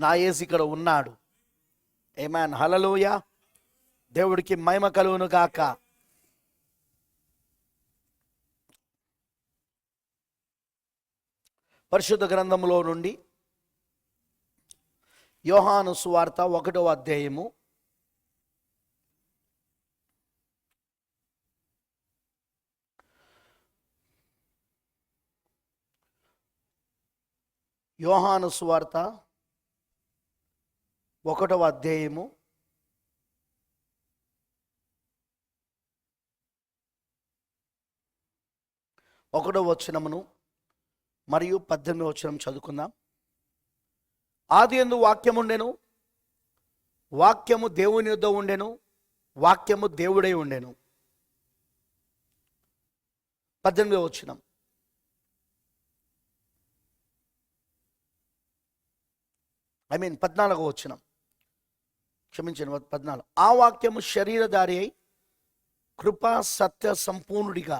నా యేసు ఇక్కడ ఉన్నాడు. ఆమేన్, హల్లెలూయా. దేవుడికి మహిమ కలుగును గాక. పరిశుద్ధ గ్రంథములో నుండి యోహాను సువార్త 1వ అధ్యాయము యోహాను సువార్త 1వ అధ్యాయము 1వ వచనమును మరియు 18వ వచనం చదువుకుందాం. ఆదియందు వాక్యము ఉండెను, వాక్యము దేవుని యొద్ద ఉండెను, వాక్యము దేవుడై ఉండెను. 18వ వచనం. ఐ మీన్ 14వ వచనం, క్షమించండి, 14. ఆ వాక్యము శరీరధారి అయి కృపా సత్య సంపూర్ణుడిగా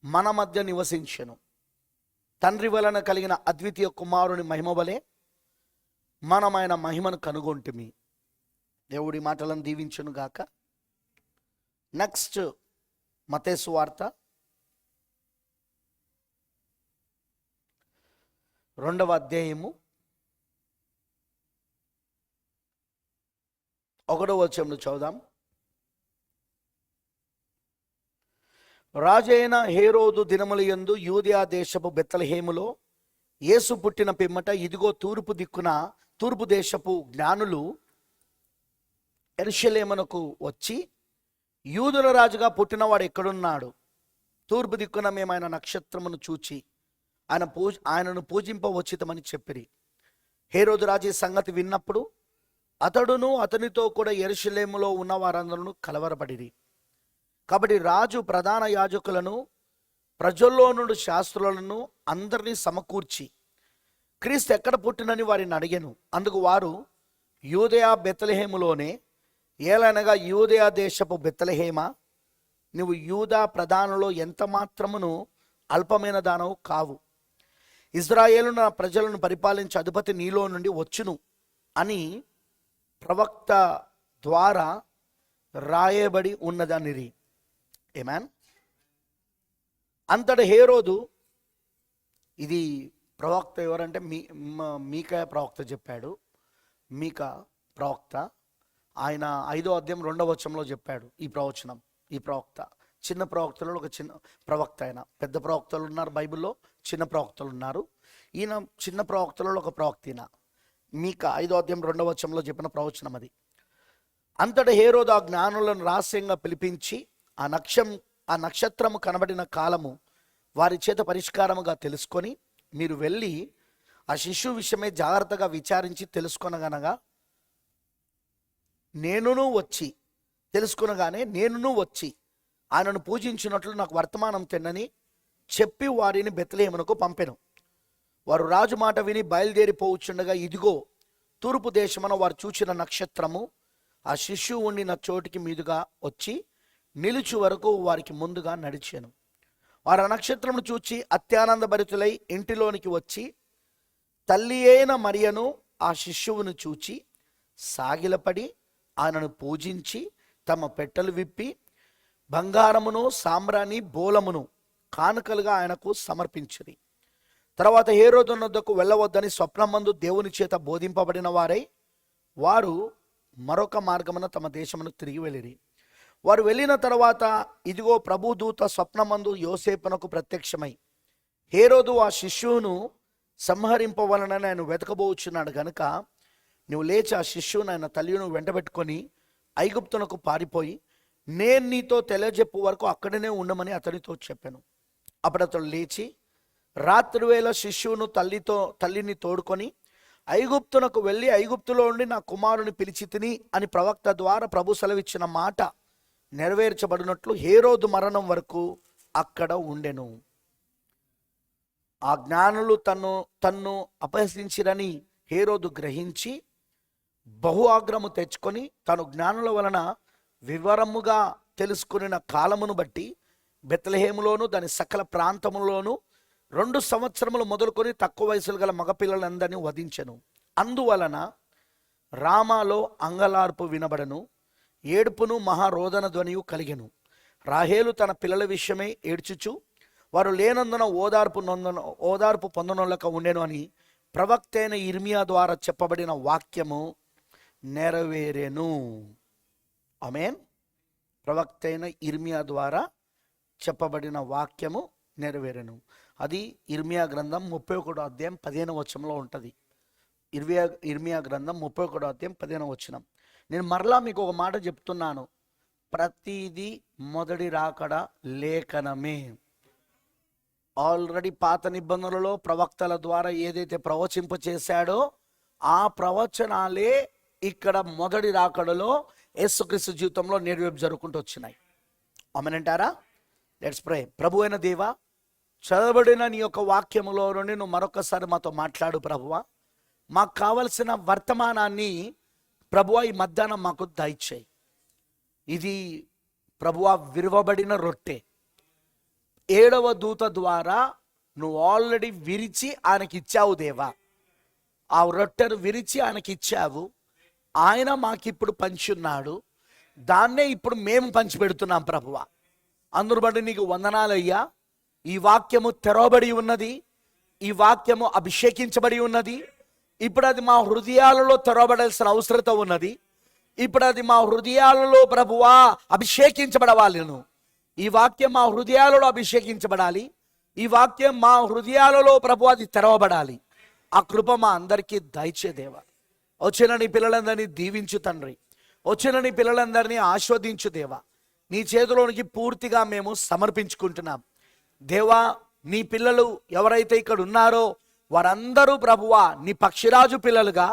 మన మధ్య నివసించెను. తండ్రి వలన కలిగిన అద్వితీయ కుమారుని మహిమ వలె మనమైన మహిమను కనుగొంటిమి. దేవుడి మాటలను దీవించును గాక. నెక్స్ట్ మత్తయి సువార్త 2వ అధ్యాయము 1వ వచనం చదువుదాం. రాజైన హేరోదు దినములయందు యూదయా దేశపు బెత్లెహేములో యేసు పుట్టిన పిమ్మట ఇదిగో తూర్పు దేశపు జ్ఞానులు యెరూషలేమునకు వచ్చి, యూదుల రాజుగా పుట్టినవాడు ఎక్కడున్నాడు? తూర్పు దిక్కున మేము ఆయన నక్షత్రమును చూచి ఆయనను పూజింపవచ్చితమని చెప్పిరి. హేరోదు రాజు ఈ సంగతి విన్నప్పుడు అతడును అతనితో కూడా యెరూషలేములో ఉన్న వారందరూ కలవరపడిరి. కాబట్టి రాజు ప్రధాన యాజకులను, ప్రజల్లో నుండి శాస్త్రులను అందరినీ సమకూర్చి క్రీస్తు ఎక్కడ పుట్టినని వారిని అడిగాను. అందుకు వారు, యూదయా బెత్లెహేములోనే. ఏలనగా యూదయా దేశపు బెత్లెహేమా, నువ్వు యూదా ప్రధానులో ఎంత మాత్రమును అల్పమైన దానవు కావు. ఇజ్రాయేలు నా ప్రజలను పరిపాలించే అధిపతి నీలో నుండి వచ్చును అని ప్రవక్త ద్వారా రాయబడి ఉన్నదనిరి. ఆమేన్. అంతటి హేరోదు, ఇది ప్రవక్త ఎవరంటే మీకా ప్రవక్త చెప్పాడు. మీకా ప్రవక్త ఆయన 5వ అధ్యాయం 2వ వచనంలో చెప్పాడు ఈ ప్రవచనం. ఈ ప్రవక్త చిన్న ప్రవక్తలలో ఒక చిన్న ప్రవక్త. ఆయన పెద్ద ప్రవక్తలు ఉన్నారు బైబిల్లో, చిన్న ప్రవక్తలు ఉన్నారు. ఈయన చిన్న ప్రవక్తలలో ఒక ప్రవక్త. ఈయన మీకా 5వ అధ్యాయం 2వ వచనంలో చెప్పిన ప్రవచనం అది. అంతటి హేరోదు ఆ జ్ఞానులను రహస్యంగా పిలిపించి ఆ నక్షత్రము కనబడిన కాలము వారి చేత పరిష్కారముగా తెలుసుకొని, మీరు వెళ్ళి ఆ శిశువు విషయమే జాగ్రత్తగా విచారించి తెలుసుకొనగనగా నేనును వచ్చి ఆయనను పూజించినట్లు నాకు వర్తమానం తెన్నని చెప్పి వారిని బెత్లెహేమునకు పంపెను. వారు రాజు మాట విని బయలుదేరిపోవచ్చుండగా ఇదిగో తూర్పు దేశమున వారు చూచిన నక్షత్రము ఆ శిశువు ఉండిన చోటికి మీదుగా వచ్చి నిలుచు వరకు వారికి ముందుగా నడిచాను. వారు ఆ నక్షత్రమును చూచి అత్యానంద భరితులై ఇంటిలోనికి వచ్చి తల్లి అయిన మరియను ఆ శిశువును చూచి సాగిలపడి ఆయనను పూజించి తమ పెట్టెలు విప్పి బంగారమును సాంబ్రాణి బోలమును కానుకలుగా ఆయనకు సమర్పించిరి. తర్వాత హేరోదు వద్దకు వెళ్ళవద్దని స్వప్నమందు దేవుని చేత బోధింపబడిన వారు మరొక మార్గమున తమ దేశమును తిరిగి వెళ్ళిరి. వారు వెళ్ళిన తర్వాత ఇదిగో ప్రభుదూత స్వప్నమందు యోసేపునకు ప్రత్యక్షమై, హేరోదు ఆ శిశువును సంహరింపవలనని ఆయన వెతకబోచున్నాడు గనుక నువ్వు లేచి ఆ శిశువును ఆయన తల్లిను వెంటబెట్టుకొని ఐగుప్తునకు పారిపోయి నేను నీతో తెలియజెప్పు వరకు అక్కడనే ఉండమని అతనితో చెప్పాను. అప్పుడు అతడు లేచి రాత్రివేళ శిశువును తల్లిని తోడుకొని ఐగుప్తునకు వెళ్ళి ఐగుప్తులో ఉండి నా కుమారుని పిలిచి తిని అని ప్రవక్త ద్వారా ప్రభు సెలవిచ్చిన మాట నెరవేర్చబడినట్లు హేరోదు మరణం వరకు అక్కడ ఉండెను. ఆ జ్ఞానులు తన్ను అపహసించిరని హేరోదు గ్రహించి బహు ఆగ్రహము తెచ్చుకొని తను జ్ఞానుల వలన వివరముగా తెలుసుకున్న కాలమును బట్టి బెత్లెహేములోను దాని సకల ప్రాంతములోను 2 సంవత్సరములు మొదలుకొని తక్కువ వయసులు గల మగపిల్లలందరినీ వధించెను. అందువలన రామాలో అంగలార్పు వినబడను, ఏడుపును మహారోదన ధ్వనియు కలిగెను. రాహేలు తన పిల్లల విషయమై ఏడ్చుచు వారు లేనందున ఓదార్పు పొందనోళ్ళక ఉండెను అని ప్రవక్త అయిన ఇర్మియా ద్వారా చెప్పబడిన వాక్యము నెరవేరెను. ఆమేన్. ప్రవక్త అయిన ఇర్మియా ద్వారా చెప్పబడిన వాక్యము నెరవేరెను. అది ఇర్మియా గ్రంథం 31 అధ్యాయం 15వ వచనంలో ఉంటుంది. ఇర్మియా గ్రంథం 31 అధ్యాయం 15వ వచనం. నేను మరలా మీకు ఒక మాట చెప్తున్నాను, ప్రతిదీ మొదటి రాకడ లేఖనమే. ఆల్రెడీ పాత నిబంధనలలో ప్రవక్తల ద్వారా ఏదైతే ప్రవచింప చేశాడో ఆ ప్రవచనాలే ఇక్కడ మొదటి రాకడలో యేసుక్రీస్తు జీవితంలో నెరవేర్పు జరుగుకుంటూ వచ్చినాయి. ఆమేనంటారా? Let's pray. ప్రభు అయిన దేవా, చదవబడిన నీ యొక్క వాక్యములో నుండి నువ్వు మరొకసారి మాతో మాట్లాడు ప్రభువా. మాకు కావలసిన వర్తమానాన్ని ప్రభువా ఈ మధ్యాహ్నం మాకు దయచేయి. ఇది ప్రభువా విరవబడిన రొట్టె, 7వ దూత ద్వారా నువ్వు ఆల్రెడీ విరిచి ఆయనకి ఇచ్చావు దేవా. ఆ రొట్టెను విరిచి ఆయనకి ఇచ్చావు, ఆయన మాకిప్పుడు పంచున్నాడు, దాన్నే ఇప్పుడు మేము పంచిపెడుతున్నాం ప్రభువా. అందును బట్టి నీకు వందనాలయ్యా. ఈ వాక్యము తెరవబడి ఉన్నది, ఈ వాక్యము అభిషేకించబడి ఉన్నది. ఇప్పుడు అది మా హృదయాలలో తెరవబడాల్సిన అవసరత ఉన్నది. ఇప్పుడు అది మా హృదయాలలో ప్రభువా అభిషేకించబడవాలను. ఈ వాక్యం మా హృదయాలలో అభిషేకించబడాలి. ఈ వాక్యం మా హృదయాలలో ప్రభు అది తెరవబడాలి. ఆ కృప మా అందరికీ దయచేదేవా. వచ్చిన నీ పిల్లలందరినీ దీవించు తండ్రి, వచ్చిన నీ పిల్లలందరినీ ఆస్వాదించు దేవా. నీ చేతిలోనికి పూర్తిగా మేము సమర్పించుకుంటున్నాం దేవా. నీ పిల్లలు ఎవరైతే ఇక్కడ ఉన్నారో వారందరూ ప్రభువా నీ పక్షిరాజు పిల్లలుగా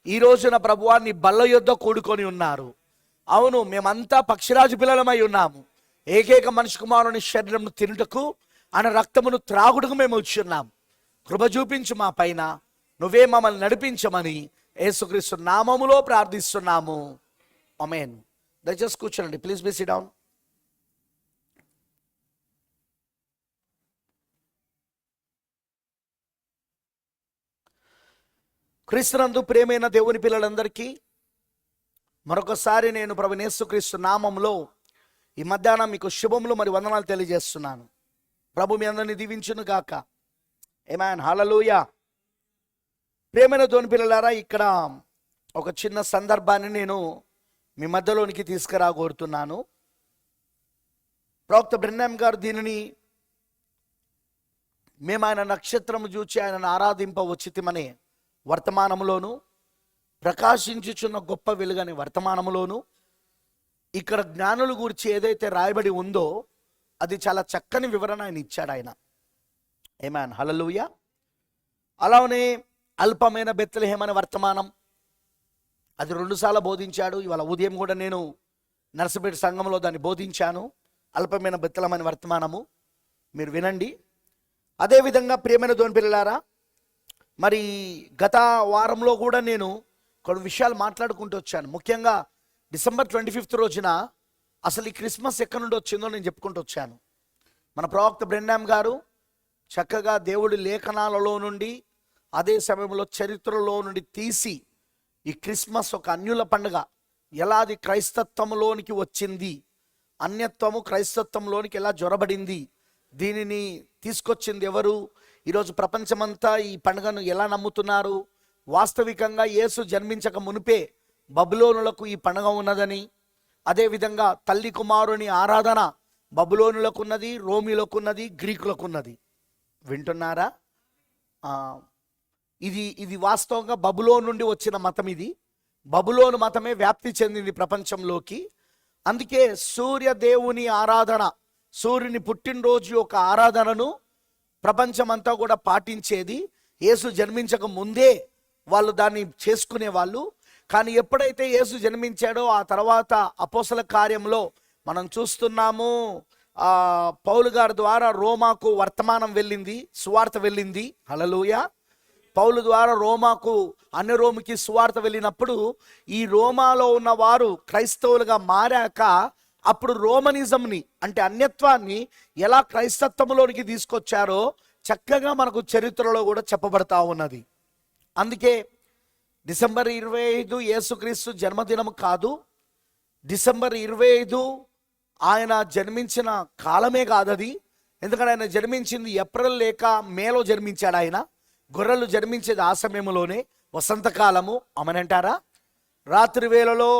ఈ రోజున ప్రభువా నీ బల్ల యొద్ద కూడుకొని ఉన్నారు. అవును, మేమంతా పక్షిరాజు పిల్లలమై ఉన్నాము. ఏకైక మనిషి కుమారుని శరీరమును తినుటకు ఆయన రక్తమును త్రాగుటకు మేము వచ్చి ఉన్నాం. కృప చూపించు మా పైన, నువ్వే మమ్మల్ని నడిపించమని యేసుక్రీస్తు నామములో ప్రార్థిస్తున్నాము. ఆమేన్. దయచేసి కూర్చోండి. Please be sit down. క్రీస్తునందు ప్రియమైన దేవుని పిల్లలందరికీ మరొకసారి నేను ప్రభువైన యేసుక్రీస్తు నామములో ఈ మధ్యాహ్నం మీకు శుభములు మరి వందనాలు తెలియజేస్తున్నాను. ప్రభు మీ అందరిని దీవించును గాక. ఆమేన్. హల్లెలూయా. ప్రియమైన దేవుని పిల్లలారా, ఇక్కడ ఒక చిన్న సందర్భాన్ని నేను మీ మధ్యలోనికి తీసుకురాగోరుతున్నాను. ప్రవక్త బ్రెన్హామ్ గారు దీనిని మేము ఆయన నక్షత్రము చూచి ఆయనను ఆరాధింప వచ్చితిమనే వర్తమానములోను, ప్రకాశించుచున్న గొప్ప వెలుగనే వర్తమానములోను, ఇక్కడ జ్ఞానుల గురించి ఏదైతే రాయబడి ఉందో అది చాలా చక్కని వివరణ ఆయన ఇచ్చాడు ఆయన. ఆమేన్. హల్లెలూయా. అలానే అల్పమైన బెత్లెహేమ్ అనే వర్తమానం అది 2 సార్లు బోధించాడు. ఇవాళ ఉదయం కూడా నేను నర్సపేట సంఘంలో దాన్ని బోధించాను. అల్పమైన బెత్లెహేమ్ అనే వర్తమానము మీరు వినండి. అదేవిధంగా ప్రియమైన దేవుని పిల్లలారా, మరి గత వారంలో కూడా నేను కొన్ని విషయాలు మాట్లాడుకుంటూ వచ్చాను. ముఖ్యంగా డిసెంబర్ 25th రోజున అసలు ఈ క్రిస్మస్ ఎక్కడి నుండి వచ్చిందో నేను చెప్పుకుంటూ వచ్చాను. మన ప్రవక్త బ్రెన్హామ్ గారు చక్కగా దేవుడి లేఖనాలలో నుండి అదే సమయంలో చరిత్రలో నుండి తీసి ఈ క్రిస్మస్ ఒక అన్యుల పండుగ, ఎలా అది క్రైస్తత్వంలోనికి వచ్చింది, అన్యత్వము క్రైస్తత్వంలోనికి ఎలా జొరబడింది, దీనిని తీసుకొచ్చింది ఎవరు, ఈరోజు ప్రపంచమంతా ఈ పండుగను ఎలా నమ్ముతున్నారు, వాస్తవికంగా యేసు జన్మించక మునిపే బబులోనులకు ఈ పండుగ ఉన్నదని, అదేవిధంగా తల్లి కుమారుని ఆరాధన బబులోనులకు ఉన్నది, రోమిలకు ఉన్నది, గ్రీకులకు ఉన్నది. వింటున్నారా? ఇది వాస్తవంగా బబులోను నుండి వచ్చిన మతం. ఇది బబులోను మతమే వ్యాప్తి చెందింది ప్రపంచంలోకి. అందుకే సూర్యదేవుని ఆరాధన, సూర్యుని పుట్టినరోజు యొక్క ఆరాధనను ప్రపంచమంతా కూడా పాటించేది. యేసు జన్మించక ముందే వాళ్ళు దాన్ని చేసుకునే వాళ్ళు. కానీ ఎప్పుడైతే యేసు జన్మించాడో ఆ తర్వాత అపోస్తల కార్యంలో మనం చూస్తున్నాము, పౌలు గారి ద్వారా రోమాకు వర్తమానం వెళ్ళింది, సువార్త వెళ్ళింది. హల్లెలూయా. పౌలు ద్వారా రోమాకు, అన్య రోమికి సువార్త వెళ్ళినప్పుడు ఈ రోమాలో ఉన్న వారు క్రైస్తవులుగా మారాక అప్పుడు రోమనిజంని అంటే అన్యత్వాన్ని ఎలా క్రైస్తత్వంలోనికి తీసుకొచ్చారో చక్కగా మనకు చరిత్రలో కూడా చెప్పబడతా ఉన్నది. అందుకే డిసెంబర్ 25 యేసుక్రీస్తు జన్మదినం కాదు. డిసెంబర్ 25 ఆయన జన్మించిన కాలమే కాదు అది. ఎందుకంటే ఆయన జన్మించింది ఏప్రిల్ లేక మేలో జన్మించాడు. ఆయన గొర్రెలు జన్మించేది ఆ సమయంలోనే, వసంతకాలము. అమనంటారా? రాత్రి వేళలో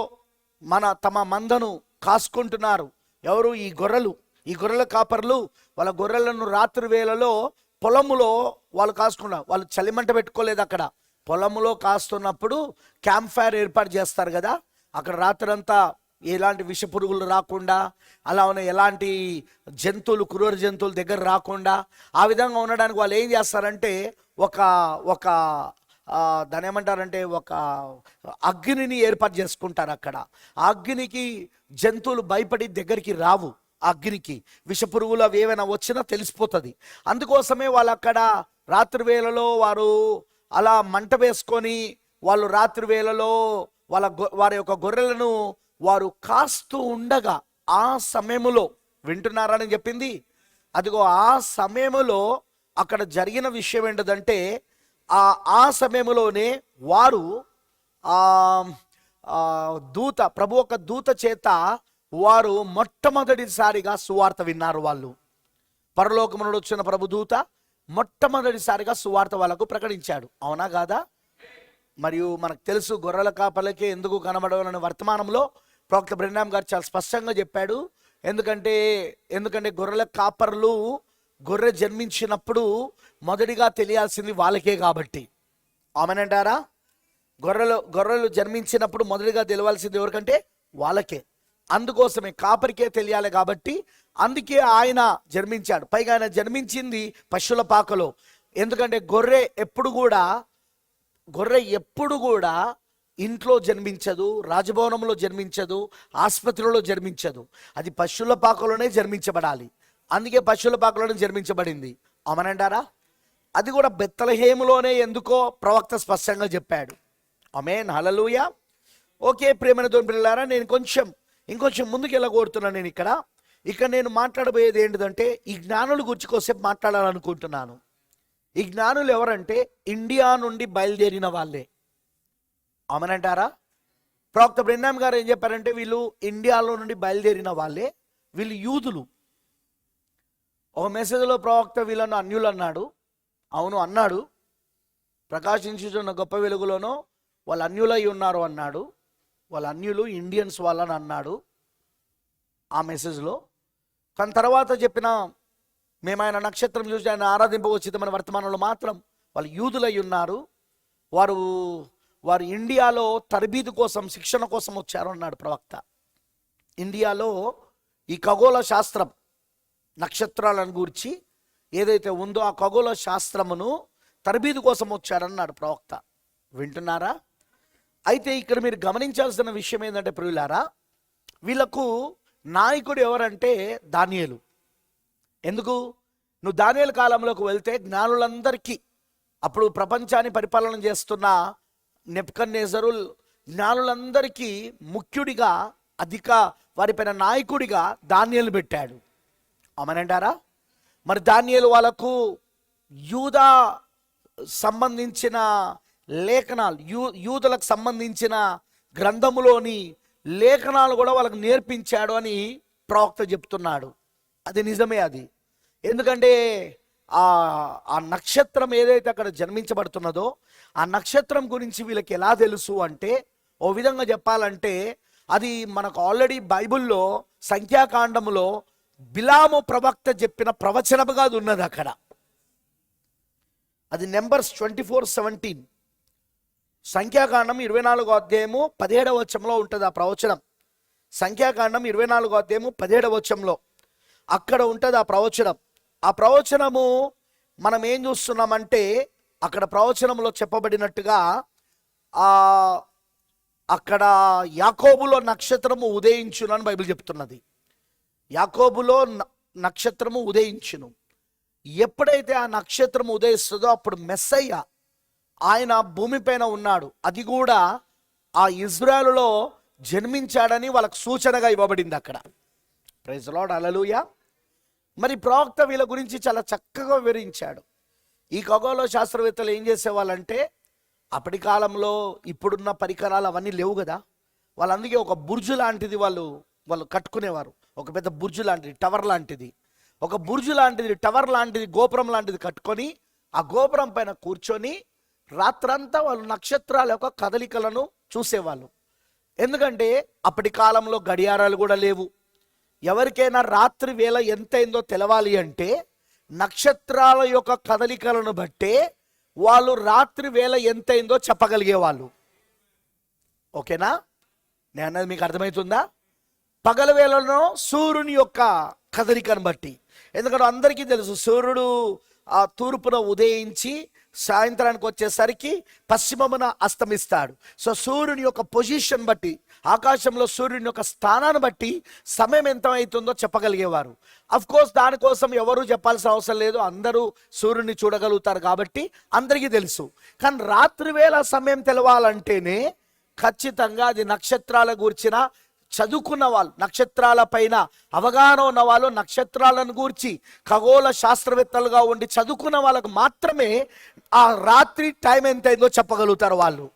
తమ మందను కాసుకుంటున్నారు. ఎవరు? ఈ గొర్రెల కాపర్లు వాళ్ళ గొర్రెలను రాత్రి వేళలో పొలములో వాళ్ళు కాసుకున్నారు. వాళ్ళు చలిమంట పెట్టుకోలేదు. అక్కడ పొలములో కాస్తున్నప్పుడు క్యాంప్ ఫైర్ ఏర్పాటు చేస్తారు కదా. అక్కడ రాత్రంతా ఎలాంటి విష పురుగులు రాకుండా, అలా ఉన్న ఎలాంటి జంతువులు, క్రూర జంతువుల దగ్గర రాకుండా ఆ విధంగా ఉండడానికి వాళ్ళు ఏం చేస్తారంటే ఒక దాని ఏమంటారంటే ఒక అగ్నిని ఏర్పాటు చేసుకుంటారు అక్కడ. ఆ అగ్నికి జంతువులు భయపడి దగ్గరికి రావు. అగ్నికి విష పురుగులు అవి ఏమైనా వచ్చినా తెలిసిపోతుంది. అందుకోసమే వాళ్ళు అక్కడ రాత్రి వేళలో వారు అలా మంట వేసుకొని వాళ్ళు రాత్రి వేళలో వారి యొక్క గొర్రెలను వారు కాస్తూ ఉండగా, ఆ సమయములో, వింటున్నారని చెప్పింది, అదిగో ఆ సమయములో అక్కడ జరిగిన విషయం ఏంటంటే ఆ సమయంలోనే వారు ప్రభు ఒక దూత చేత వారు మొట్టమొదటిసారిగా సువార్త విన్నారు. వాళ్ళు పరలోకము నుండి వచ్చిన ప్రభు దూత మొట్టమొదటిసారిగా సువార్త వాళ్ళకు ప్రకటించాడు. అవునా కాదా? మరియు మనకు తెలుసు, గొర్రెల కాపలకే ఎందుకు కనబడవాలని వర్తమానంలో ప్రవక్త బ్రెన్హామ్ గారు చాలా స్పష్టంగా చెప్పాడు. ఎందుకంటే గొర్రెల కాపర్లు గొర్రె జన్మించినప్పుడు మొదటిగా తెలియాల్సింది వాళ్ళకే కాబట్టి. ఆమెనంటారా? గొర్రెలు జన్మించినప్పుడు మొదటిగా తెలియాల్సింది ఎవరికంటే వాళ్ళకే. అందుకోసమే కాపరికే తెలియాలి కాబట్టి అందుకే ఆయన జన్మించాడు. పైగా ఆయన జన్మించింది పశువుల పాకలో. ఎందుకంటే గొర్రె ఎప్పుడు కూడా ఇంట్లో జన్మించదు, రాజభవనంలో జన్మించదు, ఆసుపత్రిలో జన్మించదు. అది పశువుల పాకలోనే జన్మించబడాలి. అందుకే పశువుల పాకలోనే జన్మించబడింది. అమనంటారా? అది కూడా బెత్లెహేములోనే ఎందుకో ప్రవక్త స్పష్టంగా చెప్పాడు. ఆమేన్, హల్లెలూయా. ఓకే ప్రియమైన దేవుని పిల్లలారా, నేను ఇంకొంచెం ముందుకు వెళ్ళకూడుతున్నాను. నేను మాట్లాడబోయేది ఏంటిదంటే ఈ జ్ఞానుల గురించి కొద్దిసేపు మాట్లాడాలనుకుంటున్నాను. ఈ జ్ఞానులు ఎవరంటే ఇండియా నుండి బయలుదేరిన వాళ్ళే. అవునంటారా? ప్రవక్త బ్రెన్హామ్ గారు ఏం చెప్పారంటే వీళ్ళు ఇండియాలో నుండి బయలుదేరిన వాళ్ళే, వీళ్ళు యూదులు. ఒక మెసేజ్లో ప్రవక్త వీళ్ళను అన్యులు అన్నాడు. అవును అన్నాడు. ప్రకాశించుతున్న గొప్ప వెలుగులోనో వాళ్ళు అన్యులై ఉన్నారు అన్నాడు. వాళ్ళ అన్యులు ఇండియన్స్ వాళ్ళని అన్నాడు ఆ మెసేజ్లో. కానీ తర్వాత చెప్పిన మేము ఆయన నక్షత్రం చూసి ఆయన ఆరాధింపవచ్చితమైన వర్తమానంలో మాత్రం వాళ్ళు యూదులై ఉన్నారు. వారు ఇండియాలో తరబీదు కోసం, శిక్షణ కోసం వచ్చారు అన్నాడు ప్రవక్త. ఇండియాలో ఈ ఖగోళ శాస్త్రం, నక్షత్రాలను గూర్చి ఏదైతే ఉందో ఆ ఖగోళ శాస్త్రమును తరబీదు కోసం వచ్చారన్నాడు ప్రవక్త. వింటున్నారా? అయితే ఇక్కడ మీరు గమనించాల్సిన విషయం ఏంటంటే ప్రియులారా, వీళ్ళకు నాయకుడు ఎవరంటే దానియేలు. ఎందుకు? నువ్వు దానియేలు కాలంలోకి వెళ్తే జ్ఞానులందరికీ, అప్పుడు ప్రపంచాన్ని పరిపాలన చేస్తున్న నెబుకద్నెజరు జ్ఞానులందరికీ ముఖ్యుడిగా, వారిపైన నాయకుడిగా దానియేలు పెట్టాడు. అమనంటారా? మరి దానియేలు వాళ్ళకు యూదా సంబంధించిన లేఖనాలు, యూదులకు సంబంధించిన గ్రంథములోని లేఖనాలు కూడా వాళ్ళకు నేర్పించాడు అని ప్రవక్త చెప్తున్నాడు. అది నిజమే. అది ఎందుకంటే ఆ నక్షత్రం ఏదైతే అక్కడ జన్మించబడుతున్నదో ఆ నక్షత్రం గురించి వీళ్ళకి ఎలా తెలుసు అంటే, ఓ విధంగా చెప్పాలంటే అది మనకు ఆల్రెడీ బైబిల్లో సంఖ్యాకాండములో బిలాము ప్రవక్త చెప్పిన ప్రవచనముగా అది ఉన్నది అక్కడ. అది నెంబర్స్ 24:17, సంఖ్యాకాండం 24వ అధ్యాయము 17వ వచనంలో ఉంటుంది ఆ ప్రవచనం. సంఖ్యాకాండం 24వ అధ్యాయము 17వ వచనంలో అక్కడ ఉంటుంది ఆ ప్రవచనం. ఆ ప్రవచనము మనం ఏం చూస్తున్నామంటే అక్కడ ప్రవచనంలో చెప్పబడినట్టుగా అక్కడ యాకోబులో నక్షత్రము ఉదయించును అని బైబిల్ చెప్తున్నది. యాకోబులో నక్షత్రము ఉదయించును. ఎప్పుడైతే ఆ నక్షత్రం ఉదయిస్తుందో అప్పుడు మెస్సయ్య ఆయన భూమిపైన ఉన్నాడు. అది కూడా ఆ ఇజ్రాయెలులో జన్మించాడని వాళ్ళకు సూచనగా ఇవ్వబడింది అక్కడ. ప్రైజ్ లార్డ్, హల్లెలూయా. మరి ప్రవక్త వీళ్ళ గురించి చాలా చక్కగా వివరించాడు. ఈ ఖగోళ శాస్త్రవేత్తలు ఏం చేసేవాళ్ళంటే అప్పటి కాలంలో ఇప్పుడున్న పరికరాలు అవన్నీ లేవు కదా. వాళ్ళు అందుకే ఒక బుర్జు లాంటిది వాళ్ళు కట్టుకునేవారు. ఒక పెద్ద బుర్జు లాంటిది, టవర్ లాంటిది, ఒక బుర్జు లాంటిది, టవర్ లాంటిది, గోపురం లాంటిది కట్టుకొని ఆ గోపురం పైన కూర్చొని రాత్రంతా వాళ్ళు నక్షత్రాల యొక్క కదలికలను చూసేవాళ్ళు. ఎందుకంటే అప్పటి కాలంలో గడియారాలు కూడా లేవు. ఎవరికైనా రాత్రి వేళ ఎంతైందో తెలవాలి అంటే నక్షత్రాల యొక్క కదలికలను బట్టే వాళ్ళు రాత్రి వేళ ఎంతైందో చెప్పగలిగేవాళ్ళు. ఓకేనా? నేను అన్నది మీకు అర్థమవుతుందా? పగల వేళలో సూర్యుని యొక్క కదలికను బట్టి, ఎందుకంటే అందరికీ తెలుసు సూర్యుడు ఆ తూర్పున ఉదయించి సాయంత్రానికి వచ్చేసరికి పశ్చిమమున అస్తమిస్తాడు. సో సూర్యుని యొక్క పొజిషన్ బట్టి, ఆకాశంలో సూర్యుని యొక్క స్థానాన్ని బట్టి సమయం ఎంత అవుతుందో చెప్పగలిగేవారు. అఫ్ కోర్స్ దానికోసం ఎవరు చెప్పాల్సిన అవసరం లేదు, అందరూ సూర్యుని చూడగలుగుతారు కాబట్టి అందరికీ తెలుసు. కానీ రాత్రి వేళ సమయం తెలవాలంటేనే ఖచ్చితంగా అది నక్షత్రాల గూర్చిన చదువుకున్న వాళ్ళు, నక్షత్రాల పైన అవగాహన ఉన్న వాళ్ళు, నక్షత్రాలను గూర్చి ఖగోళ శాస్త్రవేత్తలుగా ఉండి చదువుకున్న వాళ్ళకు మాత్రమే ఆ రాత్రి టైం ఎంత అయిందో చెప్పగలుగుతారు వాళ్ళు.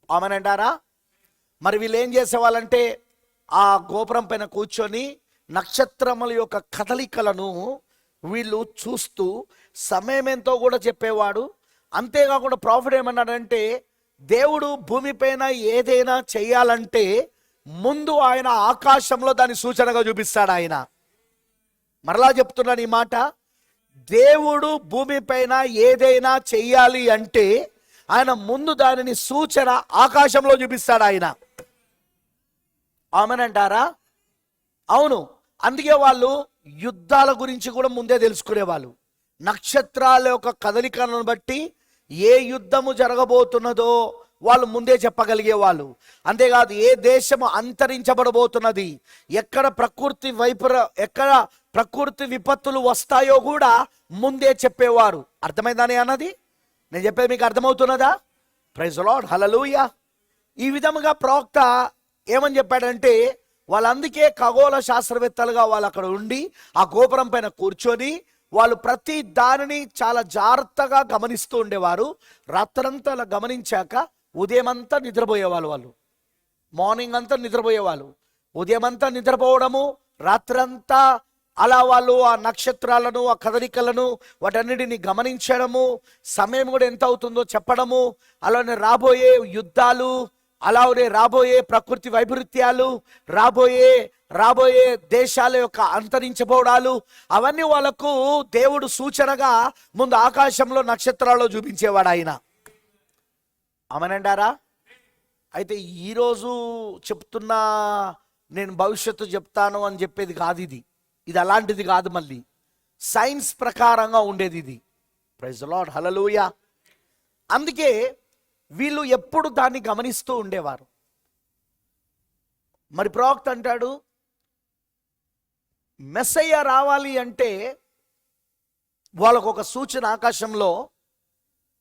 ఆమెనంటారా? మరి వీళ్ళు ఏం చేసేవాళ్ళంటే ఆ గోపురం పైన కూర్చొని నక్షత్రముల యొక్క కదలికలను వీళ్ళు చూస్తూ సమయం ఎంతో కూడా చెప్పేవాడు. అంతేకాకుండా ప్రాఫిట్ ఏమన్నాడంటే దేవుడు భూమిపైన ఏదైనా చేయాలంటే ముందు ఆయన ఆకాశంలో దాని సూచనగా చూపిస్తాడు. ఆయన మరలా చెప్తున్నాను ఈ మాట, దేవుడు భూమిపైన ఏదైనా చెయ్యాలి అంటే ఆయన ముందు దానిని సూచన ఆకాశంలో చూపిస్తాడు ఆయన. ఆమెనంటారా? అవును. అందుకే వాళ్ళు యుద్ధాల గురించి కూడా ముందే తెలుసుకునేవాళ్ళు. నక్షత్రాల యొక్క కదలికలను బట్టి ఏ యుద్ధము జరగబోతున్నదో వాళ్ళు ముందే చెప్పగలిగేవాళ్ళు. అంతేకాదు ఏ దేశము అంతరించబడబోతున్నది, ఎక్కడ ఎక్కడ ప్రకృతి విపత్తులు వస్తాయో కూడా ముందే చెప్పేవారు. అర్థమైందని అన్నది నేను చెప్పేది మీకు అర్థమవుతున్నదా? ప్రైజ్ ది లార్డ్, హల్లెలూయా. ఈ విధముగా ప్రవక్త ఏమని చెప్పాడంటే వాళ్ళందుకే ఖగోళ శాస్త్రవేత్తలుగా వాళ్ళు అక్కడ ఉండి ఆ గోపురం పైన కూర్చొని వాళ్ళు ప్రతి దానిని చాలా జాగ్రత్తగా గమనిస్తూ ఉండేవారు. రాత్రంతా అలా గమనించాక ఉదయం అంతా నిద్రపోయేవాళ్ళు. వాళ్ళు మార్నింగ్ అంతా నిద్రపోయేవాళ్ళు. ఉదయం అంతా నిద్రపోవడము, రాత్రంతా అలా వాళ్ళు ఆ నక్షత్రాలను, ఆ కదలికలను, వాటన్నిటిని గమనించడము, సమయం కూడా ఎంత అవుతుందో చెప్పడము, అలానే రాబోయే యుద్ధాలు, అలానే రాబోయే ప్రకృతి వైపరీత్యాలు, రాబోయే దేశాల యొక్క అంతరించబోవడాలు, అవన్నీ వాళ్ళకు దేవుడు సూచనగా ముందు ఆకాశంలో నక్షత్రాల్లో చూపించేవాడు ఆయన. అమనంటారా? అయితే ఈరోజు చెప్తున్నా నేను భవిష్యత్తు చెప్తాను అని చెప్పేది కాదు ఇది. ఇది అలాంటిది కాదు, మళ్ళీ సైన్స్ ప్రకారంగా ఉండేది ఇది. ప్రైజ్ ది లార్డ్, హల్లెలూయా. అందుకే వీళ్ళు ఎప్పుడు దాన్ని గమనిస్తూ ఉండేవారు. మరి ప్రవక్త అంటాడు మెస్సయ్య రావాలి అంటే వాళ్ళకు ఒక సూచన, ఆకాశంలో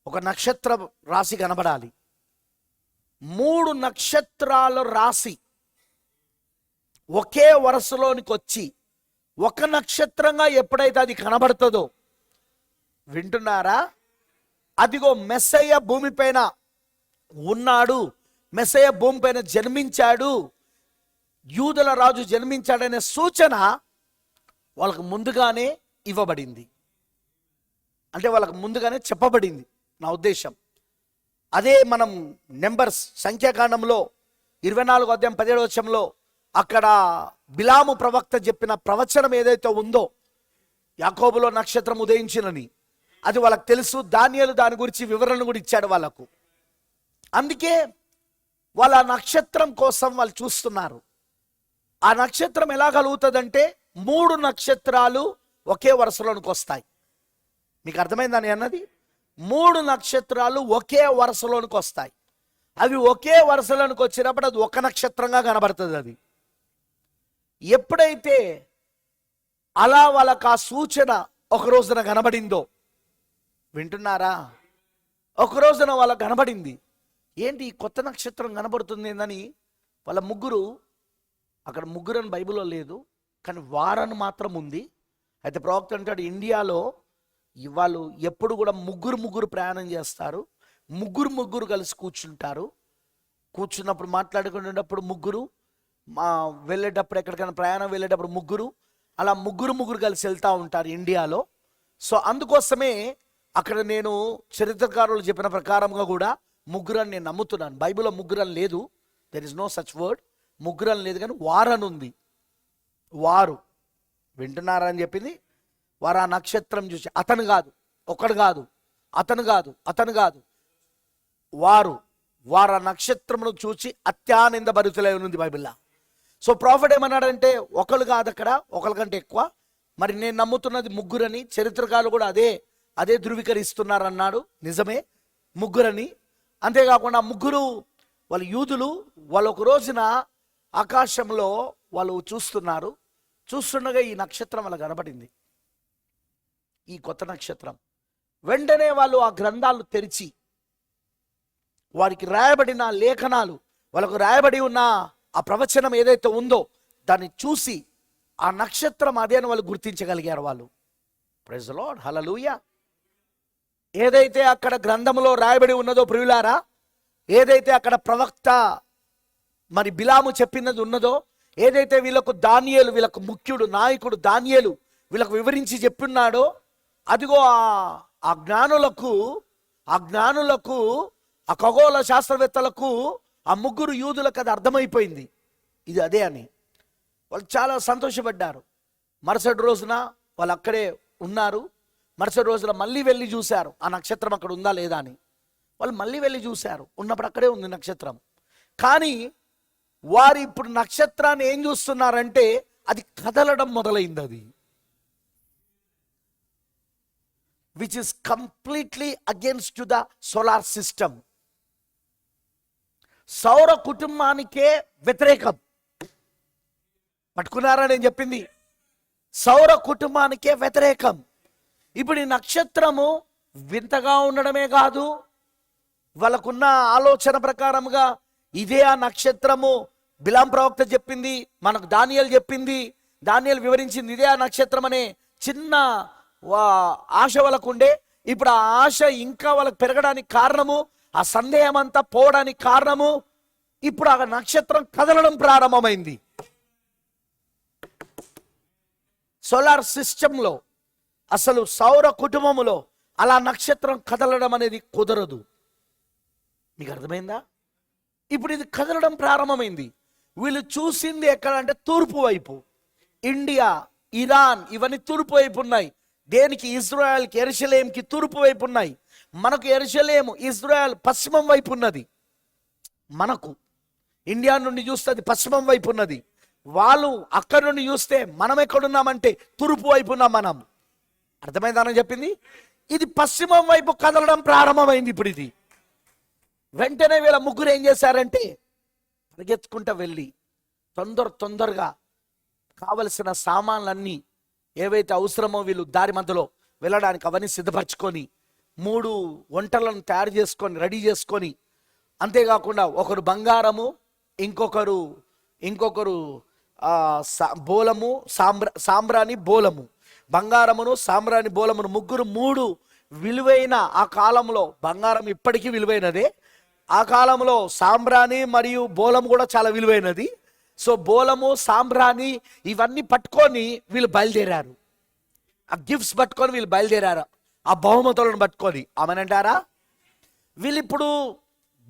ఒక నక్షత్ర రాశి కనబడాలి. 3 నక్షత్రాల రాశి ఒకే వరుసలోనికి వచ్చి ఒక నక్షత్రంగా ఎప్పుడైతే అది కనబడుతుందో, వింటున్నారా? అదిగో మెస్సయ్య భూమిపైన ఉన్నాడు, మెస్సయ్య భూమిపైన జన్మించాడు, యూదుల రాజు జన్మించాడనే సూచన వాళ్ళకు ముందుగానే ఇవ్వబడింది. అంటే వాళ్ళకు ముందుగానే చెప్పబడింది నా ఉద్దేశం. అదే మనం నెంబర్స్ సంఖ్యాకాండంలో 24వ అధ్యాయం 17వ వచనంలో అక్కడ బిలాము ప్రవక్త చెప్పిన ప్రవచనం ఏదైతే ఉందో, యాకోబులో నక్షత్రం ఉదయించినని, అది వాళ్ళకి తెలుసు. దానియేలు దాని గురించి వివరణ కూడా ఇచ్చాడు వాళ్ళకు. అందుకే వాళ్ళ నక్షత్రం కోసం వాళ్ళు చూస్తున్నారు. ఆ నక్షత్రం ఎలా కలుగుతుందంటే 3 నక్షత్రాలు ఒకే వరుసలోనికి వస్తాయి. మీకు అర్థమైందని అన్నది? 3 నక్షత్రాలు ఒకే వరుసలోనికి వస్తాయి. అవి ఒకే వరుసలోనికి వచ్చినప్పుడు అది ఒక నక్షత్రంగా కనబడుతుంది. అది ఎప్పుడైతే అలా వాళ్ళకు ఆ సూచన ఒక రోజున కనబడిందో, వింటున్నారా? ఒక రోజున వాళ్ళకు కనబడింది. ఏంటి కొత్త నక్షత్రం కనబడుతుంది ఏందని వాళ్ళ ముగ్గురు, అక్కడ ముగ్గురు అని బైబిల్లో లేదు కానీ వారని మాత్రం ఉంది. అయితే ప్రవక్త అంటాడు ఇండియాలో వాళ్ళు ఎప్పుడు కూడా ముగ్గురు ప్రయాణం చేస్తారు. ముగ్గురు కలిసి కూర్చుంటారు. కూర్చున్నప్పుడు మాట్లాడుకునేటప్పుడు ముగ్గురు, వెళ్ళేటప్పుడు ఎక్కడికైనా ప్రయాణం వెళ్ళేటప్పుడు ముగ్గురు, అలా ముగ్గురు కలిసి వెళ్తూ ఉంటారు ఇండియాలో. సో అందుకోసమే అక్కడ నేను చరిత్రకారులు చెప్పిన ప్రకారంగా కూడా ముగ్గురని నేను నమ్ముతున్నాను. బైబిల్లో ముగ్గురని లేదు, there is no such word. ముగ్గురని లేదు, కానీ వారని ఉంది. వారు వింటున్నారని చెప్పింది. వారు ఆ నక్షత్రం చూసి, అతను కాదు, ఒకడు కాదు, అతను కాదు, వారు ఆ నక్షత్రమును చూసి అత్యానంద భరితులై ఉంది బైబిల్లో. సో ప్రాఫిట్ ఏమన్నాడంటే ఒకళ్ళు కాదు, అక్కడ ఒకళ్ళ కంటే ఎక్కువ. మరి నేను నమ్ముతున్నది ముగ్గురని, చరిత్రకారులు కూడా అదే ధృవీకరిస్తున్నారు అన్నాడు. నిజమే, ముగ్గురని. అంతేకాకుండా ముగ్గురు వాళ్ళు యూదులు. వాళ్ళు ఒక రోజున ఆకాశంలో వాళ్ళు చూస్తుండగా ఈ నక్షత్రం వాళ్ళ కనబడింది, ఈ కొత్త నక్షత్రం. వెంటనే వాళ్ళు ఆ గ్రంథాలు తెరిచి వారికి రాయబడిన లేఖనాలు, వాళ్ళకు రాయబడి ఉన్న ఆ ప్రవచనం ఏదైతే ఉందో దాన్ని చూసి ఆ నక్షత్రం అదే అని వాళ్ళు గుర్తించగలిగారు. వాళ్ళు ప్రైజ్ ది లార్డ్, హల్లెలూయా. ఏదైతే అక్కడ గ్రంథంలో రాయబడి ఉన్నదో ప్రియులారా, ఏదైతే అక్కడ ప్రవక్త మరి బిలాము చెప్పినది ఉన్నదో, ఏదైతే వీళ్ళకు దానియేలు, వీళ్ళకు ముఖ్యుడు నాయకుడు దానియేలు వీళ్ళకు వివరించి చెప్పున్నాడో, అదిగో ఆ జ్ఞానులకు ఆ ఖగోళ శాస్త్రవేత్తలకు ఆ ముగ్గురు యూదులకు అది అర్థమైపోయింది, ఇది అదే అని. వాళ్ళు చాలా సంతోషపడ్డారు. మరుసటి రోజున వాళ్ళు అక్కడే ఉన్నారు. మరుసటి రోజున మళ్ళీ వెళ్ళి చూశారు ఆ నక్షత్రం అక్కడ ఉందా లేదా అని. వాళ్ళు మళ్ళీ వెళ్ళి చూశారు, ఉన్నప్పుడు అక్కడే ఉంది నక్షత్రం. కానీ వారు ఇప్పుడు నక్షత్రాన్ని ఏం చూస్తున్నారంటే అది కదలడం మొదలైంది. అది which is completely against the solar system. సౌర కుటుంబానికే వ్యతిరేకం. పట్టుకున్నారా నేను చెప్పింది? సౌర కుటుంబానికే వ్యతిరేకం. ఇప్పుడు ఈ నక్షత్రము వింతగా ఉండడమే కాదు, వాళ్ళకున్న ఆలోచన ప్రకారంగా ఇదే ఆ నక్షత్రము. బిలాం ప్రవక్త చెప్పింది, మనకు దానియేలు చెప్పింది, దానియేలు వివరించింది, ఇదే ఆ నక్షత్రం అనే చిన్న ఆశ వాళ్ళకు ఉండే. ఇప్పుడు ఆ ఆశ ఇంకా వాళ్ళకు పెరగడానికి కారణము, ఆ సందేహం అంతా పోవడానికి కారణము, ఇప్పుడు ఆ నక్షత్రం కదలడం ప్రారంభమైంది. సోలార్ సిస్టంలో, అసలు సౌర కుటుంబములో అలా నక్షత్రం కదలడం అనేది కుదరదు. మీకు అర్థమైందా? ఇప్పుడు ఇది కదలడం ప్రారంభమైంది. వీళ్ళు చూసింది ఎక్కడంటే తూర్పు వైపు. ఇండియా, ఇరాన్ ఇవన్నీ తూర్పు వైపు ఉన్నాయి. దేనికి? ఇజ్రాయెల్కి, యెరూషలేంకి తూర్పు వైపు ఉన్నాయి. మనకు యెరూషలేము, ఇజ్రాయెల్ పశ్చిమం వైపు ఉన్నది. మనకు ఇండియా నుండి చూస్తే అది పశ్చిమం వైపు ఉన్నది. వాళ్ళు అక్కడి నుండి చూస్తే మనం ఎక్కడున్నామంటే తూర్పు వైపు ఉన్నాం మనం. అర్థమైందని చెప్పింది. ఇది పశ్చిమం వైపు కదలడం ప్రారంభమైంది. ఇప్పుడు ఇది వెంటనే వీళ్ళ ముగ్గురు ఏం చేశారంటే పరిగెత్తుకుంటూ వెళ్ళి తొందరగా కావలసిన సామాన్లన్నీ ఏవైతే అవసరమో వీళ్ళు దారి మధ్యలో వెళ్ళడానికి అవన్నీ సిద్ధపరచుకొని 3 వంటలను తయారు చేసుకొని రెడీ చేసుకొని, అంతేకాకుండా ఒకరు బంగారము, ఇంకొకరు బోలము, సాంబ్రాణి బోలము, బంగారమును సాంబ్రాణి బోలమును ముగ్గురు 3 విలువైన, ఆ కాలంలో బంగారం ఇప్పటికీ విలువైనదే, ఆ కాలంలో సాంబ్రాణి మరియు బోలం కూడా చాలా విలువైనది. సో బోలము సాంబ్రాణి ఇవన్నీ పట్టుకొని వీళ్ళు బయలుదేరారు. ఆ గిఫ్ట్స్ పట్టుకొని వీళ్ళు బయలుదేరారు, ఆ బహుమతులను పట్టుకొని. ఆమెనంటారా? వీళ్ళు ఇప్పుడు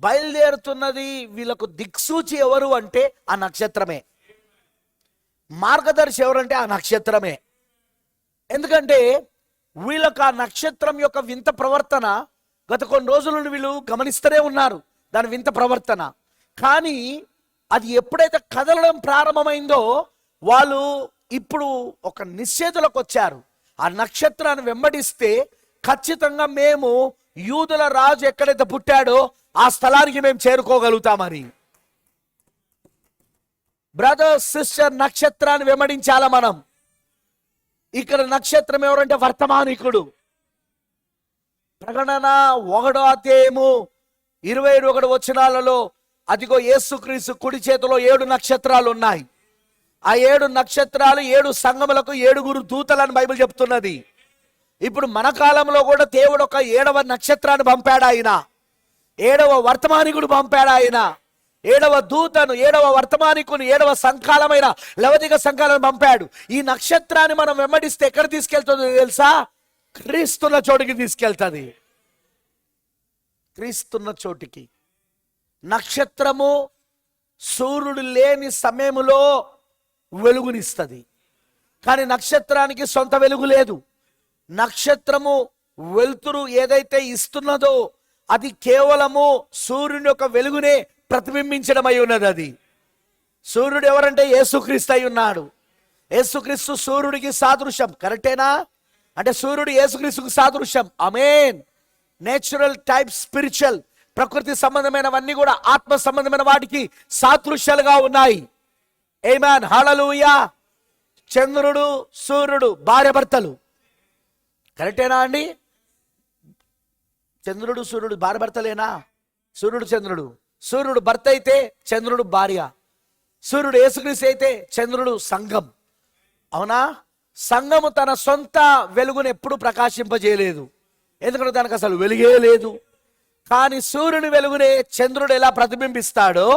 బయలుదేరుతున్నది, వీళ్ళకు దిక్సూచి ఎవరు అంటే ఆ నక్షత్రమే. మార్గదర్శి ఎవరంటే ఆ నక్షత్రమే. ఎందుకంటే వీళ్ళకు ఆ నక్షత్రం యొక్క వింత ప్రవర్తన గత కొన్ని రోజుల నుండి వీళ్ళు గమనిస్తూనే ఉన్నారు, దాని వింత ప్రవర్తన. కానీ అది ఎప్పుడైతే కదలడం ప్రారంభమైందో వాళ్ళు ఇప్పుడు ఒక నిశ్చయితలకు వచ్చారు. ఆ నక్షత్రాన్ని వెంబడిస్తే ఖచ్చితంగా మేము యూదుల రాజు ఎక్కడైతే పుట్టాడో ఆ స్థలానికి మేము చేరుకోగలుగుతామని. బ్రదర్ సిస్టర్, నక్షత్రాన్ని వెంబడించాలా మనం. ఇక్కడ నక్షత్రం ఎవరంటే వర్తమానికుడు. ప్రకటన 1వ అధ్యాయము 21 వచనాలలో అదిగో యేసుక్రీస్తు కుడి చేతిలో 7 నక్షత్రాలు ఉన్నాయి. ఆ 7 నక్షత్రాలు 7 సంఘములకు 7 దూతలని బైబిల్ చెప్తున్నది. ఇప్పుడు మన కాలంలో కూడా దేవుడు ఒక 7వ నక్షత్రాన్ని పంపాడు. ఆయన ఏడవ వర్తమానికుడు పంపాడు ఆయన. ఏడవ దూతను, ఏడవ వర్తమానికుని, ఏడవ సంకాలమైన లవదిక సంకాలను పంపాడు. ఈ నక్షత్రాన్ని మనం వెంబడిస్తే ఎక్కడ తీసుకెళ్తుందో తెలుసా? క్రీస్తున్న చోటికి తీసుకెళ్తుంది. క్రీస్తున్న చోటికి. నక్షత్రము సూర్యుడు లేని సమయములో వెలుగునిస్తుంది, కానీ నక్షత్రానికి సొంత వెలుగు లేదు. నక్షత్రము వెలుతురు ఏదైతే ఇస్తున్నదో అది కేవలము సూర్యుని యొక్క వెలుగునే ప్రతిబింబించడం అయి ఉన్నది. అది సూర్యుడు ఎవరంటే యేసుక్రీస్తు అయి ఉన్నాడు. యేసుక్రీస్తు సూర్యుడికి సాదృశ్యం. కరెక్టేనా? అంటే సూర్యుడు యేసుక్రీస్తుకు సాదృశ్యం. ఆమేన్. నేచురల్ టైప్, స్పిరిచువల్, ప్రకృతి సంబంధమైనవన్నీ కూడా ఆత్మ సంబంధమైన వాటికి సాదృశ్యాలుగా ఉన్నాయి. ఆమేన్, హల్లెలూయా. చంద్రుడు సూర్యుడు భార్యాభర్తలు. కరెక్టేనా అండి? చంద్రుడు సూర్యుడు భార్యాభర్తలేనా? సూర్యుడు చంద్రుడు. సూర్యుడు భర్త అయితే చంద్రుడు భార్య. సూర్యుడు యేసుక్రీస్తు అయితే చంద్రుడు సంఘం. అవునా? సంఘము తన సొంత వెలుగును ఎప్పుడు ప్రకాశింపజేయలేదు, ఎందుకంటే దానికి అసలు వెలుగే లేదు. కానీ సూర్యుని వెలుగునే చంద్రుడు ఎలా ప్రతిబింబిస్తాడో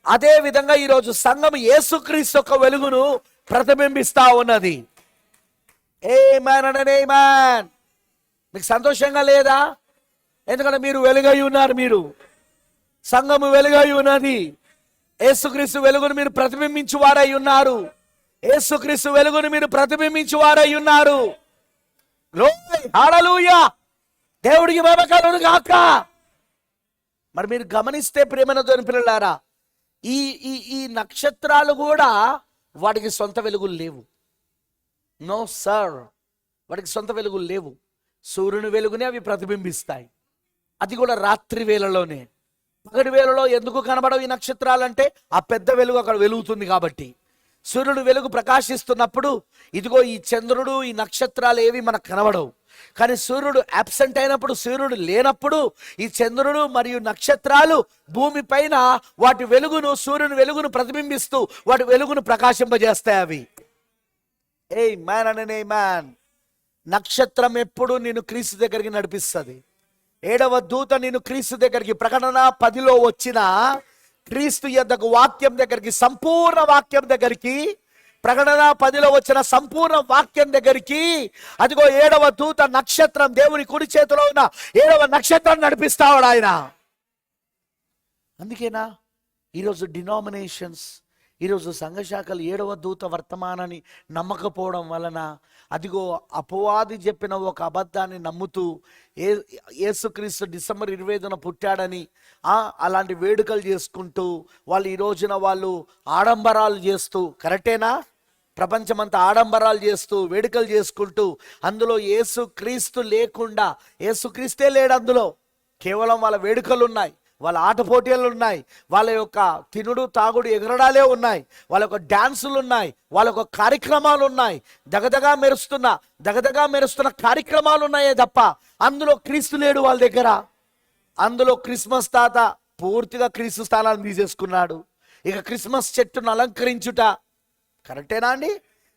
అదే విధంగా ఈరోజు సంఘం యేసుక్రీస్తు యొక్క వెలుగును ప్రతిబింబిస్తా ఉన్నది. ఆమేన్ అండ్ ఆమేన్. మీకు సంతోషంగా లేదా? ఎందుకంటే మీరు వెలుగై ఉన్నారు. మీరు సంఘము వెలుగై ఉన్నది. యేసుక్రీస్తు వెలుగును మీరు ప్రతిబింబించు వారై ఉన్నారు. యేసుక్రీస్తు వెలుగును మీరు ప్రతిబింబించు వారై ఉన్నారు. హల్లెలూయా. దేవుడికి మహిమ కలుగును గాక. మరి మీరు గమనిస్తే ప్రియమైన దేవుని పిల్లలారా, ఈ ఈ ఈ నక్షత్రాలు కూడా వాటికి సొంత వెలుగులు లేవు. నో సర్, వాటికి సొంత వెలుగులు లేవు. సూర్యుని వెలుగునే అవి ప్రతిబింబిస్తాయి. అది కూడా రాత్రి వేళలోనే. పగటి వేళలో ఎందుకు కనబడవు ఈ నక్షత్రాలు అంటే ఆ పెద్ద వెలుగు అక్కడ వెలుగుతుంది కాబట్టి. సూర్యుడు వెలుగు ప్రకాశిస్తున్నప్పుడు ఇదిగో ఈ చంద్రుడు, ఈ నక్షత్రాలు ఏవి మనకు కనబడవు. కానీ సూర్యుడు అబ్సెంట్ అయినప్పుడు, సూర్యుడు లేనప్పుడు ఈ చంద్రుడు మరియు నక్షత్రాలు భూమి పైన వాటి వెలుగును, సూర్యుని వెలుగును ప్రతిబింబిస్తూ వాటి వెలుగును ప్రకాశింపజేస్తాయి అవి. ఆమేన్ అండ్ ఆమేన్. నక్షత్రం ఎప్పుడు నిన్ను క్రీస్తు దగ్గరికి నడిపిస్తుంది. ఏడవ దూత నిన్ను క్రీస్తు దగ్గరికి, ప్రకటన 10లో వచ్చిన క్రీస్తు యొద్దకు వాక్యం దగ్గరికి, సంపూర్ణ వాక్యం దగ్గరికి, ప్రకటన 10లో వచ్చిన సంపూర్ణ వాక్యం దగ్గరికి, అదిగో ఏడవ దూత నక్షత్రం, దేవుని కుడి చేతిలో ఉన్న ఏడవ నక్షత్రం నడిపిస్తాడు ఆయన. అందుకేనా ఈరోజు డినామినేషన్స్, ఈరోజు సంఘశాఖలు ఏడవ దూత వర్తమానాన్ని నమ్మకపోవడం వలన అదిగో అపవాది చెప్పిన ఒక అబద్ధాన్ని నమ్ముతూ యేసుక్రీస్తు డిసెంబర్ 25న పుట్టాడని అలాంటి వేడుకలు చేసుకుంటూ వాళ్ళు ఈ రోజున వాళ్ళు ఆడంబరాలు చేస్తూ, కరెక్టేనా? ప్రపంచమంతా ఆడంబరాలు చేస్తూ వేడుకలు చేసుకుంటూ అందులో యేసుక్రీస్తు లేకుండా, యేసుక్రీస్తే లేడు అందులో. కేవలం వాళ్ళ వేడుకలు ఉన్నాయి, వాళ్ళ ఆట పోటీలు ఉన్నాయి, వాళ్ళ యొక్క తినుడు తాగుడు ఎగరడాలే ఉన్నాయి, వాళ్ళ యొక్క డాన్సులు ఉన్నాయి, వాళ్ళ యొక్క కార్యక్రమాలు ఉన్నాయి, దగదగా మెరుస్తున్న కార్యక్రమాలు ఉన్నాయే తప్ప అందులో క్రీస్తు లేడు వాళ్ళ దగ్గర. అందులో క్రిస్మస్ తాత పూర్తిగా క్రీస్తు స్థానాన్ని తీసేసుకున్నాడు. ఇక క్రిస్మస్ చెట్టును అలంకరించుట, కరెక్టేనా అండి?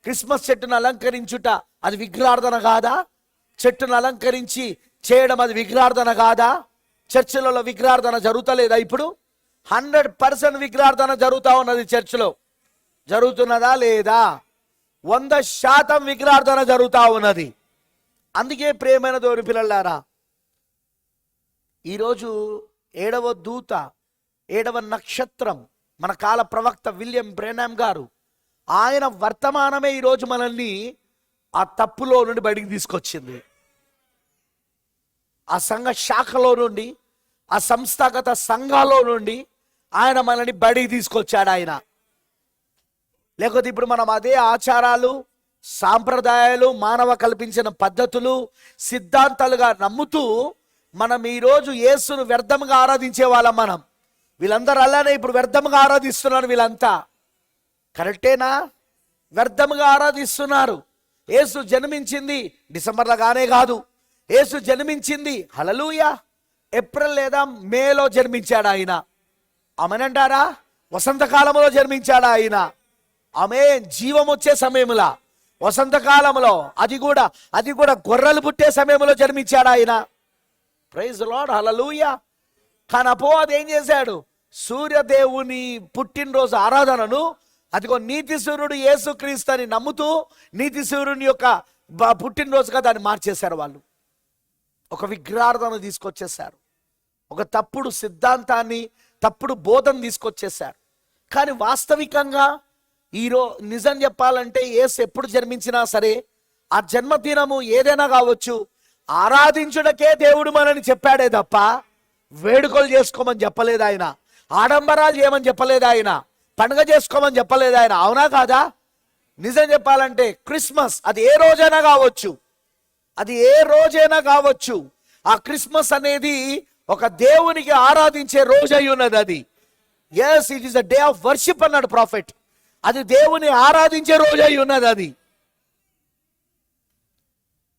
క్రిస్మస్ చెట్టును అలంకరించుట అది విగ్రహార్థన కాదా? చెట్టును అలంకరించి చేయడం అది విగ్రహార్థన కాదా? చర్చిలలో విగ్రహార్థన జరుగుతలేదా? ఇప్పుడు 100% విగ్రహార్థన జరుగుతూ ఉన్నది. చర్చిలో జరుగుతున్నదా లేదా? 100% విగ్రహార్థన జరుగుతూ ఉన్నది. అందుకే ప్రియమైన దేవుని పిల్లలారా, ఈరోజు ఏడవ దూత, ఏడవ నక్షత్రం, మన కాల ప్రవక్త విలియం బ్రెనామ్ గారు, ఆయన వర్తమానమే ఈరోజు మనల్ని ఆ తప్పులో నుండి బయటికి తీసుకొచ్చింది. ఆ సంఘ శాఖలో నుండి, ఆ సంస్థాగత సంఘాలో నుండి ఆయన మనల్ని బయటికి తీసుకొచ్చాడు ఆయన. లేకపోతే ఇప్పుడు మనం అదే ఆచారాలు, సాంప్రదాయాలు, మానవ కల్పించిన పద్ధతులు, సిద్ధాంతాలుగా నమ్ముతూ మనం ఈరోజు యేసును వ్యర్థంగా ఆరాధించే వాళ్ళం మనం. వీళ్ళందరూ అలానే ఇప్పుడు వ్యర్థంగా ఆరాధిస్తున్నారు. వీళ్ళంతా కరెక్టేనా? వ్యర్థంగా ఆరాధిస్తున్నారు. యేసు జన్మించింది డిసెంబర్లో కానే కాదు. యేసు జన్మించింది హల్లెలూయా ఏప్రిల్ లేదా మేలో జన్మించాడు ఆయన. ఆమేనంటారా? వసంతకాలంలో జన్మించాడు ఆయన. ఆమేన్. జీవం వచ్చే సమయంలో, వసంతకాలంలో, అది కూడా గొర్రెలు పుట్టే సమయంలో జన్మించాడు ఆయన. ప్రైజ్ ది లార్డ్, హల్లెలూయా. కానీ అపవాది ఏం చేశాడు? సూర్యదేవుని పుట్టినరోజు ఆరాధనను అదిగో నీతి సూర్యుడు యేసుక్రీస్తు అని నమ్ముతూ నీతి సూర్యుని యొక్క పుట్టినరోజుగా దాన్ని మార్చేశారు. వాళ్ళు ఒక విగ్రహార్థను తీసుకొచ్చేసారు, ఒక తప్పుడు సిద్ధాంతాన్ని, తప్పుడు బోధన తీసుకొచ్చేసారు. కానీ వాస్తవికంగా నిజం చెప్పాలంటే యేసు ఎప్పుడు జన్మించినా సరే ఆ జన్మదినము ఏదైనా కావచ్చు, ఆరాధించుటకే దేవుడు మనని చెప్పాడే తప్ప వేడుకలు చేసుకోమని చెప్పలేదు ఆయన, ఆడంబరాలు చేయమని చెప్పలేదు ఆయన, పండుగ చేసుకోమని చెప్పలేదు ఆయన. అవునా కాదా? నిజం చెప్పాలంటే క్రిస్మస్ అది ఏ రోజైనా కావచ్చు, అది ఏ రోజైనా కావచ్చు. ఆ క్రిస్మస్ అనేది ఒక దేవునికి ఆరాధించే రోజు అయి ఉన్నది. అది yes, it is the day of worship అన్నాడు ప్రాఫెట్. అది దేవుని ఆరాధించే రోజు అయి ఉన్నది. అది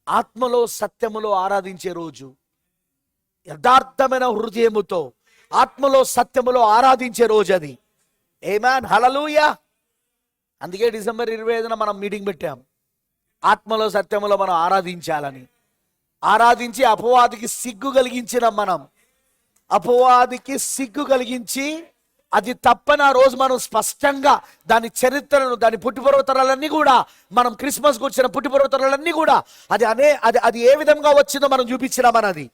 ఆత్మలో సత్యములో ఆరాధించే రోజు, యథార్థమైన హృదయముతో ఆత్మలో సత్యములో ఆరాధించే రోజు అది. ఆమేన్, హల్లెలూయా. అందుకే డిసెంబర్ 25న మనం మీటింగ్ పెట్టాం. ఆత్మలో సత్యములో మనం ఆరాధించాలని, ఆరాధించి అపవాదికి సిగ్గు కలిగించిన మనం, అపవాదికి సిగ్గు కలిగించి అది తప్పని ఆ రోజు మనం స్పష్టంగా దాని చరిత్రను, దాని పుట్టిపర్వతరాలన్నీ కూడా మనం క్రిస్మస్ కూర్చిన పుట్టిపర్వతరాలన్నీ కూడా అది ఏ విధంగా వచ్చిందో మనం చూపించినామన్నది.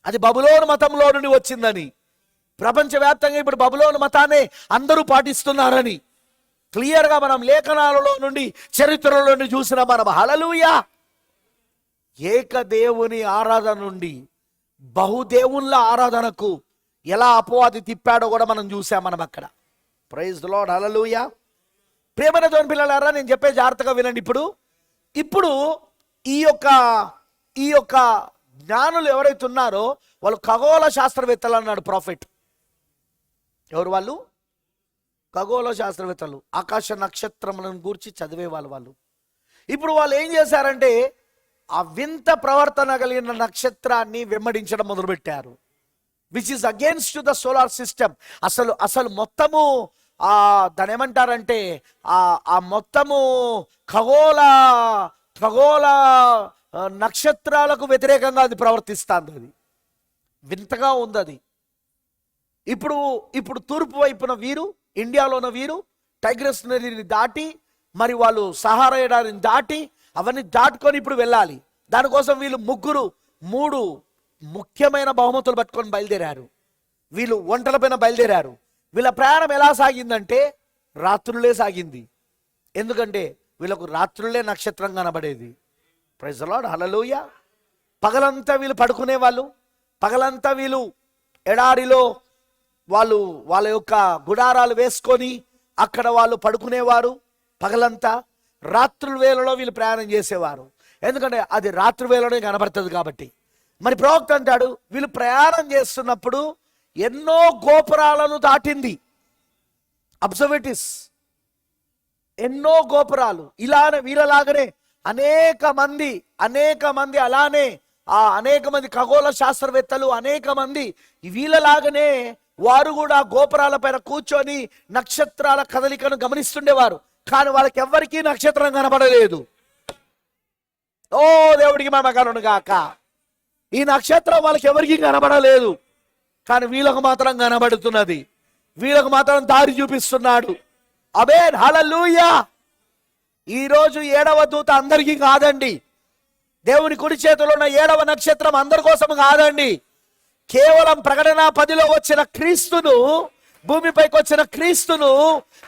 అది బబులోను మతంలో నుండి వచ్చిందని, ప్రపంచవ్యాప్తంగా ఇప్పుడు బబులోను మతాన్ని అందరూ పాటిస్తున్నారని క్లియర్గా మనం లేఖనాలలో నుండి చరిత్రలో నుండి చూసిన మనం. హల్లెలూయా. ఏకదేవుని ఆరాధన నుండి బహుదేవుళ్ళ ఆరాధనకు ఎలా అపవాది తిప్పాడో కూడా మనం చూసాం మనం అక్కడ. ప్రైజ్ ది లార్డ్, హల్లెలూయా. ప్రియమైన దేవుని పిల్లలారా, నేను చెప్పే జాగ్రత్తగా వినండి. ఇప్పుడు ఈ యొక్క జ్ఞానులు ఎవరైతే ఉన్నారో వాళ్ళు ఖగోళ శాస్త్రవేత్తలు అన్నాడు ప్రాఫెట్. ఎవరు వాళ్ళు? ఖగోళ శాస్త్రవేత్తలు, ఆకాశ నక్షత్రములను గూర్చి చదివే వాళ్ళు. ఇప్పుడు వాళ్ళు ఏం చేశారంటే ఆ వింత ప్రవర్తన కలిగిన నక్షత్రాన్ని వెంబడించడం మొదలుపెట్టారు, which is against the solar system. అసలు మొత్తము దాని ఏమంటారంటే ఆ మొత్తము ఖగోళ నక్షత్రాలకు వ్యతిరేకంగా అది ప్రవర్తిస్తుంది. అది వింతగా ఉంది. అది ఇప్పుడు తూర్పు వైపున వీరు, ఇండియాలో ఉన్న వీరు టైగ్రస్ నదిని దాటి, మరి వాళ్ళు సహారా ఎడారిని దాటి అవన్నీ దాటుకొని ఇప్పుడు వెళ్ళాలి. దానికోసం వీళ్ళు మూడు ముఖ్యమైన బహుమతులు పట్టుకొని బయలుదేరారు. వీళ్ళు ఒంటల పైన బయలుదేరారు. వీళ్ళ ప్రయాణం ఎలా సాగిందంటే రాత్రులే సాగింది. ఎందుకంటే వీళ్ళకు రాత్రులే నక్షత్రం కనబడేది. ప్రైజ్ ది లార్డ్, హల్లెలూయా. పగలంతా వీళ్ళు పడుకునేవాళ్ళు, పగలంతా వీళ్ళు ఎడారిలో వాళ్ళ యొక్క గుడారాలు వేసుకొని అక్కడ వాళ్ళు పడుకునేవారు పగలంతా. రాత్రుల వేళలో వీళ్ళు ప్రయాణం చేసేవారు, ఎందుకంటే అది రాత్రి వేళలోనే కనబడుతుంది కాబట్టి. మరి ప్రవక్త అంటాడు వీళ్ళు ప్రయాణం చేస్తున్నప్పుడు ఎన్నో గోపురాలను దాటింది. అబ్జర్వేటివ్స్, ఎన్నో గోపురాలు. ఇలానే వీళ్ళలాగానే అనేక మంది అలానే అనేక మంది ఖగోళ శాస్త్రవేత్తలు, అనేక మంది వీళ్ళలాగానే వారు కూడా గోపురాల పైన కూర్చొని నక్షత్రాల కదలికను గమనిస్తుండేవారు. కానీ వాళ్ళకి ఎవ్వరికీ నక్షత్రం కనబడలేదు. ఓ దేవుడికి మహిమ కలుగును గాక. ఈ నక్షత్రం వాళ్ళకి ఎవరికి కనబడలేదు, కానీ వీళ్ళకు మాత్రం కనబడుతున్నది. వీళ్ళకు మాత్రం దారి చూపిస్తున్నాడు. ఆమేన్, హల్లెలూయా. ఈరోజు 7వ దూత అందరికీ కాదండి. దేవుని కుడి చేతిలో ఉన్న 7వ నక్షత్రం అందరి కోసం కాదండి. కేవలం ప్రకటన 10లో వచ్చిన క్రీస్తును, భూమిపైకి వచ్చిన క్రీస్తును,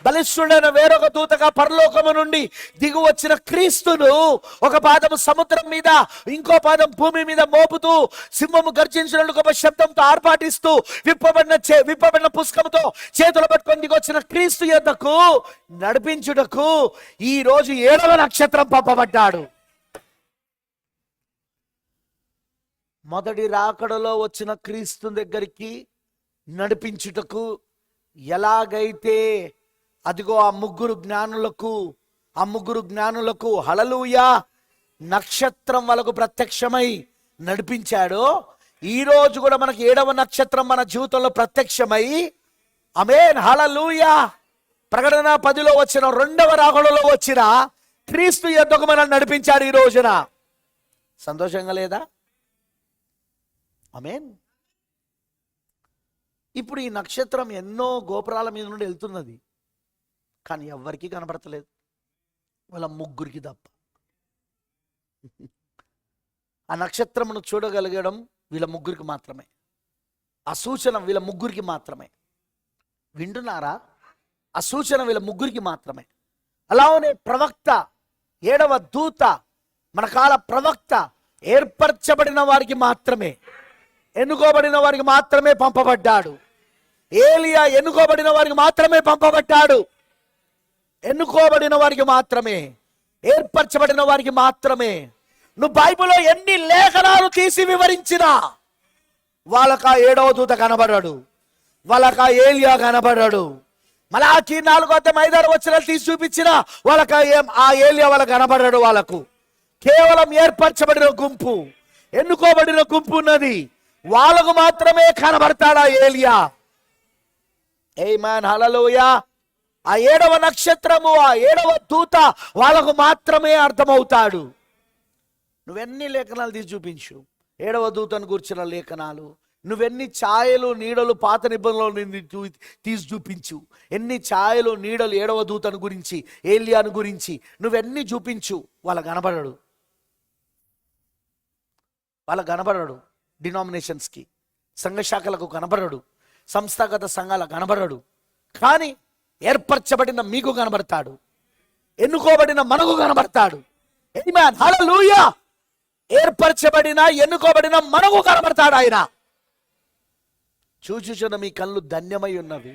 బలిష్ఠుడైన వేరొక దూతగా పరలోకము నుండి దిగు వచ్చిన క్రీస్తును ఒక పాదం సముద్రం మీద, ఇంకో పాదం భూమి మీద మోపుతూ, సింహము గర్జించినట్లు గొప్ప శబ్దంతో ఆర్పాటిస్తూ, విప్పబడిన పుస్తకంతో చేతులు పట్టుకొని దిగి వచ్చిన క్రీస్తు యొద్దకు నడిపించుటకు ఈ రోజు 7వ నక్షత్రం పంపబడ్డాడు. మొదటి రాకడలో వచ్చిన క్రీస్తు దగ్గరికి నడిపించుటకు ఎలాగైతే అదిగో ఆ ముగ్గురు జ్ఞానులకు హల్లెలూయా నక్షత్రం వాళ్ళకు ప్రత్యక్షమై నడిపించాడో, ఈ రోజు కూడా మనకి 7వ నక్షత్రం మన జీవితంలో ప్రత్యక్షమై, ఆమేన్, హల్లెలూయా, ప్రకటన 10లో వచ్చిన 2వ రాకడలో వచ్చిన క్రీస్తు యొద్దకు మనం నడిపించాడు ఈ రోజున. సంతోషంగా లేదా? ఆమేన్. ఇప్పుడు ఈ నక్షత్రం ఎన్నో గోపురాల మీద నుండి వెళ్తున్నది, కానీ ఎవ్వరికీ కనబడతలేదు, వాళ్ళ ముగ్గురికి తప్ప. ఆ నక్షత్రమును చూడగలగడం వీళ్ళ ముగ్గురికి మాత్రమే, ఆ సూచన వీళ్ళ ముగ్గురికి మాత్రమే. వింటున్నారా? ఆ సూచన వీళ్ళ ముగ్గురికి మాత్రమే. అలానే ప్రవక్త, 7వ దూత, మన కాల ప్రవక్త ఏర్పరచబడిన వారికి మాత్రమే, ఎన్నుకోబడిన వారికి మాత్రమే పంపబడ్డాడు. ఏలియా ఎన్నుకోబడిన వారికి మాత్రమే పంపబడ్డాడు. ఎన్నుకోబడిన వారికి మాత్రమే, ఏర్పరచబడిన వారికి మాత్రమే. నువ్వు బైబిల్లో ఎన్ని లేఖనాలు తీసి వివరించినా వాళ్ళకా 7వ దూత కనబడ్డాడు, వాళ్ళకా ఏలియా కనబడ్డాడు. మలాకి 4:5 వచనాలు తీసి చూపించినా వాళ్ళకా ఆ ఏలియా వాళ్ళకు కనబడ్డాడు. వాళ్ళకు కేవలం ఏర్పరచబడిన గుంపు, ఎన్నుకోబడిన గుంపు ఉన్నది, వాళ్ళకు మాత్రమే కనబడతాడా ఏలియా. ఆమేన్, హల్లెలూయా. ఆ 7వ నక్షత్రము, ఆ 7వ దూత వాళ్ళకు మాత్రమే అర్థమవుతాడు. నువ్వెన్ని లేఖనాలు తీసి చూపించు 7వ దూతను గురించిన లేఖనాలు, నువ్వెన్ని ఛాయలు నీడలు పాత నిబంధనలో తీసి చూపించు, ఎన్ని ఛాయలు నీడలు 7వ దూతను గురించి, ఏలియాను గురించి నువ్వెన్ని చూపించు, వాళ్ళకు కనబడడు. వాళ్ళకు కనబడడు. డినామినేషన్స్కి, సంఘశాఖలకు కనబడడు, సంస్థాగత సంఘాలకు కనబడడు. కానీ ఏర్పరచబడిన మీకు కనబడతాడు, ఎన్నుకోబడిన మనకు కనబడతాడు. ఆమేన్, హల్లెలూయా. ఏర్పరచబడిన ఎన్నుకోబడిన మనకు కనబడతాడు ఆయన. చూచుచున్న మీ కళ్ళు ధన్యమై ఉన్నవి,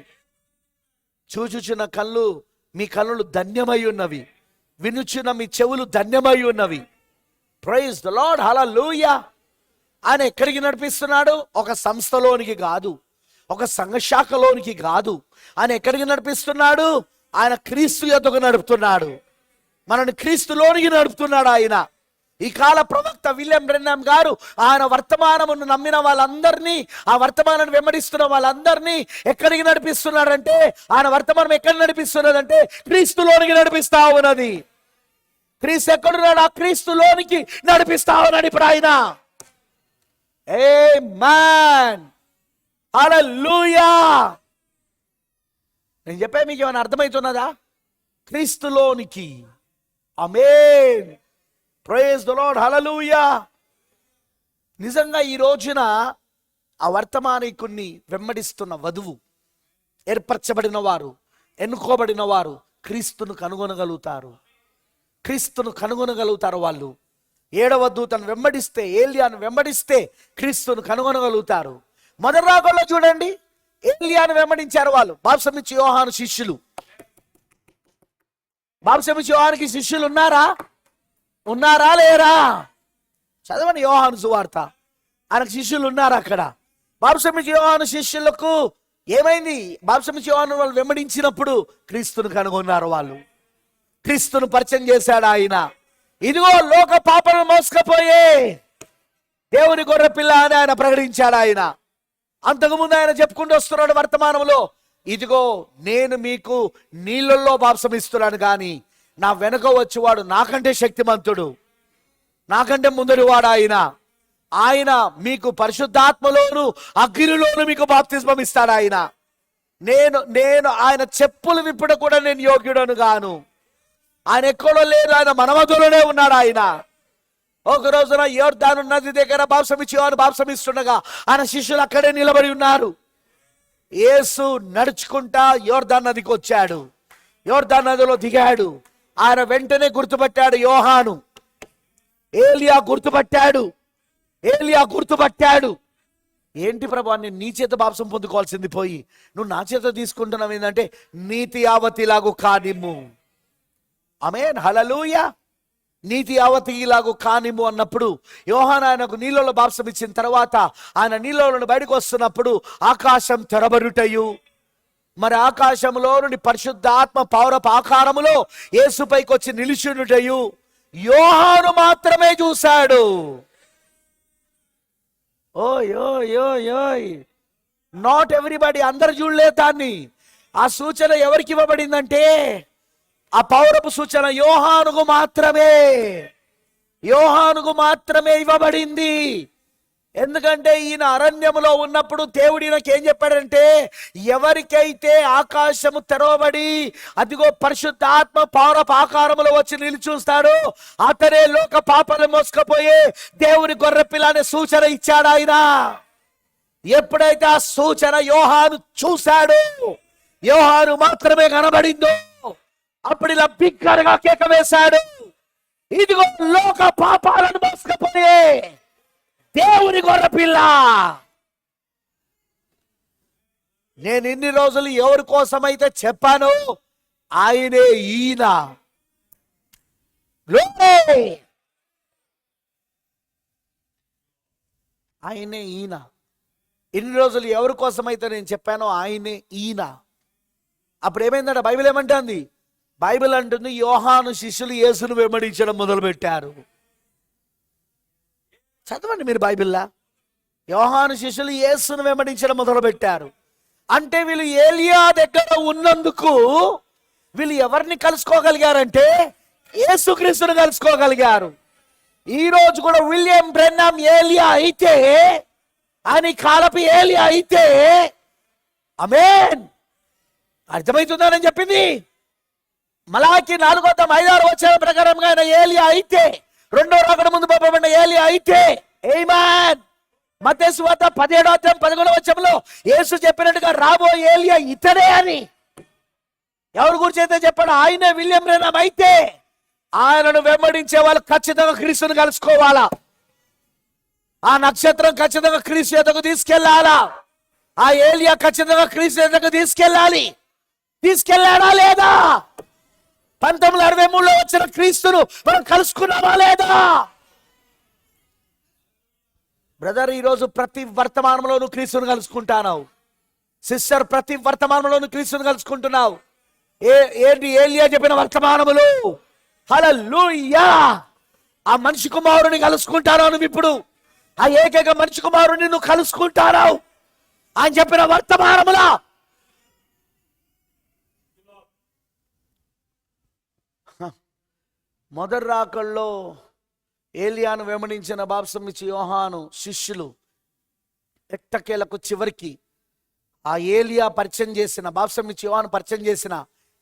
చూచుచున్న కళ్ళు, మీ కళ్ళు ధన్యమై ఉన్నవి, వినుచున్న మీ చెవులు ధన్యమై ఉన్నవి. ప్రైజ్ ద లార్డ్, హల్లెలూయా. ఆయన ఎక్కడికి నడిపిస్తున్నాడు? ఒక సంస్థలోనికి కాదు, ఒక సంఘశాఖలోనికి కాదు. ఆయన ఎక్కడికి నడిపిస్తున్నాడు? ఆయన క్రీస్తు యొద్దకు నడుపుతున్నాడు, మనల్ని క్రీస్తులోనికి నడుపుతున్నాడు ఆయన. ఈ కాల ప్రవక్త విలియం బ్రెన్హామ్ గారు ఆయన వర్తమానమును నమ్మిన వాళ్ళందరినీ, ఆ వర్తమానాన్ని వెంబడిస్తున్న వాళ్ళందరినీ ఎక్కడికి నడిపిస్తున్నాడంటే, ఆయన వర్తమానం ఎక్కడ నడిపిస్తున్నదంటే క్రీస్తులోనికి నడిపిస్తా ఉన్నది. క్రీస్తు ఎక్కడున్నాడు? ఆ క్రీస్తులోనికి నడిపిస్తా ఉన్నాడు ఇప్పుడు ఆయన. ఆమేన్, హల్లెలూయా. నేను చెప్పే మీకు ఏమైనా అర్థమవుతున్నదా? క్రీస్తులోనికి. ఆమేన్, ప్రైజ్ ది లార్డ్, హల్లెలూయా. నిజంగా ఈ రోజున ఆ వర్తమానికుణ్ణి వెంబడిస్తున్న వధువు, ఏర్పరచబడిన వారు, ఎన్నుకోబడిన వారు క్రీస్తును కనుగొనగలుగుతారు, క్రీస్తును కనుగొనగలుగుతారు. వాళ్ళు 7వ దూతను వెంబడిస్తే, ఏలియాను వెంబడిస్తే క్రీస్తును కనుగొనగలుగుతారు. మొదటి రాకడలో చూడండి, ఏలియాను వెంబడించారు వాళ్ళు. బాప్తిస్మమిచ్చే యోహాను శిష్యులు. బాప్తిస్మమిచ్చే యోహానుకి శిష్యులు ఉన్నారా లేరా? చదవండి యోహాను సువార్త. ఆయనకు శిష్యులు ఉన్నారు అక్కడ. బాప్తిస్మమిచ్చే యోహాను శిష్యులకు ఏమైంది? బాప్తిస్మమిచ్చే యోహాను వాళ్ళు వెంబడించినప్పుడు క్రీస్తును కనుగొన్నారు వాళ్ళు. క్రీస్తును పరిచయం చేశాడు ఆయన. ఇదిగో లోక పాపను మోసుకపోయే దేవుని గొర్రె పిల్ల అని ఆయన ప్రకటించాడు ఆయన. అంతకుముందు ఆయన చెప్పుకుంటూ వస్తున్నాడు వర్తమానంలో, ఇదిగో నేను మీకు నీళ్ళల్లో బాప్తిసమిస్తున్నాను, కానీ నా వెనుక వచ్చేవాడు నాకంటే శక్తిమంతుడు, నాకంటే ముందరి వాడు ఆయన. ఆయన మీకు పరిశుద్ధాత్మలోను అగ్నిలోను మీకు బాప్తిస్మం ఇస్తాడు ఆయన. నేను ఆయన చెప్పులు విప్పుట కూడా నేను యోగ్యుడను గాను. ఆయన ఎక్కడో లేదు, ఆయన మన మధ్యలోనే ఉన్నాడు ఆయన. ఒక రోజున యోర్దాను నది దగ్గర బాప్తిసమిస్తుండగా ఆయన శిష్యులు అక్కడే నిలబడి ఉన్నారు. యేసు నడుచుకుంటా యోర్దాను నదికి వచ్చాడు, యోర్దాను నదిలో దిగాడు. ఆయన వెంటనే గుర్తుపట్టాడు యోహాను. ఏలియా గుర్తుపట్టాడు. ఏంటి ప్రభా, నేను నీ చేత బాప్సం పొందుకోవాల్సింది పోయి నువ్వు నా చేత తీసుకుంటున్నావు ఏంటంటే, నీతి యావతిలాగు కానిమ్ము. ఆమేన్, హల్లెలూయా. నీతి యావతిలాగు కానిమ్ము అన్నప్పుడు యోహాను ఆయనకు నీళ్ళలో బాప్సం ఇచ్చిన తర్వాత ఆయన నీళ్ళలో బయటకు వస్తున్నప్పుడు ఆకాశం తెరబడుటయు, మరి ఆకాశంలో నుండి పరిశుద్ధ ఆత్మ పౌరపు ఆకారములో యేసుపైకి వచ్చి నిలిచుండుటయు యోహాను మాత్రమే చూశాడు. ఓయ్, నాట్ ఎవ్రీబడి, అందరు చూడలేదు దాన్ని. ఆ సూచన ఎవరికి ఇవ్వబడిందంటే, ఆ పౌరపు సూచన యోహానుకు మాత్రమే ఇవ్వబడింది. ఎందుకంటే ఈయన అరణ్యములో ఉన్నప్పుడు దేవుడు ఈయనకి ఏం చెప్పాడంటే, ఎవరికైతే ఆకాశము తెరవబడి అదిగో పరిశుద్ధ ఆత్మ పౌరపు ఆకారములో వచ్చి నిలిచూస్తాడు, అతనే లోక పాపాలు మోసుకపోయే దేవుని గొర్రెపిల్ల అనే సూచన ఇచ్చాడు ఆయన. ఎప్పుడైతే ఆ సూచన యోహాను చూశాడు, యోహాను మాత్రమే కనబడిందో, అప్పుడు ఇలా బిగ్గరగా కేక వేశాడు, ఇదిగో లోక పాపాలను మోసుకపోయే దేవుని గొర్రెపిల్ల. నేను ఇన్ని రోజులు ఎవరి కోసమైతే చెప్పాను, ఆయనే ఈయన. ఆయనే ఈయన. ఇన్ని రోజులు ఎవరి కోసమైతే నేను చెప్పానో ఆయనే ఈయన. అప్పుడు ఏమైందంటే బైబిల్ ఏమంటుంది? బైబిల్ అంటుంది, యోహాను శిష్యులు యేసును వెంబడించడం మొదలుపెట్టారు. చదవండి మీరు బైబిల్లా. యోహాను శిష్యులు యేసును వెంబడించడం మొదలుపెట్టారు. అంటే వీళ్ళు ఏలియా దగ్గర ఉన్నందుకు వీళ్ళు ఎవరిని కలుసుకోగలిగారంటే యేసుక్రీస్తును కలుసుకోగలిగారు. ఈ రోజు కూడా విలియం బ్రెన్నాం ఏలియా అయితే, అని కాలపు ఏలియా అయితే, ఆమేన్, అర్థమవుతుందని చెప్పింది. మలాకి 4:5-6 ప్రకారంగా ఆయన ఏలియా అయితే, రెండో రాకడ ముందు పంపబడిన ఏలియా అయితే, ఆమేన్. మత్తయి సువార్త 17:11 యేసు చెప్పినట్టుగా రాబోయే ఏలియా ఇతడే అని ఎవరి గురించి అయితే చెప్పాడు, ఆయనే విలియం బ్రెన్నాం అయితే, ఆయనను వెంబడించే వాళ్ళు ఖచ్చితంగా క్రీస్తుని కలుసుకోవాలా. ఆ నక్షత్రం ఖచ్చితంగా క్రీస్తు యొద్దకు తీసుకెళ్లాలా. ఆ ఏలియా ఖచ్చితంగా క్రీస్తు యొద్దకు తీసుకెళ్ళాలి. తీసుకెళ్ళాడా లేదా? 1963లో వచ్చిన క్రీస్తును మనం కలుసుకున్నామా లేదా? బ్రదర్, ఈరోజు ప్రతి వర్తమానంలోనూ క్రీస్తును కలుసుకుంటున్నావు. సిస్టర్, ప్రతి వర్తమానంలోనూ క్రీస్తును కలుసుకుంటున్నావు. ఏంటి ఏలియా చెప్పిన వర్తమానములు? హల్లెలూయా! ఆ మనిషి కుమారుని కలుసుకుంటారా నువ్వు? ఇప్పుడు ఆ ఏకైక మనిషి కుమారుని నువ్వు కలుసుకుంటారా ఆయన చెప్పిన వర్తమానములా? మొదటి రాకల్లో ఏలియాను వెంబడించిన బాప్తిసం యోహాను శిష్యులు ఎట్టకేలకు చివరికి ఆ ఏలియా పరిచయం చేసిన, బాప్తిసం యోహాను పరిచయం చేసిన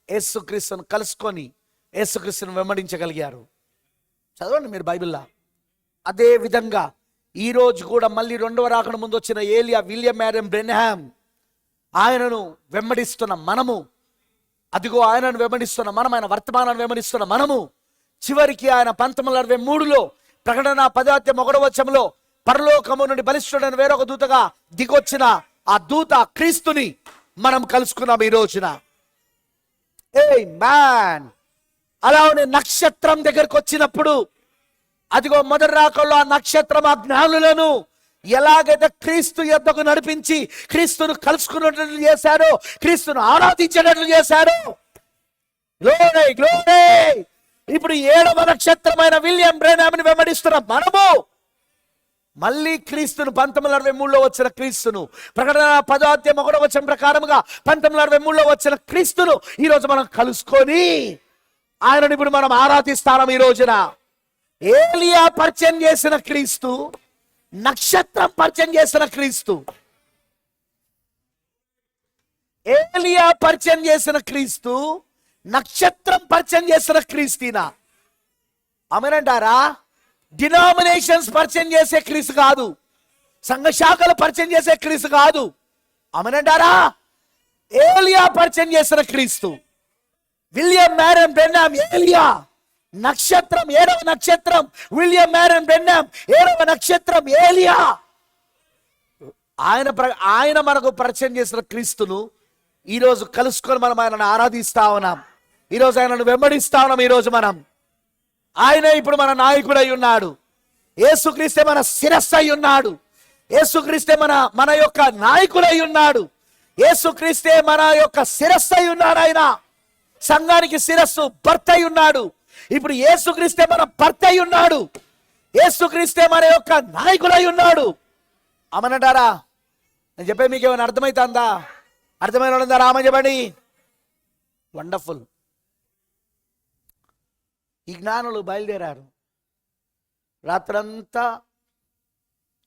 యేసుక్రీస్తును కలుసుకొని యేసుక్రీస్తును వెంబడించగలిగారు. చదవండి మీరు బైబిల్లా. అదే విధంగా ఈ రోజు కూడా మళ్ళీ రెండవ రాకడ ముందు వచ్చిన ఏలియా విలియం మ్యారన్ బ్రెన్హామ్, ఆయనను వెంబడిస్తున్న మనము, అదిగో ఆయనను వెంబడిస్తున్న మనం, ఆయన వర్తమానాన్ని వెంబడిస్తున్న మనము, చివరికి ఆయన 1963లో ప్రకటన 10:1 పరలోకము నుండి బలిష్ఠుడైన వేరొక దూతగా దిగొచ్చిన ఆ దూత క్రీస్తుని మనం కలుసుకున్నాం ఈ రోజున. ఆమేన్. అలానే నక్షత్రం దగ్గరకు వచ్చినప్పుడు, అదిగో మొదటి రాకల్లో ఆ నక్షత్రం ఆ జ్ఞానులను ఎలాగైతే క్రీస్తు యొద్దకు నడిపించి క్రీస్తును కలుసుకున్నట్లు చేశాడో, క్రీస్తును ఆరాధించేటట్లు చేశాడో. Glory, glory. ఇప్పుడు 7వ నక్షత్రమైన విలియం బ్రెన్హామ్ని వెంబడిస్తున్న మనము మళ్ళీ క్రీస్తును 1963లో వచ్చిన క్రీస్తును, ప్రకటన 10:1 ప్రకారముగా 1963లో వచ్చిన క్రీస్తును ఈరోజు మనం కలుసుకొని ఆయనను ఇప్పుడు మనం ఆరాధిస్తాం. ఈ రోజున ఏలియా పరిచయం చేసిన క్రీస్తు, నక్షత్రం పరిచయం చేసిన క్రీస్తు, ఏలియా పరిచయం చేసిన క్రీస్తు, నక్షత్రం పరిచయం చేసిన క్రీస్తునా? ఆమేనంటారా? డినామినేషన్స్ పరిచయం చేసే క్రీస్తు కాదు, సంఘ శాఖలు పరిచయం చేసే క్రీస్తు కాదు. ఆమేనంటారా? ఏలియా పరిచయం చేసిన క్రీస్తు. విలియం మ్యారన్ బ్రెన్హామ్ ఏలియా, నక్షత్రం 7వ నక్షత్రం విలియం మ్యారన్ బ్రెన్హామ్, 7వ నక్షత్రం ఏలియా. ఆయన మనకు పరిచయం చేసిన క్రీస్తును ఈరోజు కలుసుకొని మనం ఆయనను ఆరాధిస్తా ఉన్నాం. ఈరోజు ఆయనను వెంబడిస్తా ఉన్నాం. ఈరోజు మనం ఆయనే ఇప్పుడు మన నాయకుడై ఉన్నాడు. యేసుక్రీస్తే మన శిరస్సు అయి ఉన్నాడు. యేసుక్రీస్తే మన యొక్క నాయకుడై ఉన్నాడు. యేసుక్రీస్తే మన యొక్క శిరస్సు అయి ఉన్నాడు. ఆయన సంఘానికి శిరస్సు, భర్త అయి ఉన్నాడు. ఇప్పుడు యేసుక్రీస్తే మన భర్త అయి ఉన్నాడు. యేసుక్రీస్తే మన యొక్క నాయకుడై ఉన్నాడు. అమనంటారా? నేను చెప్పే మీకు ఏమైనా అర్థమవుతుందా? అర్థమైన వాళ్ళందా రామని చెప్పండి. వండర్ఫుల్. ఈ జ్ఞానులు బయలుదేరారు. రాత్రంతా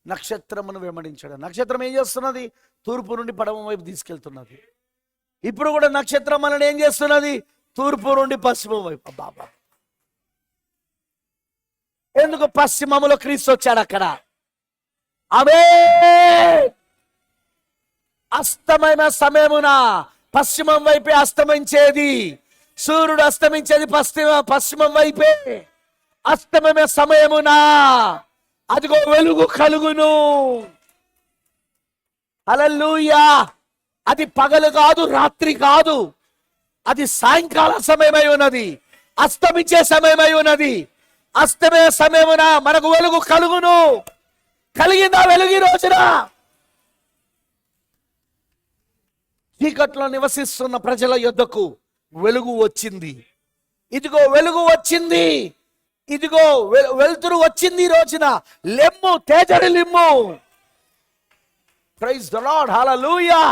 నక్షత్రమును వెంబడించాడు. నక్షత్రం ఏం చేస్తున్నది? తూర్పు నుండి పడమ వైపు తీసుకెళ్తున్నది. ఇప్పుడు కూడా నక్షత్రం మనల్ని ఏం చేస్తున్నది? తూర్పు నుండి పశ్చిమం వైపు. బాబా, ఎందుకు? పశ్చిమములో క్రీస్తు వచ్చాడు. అక్కడ అవే అస్తమైన సమయమున పశ్చిమం వైపే అస్తమించేది. సూర్యుడు అస్తమించేది పశ్చిమం వైపే. అస్తమయ సమయమున అదిగో వెలుగు కలుగును. హల్లెలూయా. అది పగలు కాదు, రాత్రి కాదు, అది సాయంకాల సమయమై ఉన్నది, అస్తమించే సమయమై ఉన్నది. అస్తమయ సమయమున మనకు వెలుగు కలుగును. కలిగిందా వెలుగు? ఈ రోజున చీకట్లో నివసిస్తున్న ప్రజల యొద్దకు వెలుగు వచ్చింది. ఇదిగో వెలుగు వచ్చింది, ఇదిగో వెలుతురు వచ్చింది. ఈ రోజున లెమ్ము, తేజరి లిమ్ము. Praise the lord. హల్లెలూయా.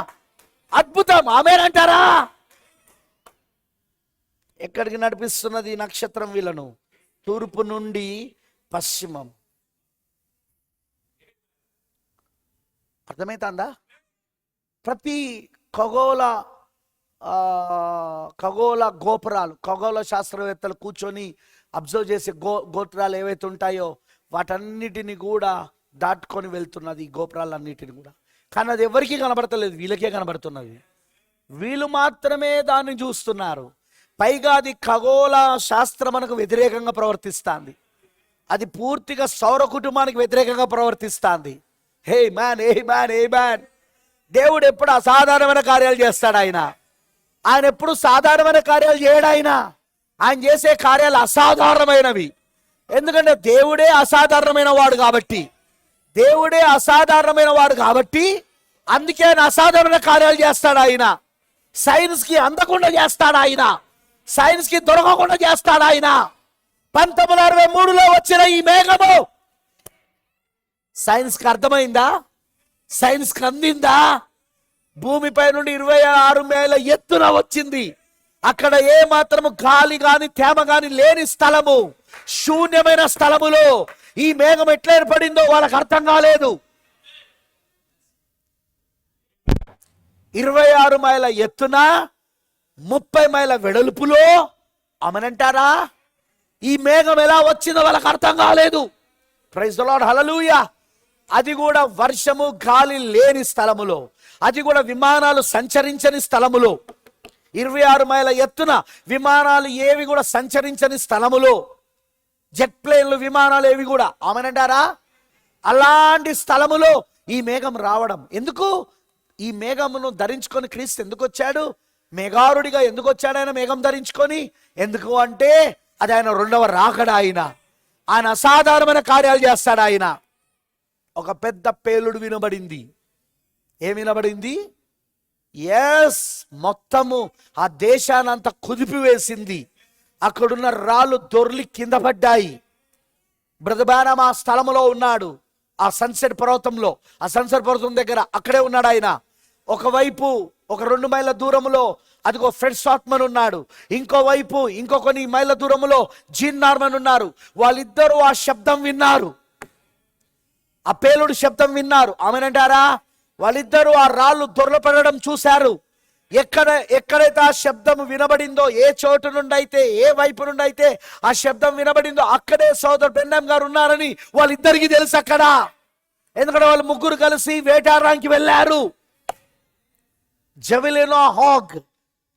అద్భుతం. ఆమేన్ అంటారా? ఎక్కడికి నడిపిస్తున్నది నక్షత్రం వీళ్ళను? తూర్పు నుండి పశ్చిమం. అర్థమవుతుందా? ప్రతి ఖగోళ గోపురాలు, ఖగోళ శాస్త్రవేత్తలు కూర్చొని అబ్జర్వ్ చేసే గోత్రాలు ఏవైతే ఉంటాయో వాటన్నిటిని కూడా దాటుకొని వెళ్తున్నది, ఈ గోపురాలన్నిటిని కూడా. కానీ అది ఎవరికీ కనబడతలేదు, వీళ్ళకే కనబడుతున్నది. వీళ్ళు మాత్రమే దాన్ని చూస్తున్నారు. పైగా అది ఖగోళ శాస్త్రమునకు వ్యతిరేకంగా ప్రవర్తిస్తుంది. అది పూర్తిగా సౌర కుటుంబానికి వ్యతిరేకంగా ప్రవర్తిస్తుంది. హే మ్యాన్, ఏ మ్యాన్, ఏ మ్యాన్. దేవుడు ఎప్పుడు అసాధారణమైన కార్యాలు చేస్తాడు. ఆయన ఎప్పుడు సాధారణమైన కార్యాలు చేయడు. ఆయన చేసే కార్యాలు అసాధారణమైనవి. ఎందుకంటే దేవుడే అసాధారణమైన వాడు కాబట్టి, దేవుడే అసాధారణమైన వాడు కాబట్టి అందుకే ఆయన అసాధారణ కార్యాలు చేస్తాడు. ఆయన సైన్స్కి అందకుండా చేస్తాడు. ఆయన సైన్స్కి దొరకకుండా చేస్తాడు. ఆయన 1963లో వచ్చిన ఈ మేఘము సైన్స్కి అర్థమైందా? సైన్స్కి అందిందా? భూమిపై నుండి 26 మైళ్ళ ఎత్తున వచ్చింది. అక్కడ ఏ మాత్రము గాలి గాని తేమ గాని లేని స్థలము, శూన్యమైన స్థలములో ఈ మేఘం ఎట్లా ఏర్పడిందో వాళ్ళకి అర్థం కాలేదు. 26 మైళ్ళ ఎత్తున 30 మైళ్ళ వెడల్పులో. అమనంటారా? ఈ మేఘం ఎలా వచ్చిందో వాళ్ళకి అర్థం కాలేదు. Praise the lord. హల్లెలూయా. అది కూడా వర్షము గాలి లేని స్థలములో, అది కూడా విమానాలు సంచరించని స్థలములో, 26 మైళ్ళ ఎత్తున విమానాలు ఏవి కూడా సంచరించని స్థలములో, జెట్ ప్లేన్లు, విమానాలు ఏవి కూడా. ఆమెనంటారా? అలాంటి స్థలములో ఈ మేఘం రావడం. ఎందుకు? ఈ మేఘమును ధరించుకొని క్రీస్తు ఎందుకు వచ్చాడు? మేఘారుడిగా ఎందుకు వచ్చాడు ఆయన మేఘం ధరించుకొని? ఎందుకు అంటే అది ఆయన రెండవ రాకడ. ఆయన అసాధారణమైన కార్యాలు చేస్తాడు. ఆయన ఒక పెద్ద పేలుడు వినబడింది. ఏం వినబడింది? ఎస్, మొత్తము ఆ దేశానంతా కుదిపివేసింది. అక్కడున్న రాళ్ళు దొర్లి కింద పడ్డాయి. బ్రదబానం ఆ స్థలములో ఉన్నాడు, ఆ సన్సెట్ పర్వతంలో, ఆ సన్సెట్ పర్వతం దగ్గర అక్కడే ఉన్నాడు ఆయన. ఒకవైపు ఒక 2 మైళ్ళ దూరంలో అదిగో ఫ్రెడ్ షాట్మన్ ఉన్నాడు. ఇంకోవైపు ఇంకో కొన్ని మైళ్ళ దూరంలో జీన్ నార్మన్ ఉన్నారు. వాళ్ళిద్దరూ ఆ శబ్దం విన్నారు, ఆ పేలుడు శబ్దం విన్నారు. ఆమెనంటారా? వాళ్ళిద్దరూ ఆ రాళ్ళు దొర్లపడడం చూశారు. ఎక్కడైతే ఆ శబ్దం వినబడిందో, ఏ చోటు నుండి అయితే, ఏ వైపు నుండి అయితే ఆ శబ్దం వినబడిందో అక్కడే సోదరు బెన్హామ్ గారు ఉన్నారని వాళ్ళిద్దరికీ తెలుసు అక్కడ. ఎందుకంటే వాళ్ళు ముగ్గురు కలిసి వేటాడడానికి వెళ్ళారు. జెవెలినా హాగ్,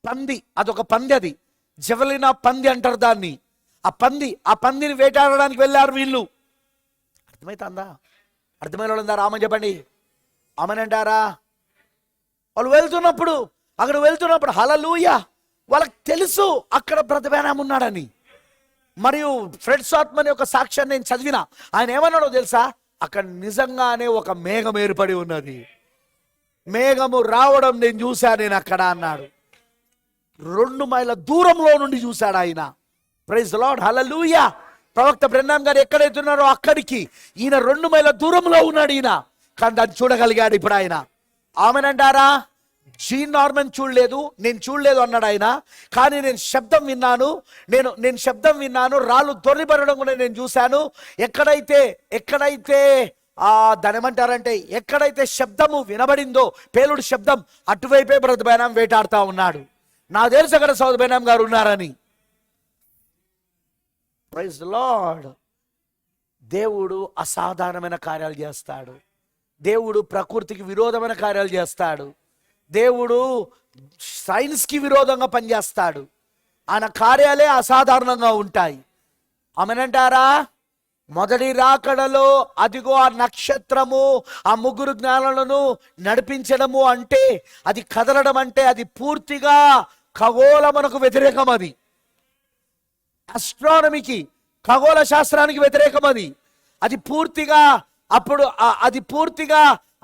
పంది, అదొక పంది. అది జెవెలినా పంది అంటారు దాన్ని. ఆ పందిని వేటాడడానికి వెళ్ళారు వీళ్ళు. అర్థమైతుందా? అర్థమైన వాళ్ళందా రామ చెప్పండి. ఆమెనంటారా? వాళ్ళు అక్కడ వెళ్తున్నప్పుడు హల్లెలూయా, వాళ్ళకి తెలుసు అక్కడ బ్రదర్ బెన్హామ్ ఉన్నాడని. మరియు ఫ్రెడ్ షాట్మన్ యొక్క సాక్ష్యాన్ని నేను చదివిన. ఆయన ఏమన్నాడో తెలుసా? అక్కడ నిజంగానే ఒక మేఘం ఏర్పడి ఉన్నది, మేఘము రావడం నేను చూశాను అక్కడ అన్నాడు. 2 మైళ్ళ దూరంలో నుండి చూశాడు ఆయన. Praise the lord. హల్లెలూయా. ప్రవక్త బెన్హామ్ గారు ఎక్కడైతే ఉన్నారో అక్కడికి ఈయన 2 మైళ్ళ దూరంలో ఉన్నాడు ఈయన. కానీ దాన్ని చూడగలిగాడు ఇప్పుడు ఆయన. ఆమెనంటారా? జీన్ నార్మన్ చూడలేదు, నేను చూడలేదు అన్నాడు ఆయన. కానీ నేను శబ్దం విన్నాను, రాళ్ళు దొర్లిపడడం కూడా నేను చూశాను. ఎక్కడైతే దాని ఏమంటారంటే ఎక్కడైతే శబ్దము వినబడిందో, పేలుడు శబ్దం, అటువైపే బ్రదర్ బెనాం వేటాడుతూ ఉన్నాడు. నా తెలుసు అక్కడ సౌద్ బెనాం గారు ఉన్నారని. Praise the lord. దేవుడు అసాధారణమైన కార్యాలు చేస్తాడు. దేవుడు ప్రకృతికి విరోధమైన కార్యాలు చేస్తాడు. దేవుడు సైన్స్కి విరోధంగా పనిచేస్తాడు. ఆయన కార్యాలే అసాధారణంగా ఉంటాయి. ఆమెనంటారా? మొదటి రాకడలో అదిగో ఆ నక్షత్రము ఆ ముగ్గురు జ్ఞానులను నడిపించడము అంటే, అది కదలడం అంటే, అది పూర్తిగా ఖగోళమునకు వ్యతిరేకం. అది ఆస్ట్రానమీకి, ఖగోళ శాస్త్రానికి వ్యతిరేకం. అది పూర్తిగా అప్పుడు అది పూర్తిగా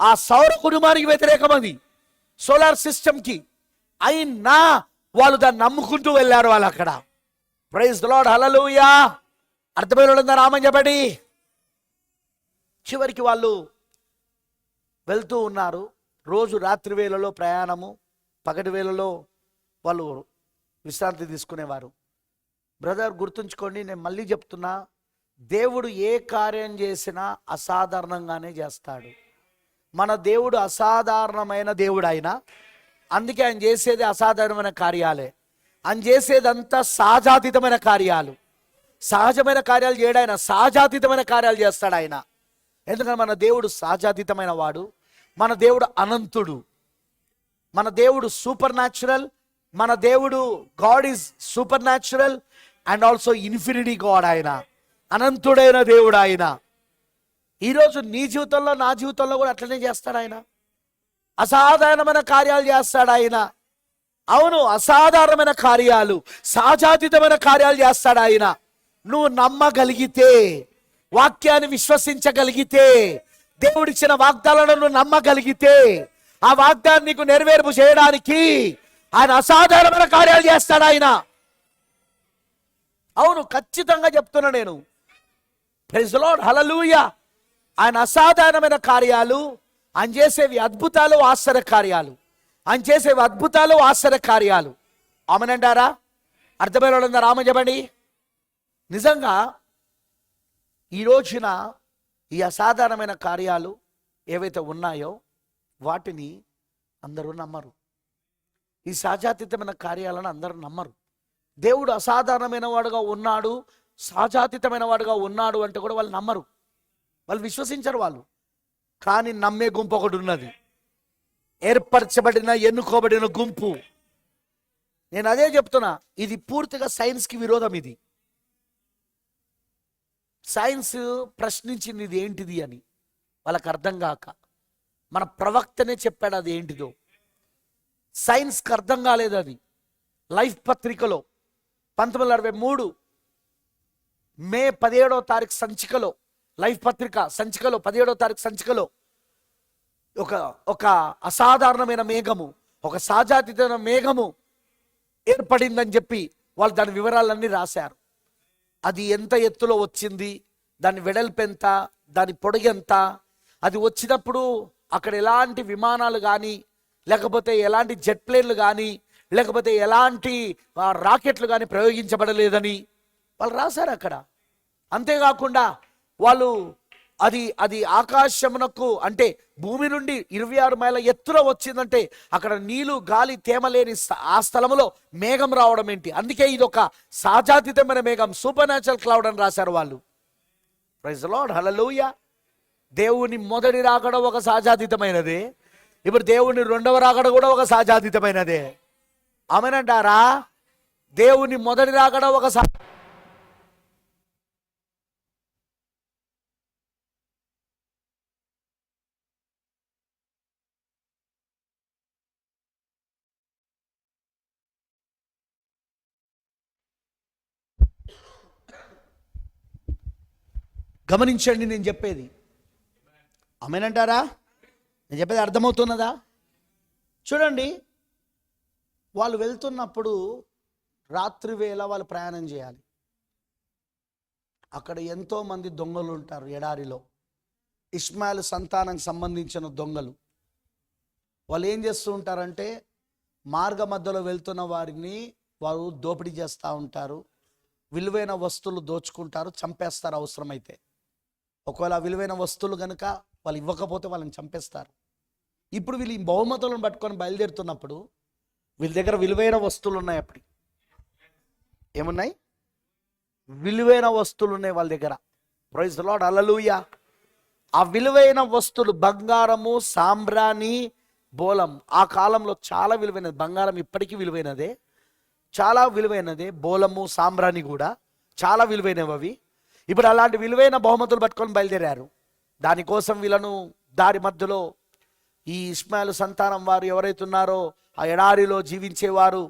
ఆ సౌర కుటుంబానికి వ్యతిరేకం. అది సోలార్ సిస్టమ్కి. అయినా వాళ్ళు దాన్ని నమ్ముకుంటూ వెళ్ళారు వాళ్ళు అక్కడ. ప్రైజ్ ది లార్డ్, హల్లెలూయా. అర్థమైన రామని చెప్పండి. చివరికి వాళ్ళు వెళ్తూ ఉన్నారు. రోజు రాత్రి వేళలో ప్రయాణము, పగటి వేళలో వాళ్ళు విశ్రాంతి తీసుకునేవారు. బ్రదర్ గుర్తుంచుకోండి, నేను మళ్ళీ చెప్తున్నా, దేవుడు ఏ కార్యం చేసినా అసాధారణంగానే చేస్తాడు. మన దేవుడు అసాధారణమైన దేవుడు. ఆయన అందుకే ఆయన చేసేది అసాధారణమైన కార్యాలే. ఆయన చేసేదంతా సహజాతీతమైన కార్యాలు. సహజమైన కార్యాలు చేయడం ఆయన, సహజాతీతమైన కార్యాలు చేస్తాడు ఆయన. ఎందుకంటే మన దేవుడు సహజాతీతమైన వాడు. మన దేవుడు అనంతుడు. మన దేవుడు సూపర్ న్యాచురల్. మన దేవుడు God is super natural and also infinity God. ఆయన అనంతుడైన దేవుడు. ఆయన ఈరోజు నీ జీవితంలో, నా జీవితంలో కూడా అట్లనే చేస్తాడు ఆయన. అసాధారణమైన కార్యాలు చేస్తాడు ఆయన. అవును, అసాధారణమైన కార్యాలు, సహజాతీతమైన కార్యాలు చేస్తాడు ఆయన. నువ్వు నమ్మగలిగితే, వాక్యాన్ని విశ్వసించగలిగితే, దేవుడిచ్చిన వాగ్దానాలను నువ్వు నమ్మగలిగితే, ఆ వాగ్దాన్ని నీకు నెరవేర్పు చేయడానికి ఆయన అసాధారణమైన కార్యాలు చేస్తాడు ఆయన. అవును, ఖచ్చితంగా చెప్తున్నా నేను. ప్రైజ్ ది లార్డ్, హల్లెలూయా. ఆయన అసాధారణమైన కార్యాలు, ఆయన చేసేవి అద్భుతాలు, ఆశ్చర్య కార్యాలు. ఆయన చేసేవి అద్భుతాలు, ఆశ్చర్య కార్యాలు. ఆమెనంటారా? అర్థమైన వాళ్ళందరూ ఆమె చెప్పండి. నిజంగా ఈ రోజున ఈ అసాధారణమైన కార్యాలు ఏవైతే ఉన్నాయో వాటిని అందరూ నమ్మరు. ఈ సహజాతీతమైన కార్యాలను అందరూ నమ్మరు. దేవుడు అసాధారణమైన వాడుగా ఉన్నాడు, సహజాతీతమైన వాడుగా ఉన్నాడు అంటే కూడా వాళ్ళు నమ్మరు, వాళ్ళు విశ్వసించరు వాళ్ళు. కానీ నమ్మే గుంపు ఒకటి ఉన్నది, ఏర్పరచబడిన ఎన్నుకోబడిన గుంపు. నేను అదే చెప్తున్నా, ఇది పూర్తిగా సైన్స్కి విరోధం. ఇది సైన్స్ ప్రశ్నించింది ఇది ఏంటిది అని, వాళ్ళకి అర్థం కాక మన ప్రవక్తనే చెప్పాడు అది ఏంటిదో. సైన్స్కి అర్థం కాలేదు అది. లైఫ్ పత్రికలో 1963 మే 17వ తారీఖు సంచికలో, లైఫ్ పత్రిక సంచికలో 17వ తారీఖు సంచికలో ఒక అసాధారణమైన మేఘము, ఒక సహజాతీతమైన మేఘము ఏర్పడిందని చెప్పి వాళ్ళు దాని వివరాలన్నీ రాశారు. అది ఎంత ఎత్తులో వచ్చింది, దాని వెడల్పు ఎంత, దాని పొడుగు ఎంత, అది వచ్చినప్పుడు అక్కడ ఎలాంటి విమానాలు కానీ, లేకపోతే ఎలాంటి జెట్ ప్లేన్లు కానీ, లేకపోతే ఎలాంటి రాకెట్లు కానీ ప్రయోగించబడలేదని వాళ్ళు రాశారు అక్కడ. అంతేకాకుండా వాళ్ళు అది ఆకాశమునకు అంటే భూమి నుండి 26 మైళ్ళ ఎత్తులో వచ్చిందంటే అక్కడ నీళ్లు గాలి తేమ లేని ఆ స్థలంలో మేఘం రావడం ఏంటి? అందుకే ఇది ఒక సహజాతీతమైన మేఘం, సూపర్ న్యాచురల్ క్లౌడ్ అని రాశారు వాళ్ళు. ప్రైజ్ ది లార్డ్, హల్లెలూయా. దేవుని మొదటి రాకడ ఒక సహజాతీతమైనదే, ఇప్పుడు దేవుని రెండవ రాకడ కూడా ఒక సహజాతీతమైనదే. ఆమెనంటారా? దేవుని మొదటి రాకడ ఒక గమనించండి నేను చెప్పేది. ఆమెనంటారా? నేను చెప్పేది అర్థమవుతున్నదా? చూడండి, వాళ్ళు వెళ్తున్నప్పుడు రాత్రి వేళ వాళ్ళు ప్రయాణం చేయాలి. అక్కడ ఎంతోమంది దొంగలు ఉంటారు ఎడారిలో. ఇష్మాయిల్ సంతానానికి సంబంధించిన దొంగలు. వాళ్ళు ఏం చేస్తూ ఉంటారంటే మార్గ మధ్యలో వెళ్తున్న వారిని వారు దోపిడీ చేస్తూ ఉంటారు, విలువైన వస్తువులు దోచుకుంటారు, చంపేస్తారు అవసరమైతే. ఒకవేళ ఆ విలువైన వస్తువులు కనుక వాళ్ళు ఇవ్వకపోతే వాళ్ళని చంపేస్తారు. ఇప్పుడు వీళ్ళు ఈ బహుమతులను పట్టుకొని బయలుదేరుతున్నప్పుడు వీళ్ళ దగ్గర విలువైన వస్తువులు ఉన్నాయి. అప్పుడు ఏమున్నాయి? విలువైన వస్తువులు ఉన్నాయి వాళ్ళ దగ్గర. ప్రైజ్ ది లార్డ్, హల్లెలూయా. ఆ విలువైన వస్తువులు బంగారము, సాంబ్రాణి, బోలం. ఆ కాలంలో చాలా విలువైనది. బంగారం ఇప్పటికీ విలువైనదే, చాలా విలువైనదే. బోలము, సాంబ్రాణి కూడా చాలా విలువైనవి అవి. ఇప్పుడు అలాంటి విలువైన బహుమతులు పట్టుకొని బయలుదేరారు. దానికోసం వీళ్ళను దారి మధ్యలో ఈ ఇష్మాయేలు సంతానం వారు ఎవరైతే ఉన్నారో, ఆ ఎడారిలో జీవించేవారు,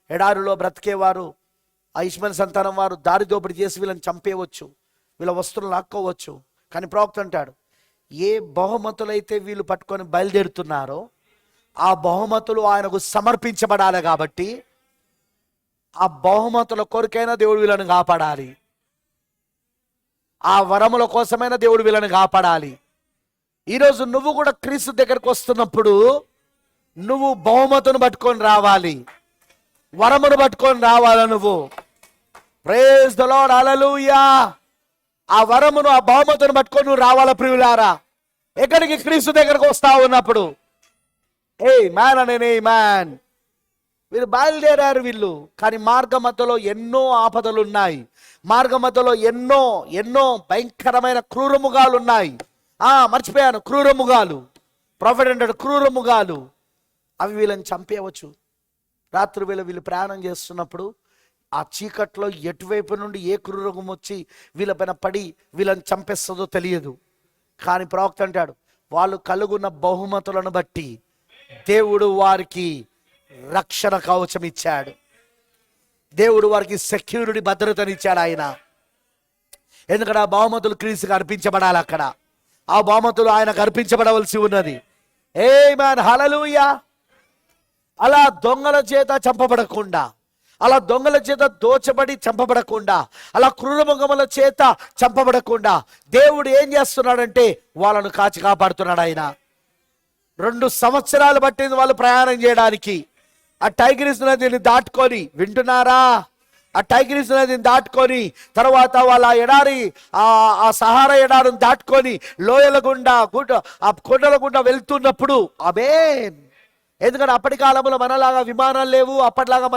ఎడారిలో బ్రతికేవారు, ఆ ఇష్మాయేలు సంతానం వారు దారి దోపిడీ చేసి వీళ్ళని చంపేయవచ్చు, వీళ్ళ వస్తువులను లాక్కోవచ్చు. కానీ ప్రవక్త అంటాడు, ఏ బహుమతులైతే వీళ్ళు పట్టుకొని బయలుదేరుతున్నారో ఆ బహుమతులు ఆయనకు సమర్పించబడాలి. కాబట్టి ఆ బహుమతుల కొరకైనా దేవుడు వీళ్ళని కాపాడాలి. ఆ వరముల కోసమైనా దేవుడు వీళ్ళని కాపాడాలి. ఈరోజు నువ్వు కూడా క్రీస్తు దగ్గరకు వస్తున్నప్పుడు నువ్వు బహుమతును పట్టుకొని రావాలి, వరమును పట్టుకొని రావాలి. నువ్వు ప్రైజ్ ది లార్డ్, హల్లెలూయా. ఆ వరమును, ఆ బహుమతును పట్టుకొని నువ్వు రావాల ప్రియులారా. ఎక్కడికి? క్రీస్తు దగ్గరకు వస్తా ఉన్నప్పుడు. మ్యాన్ అనే మ్యాన్ వీళ్ళు బయలుదేరారు వీళ్ళు. కానీ మార్గ మధ్యలో ఎన్నో ఆపదలు ఉన్నాయి. మార్గ మధ్యలో ఎన్నో ఎన్నో భయంకరమైన క్రూరముగాలు ఉన్నాయి. మర్చిపోయాను, క్రూరముగాలు. ప్రాఫెట్ అంటాడు క్రూరముగాలు. అవి వీళ్ళని చంపేయవచ్చు. రాత్రి వేళ వీళ్ళు ప్రయాణం చేస్తున్నప్పుడు ఆ చీకట్లో ఎటువైపు నుండి ఏ క్రూరము వచ్చి వీళ్ళపైన పడి వీళ్ళని చంపేస్తుందో తెలియదు. కానీ ప్రవక్త అంటాడు, వాళ్ళు కలుగున్న బహుమతులను బట్టి దేవుడు వారికి రక్షణ కవచం ఇచ్చాడు. దేవుడు వారికి సెక్యూరిటీ, భద్రతనిచ్చాడు ఆయన. ఎందుకంటే ఆ బహుమతులు క్రీస్తుకు అర్పించబడాలి. అక్కడ ఆ బహుమతులు ఆయనకు అర్పించబడవలసి ఉన్నది. ఆమేన్, హల్లెలూయా. అలా దొంగల చేత చంపబడకుండా, అలా దొంగల చేత దోచబడి చంపబడకుండా, అలా క్రూరముఖముల చేత చంపబడకుండా దేవుడు ఏం చేస్తున్నాడంటే వాళ్ళను కాచి కాపాడుతున్నాడు ఆయన. 2 సంవత్సరాలు పట్టింది వాళ్ళు ప్రయాణం చేయడానికి. ఆ టైగ్రిస్ నదిని దాటుకొని, వింటున్నారా? ఆ టైగ్రిస్ నదిని దాటుకొని తర్వాత వాళ్ళ ఎడారి, ఆ సహారా ఎడారిని దాటుకొని లోయల గుండా, ఆ కొండల గుండా వెళ్తున్నప్పుడు ఆమేన్. ఎందుకంటే అప్పటి కాలంలో మనలాగా విమానాలు లేవు. అప్పటిలాగా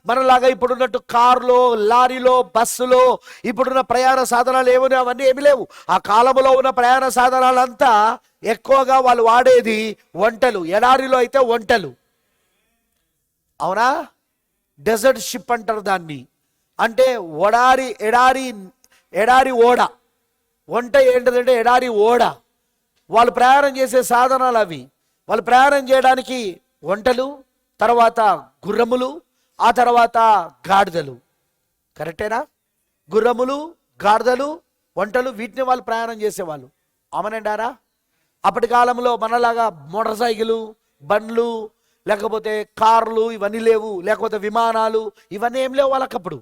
మనలాగా ఇప్పుడున్నట్టు కార్లో, లారీలో, బస్సులో ఇప్పుడున్న ప్రయాణ సాధనాలు ఏమని అవన్నీ ఏమి లేవు. ఆ కాలంలో ఉన్న ప్రయాణ సాధనాలంతా ఎక్కువగా వాళ్ళు వాడేది ఒంటెలు. ఎడారిలో అయితే ఒంటెలు. అవునా? డెజర్ట్ షిప్ అంటారు దాన్ని. అంటే ఎడారి ఓడ. ఒంటె ఏంటంటే ఎడారి ఓడ. వాళ్ళు ప్రయాణం చేసే సాధనాలు అవి. వాళ్ళు ప్రయాణం చేయడానికి ఒంటెలు, తర్వాత గుర్రములు, ఆ తర్వాత గాడిదలు. కరెక్టేనా? గుర్రములు, గాడిదలు, ఒంటెలు, వీటిని వాళ్ళు ప్రయాణం చేసేవాళ్ళు. అవునంటారా? అప్పటి కాలంలో మనలాగా మోటార్ సైకిలు, బండ్లు, లేకపోతే కార్లు ఇవన్నీ లేవు, లేకపోతే విమానాలు ఇవన్నీ ఏం లేవు వాళ్ళకప్పుడు.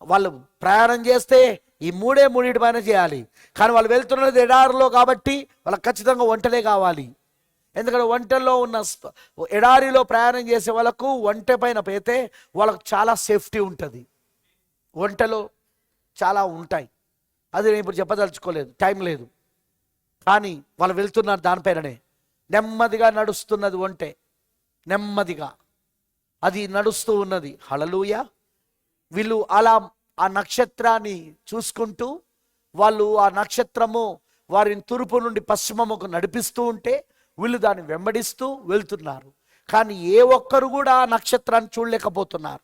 వాళ్ళు ప్రయాణం చేస్తే ఈ మూడింటి పైన చేయాలి. కానీ వాళ్ళు వెళ్తున్నది ఎడారిలో కాబట్టి వాళ్ళకి ఖచ్చితంగా ఒంటెలే కావాలి. ఎందుకంటే ఒంటెల్లో ఉన్న ఎడారిలో ప్రయాణం చేసే వాళ్ళకు ఒంటె పైన పోతే వాళ్ళకు చాలా సేఫ్టీ ఉంటుంది. ఒంటెలో చాలా ఉంటాయి. అది నేను ఇప్పుడు చెప్పదలుచుకోలేదు, టైం లేదు. కానీ వాళ్ళు వెళ్తున్నారు దానిపైననే. నెమ్మదిగా నడుస్తున్నది ఒంటె, నెమ్మదిగా అది నడుస్తూ ఉన్నది. హల్లెలూయా. వీళ్ళు అలా ఆ నక్షత్రాన్ని చూసుకుంటూ, వాళ్ళు ఆ నక్షత్రము వారిని తూర్పు నుండి పశ్చిమముకు నడిపిస్తూ ఉంటే వీళ్ళు దాన్ని వెంబడిస్తూ వెళ్తున్నారు. కానీ ఏ ఒక్కరు కూడా ఆ నక్షత్రాన్ని చూడలేకపోతున్నారు.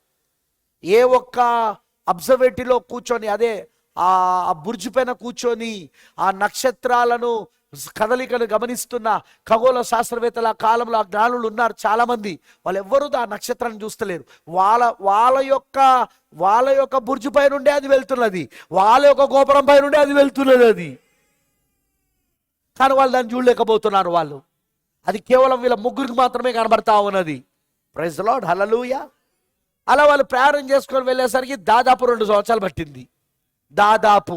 ఏ ఒక్క అబ్జర్వేటరీలో కూర్చొని, అదే ఆ బుర్జు పైన కూర్చొని ఆ నక్షత్రాలను కదలికను గమనిస్తున్న ఖగోళ శాస్త్రవేత్తల కాలంలో ఆ జ్ఞానులు ఉన్నారు చాలా మంది. వాళ్ళు ఎవ్వరూ ఆ నక్షత్రాన్ని చూస్తలేరు. వాళ్ళ యొక్క బుర్జు పై నుండే అది వెళ్తున్నది, వాళ్ళ యొక్క గోపురం పై నుండే అది వెళ్తున్నది. అది కానీ వాళ్ళు దాన్ని చూడలేకపోతున్నారు. వాళ్ళు అది కేవలం వీళ్ళ ముగ్గురికి మాత్రమే కనబడతా ఉన్నది. ప్రైజ్ ది లార్డ్, హల్లెలూయా. అలా వాళ్ళు ప్రయాణం చేసుకొని వెళ్ళేసరికి దాదాపు 2 సంవత్సరాలు పట్టింది. దాదాపు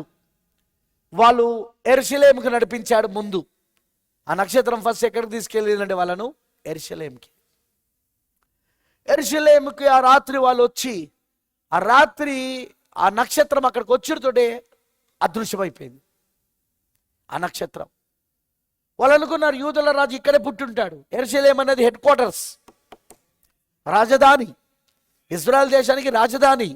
వాళ్ళు యెరూషలేముకి నడిపించాడు ముందు. ఆ నక్షత్రం ఫస్ట్ ఎక్కడికి తీసుకెళ్ళిందంటే వాళ్ళను యెరూషలేముకి ఆ రాత్రి వాళ్ళు వచ్చి, ఆ రాత్రి ఆ నక్షత్రం అక్కడికి వచ్చినతోటే అదృశ్యమైపోయింది. ఆ నక్షత్రం. వాళ్ళు అనుకున్నారు యూదుల రాజు ఇక్కడే పుట్టుంటాడు. యెరూషలేము అనేది హెడ్ క్వార్టర్స్, రాజధాని, ఇజ్రాయెల్ దేశానికి రాజధాని.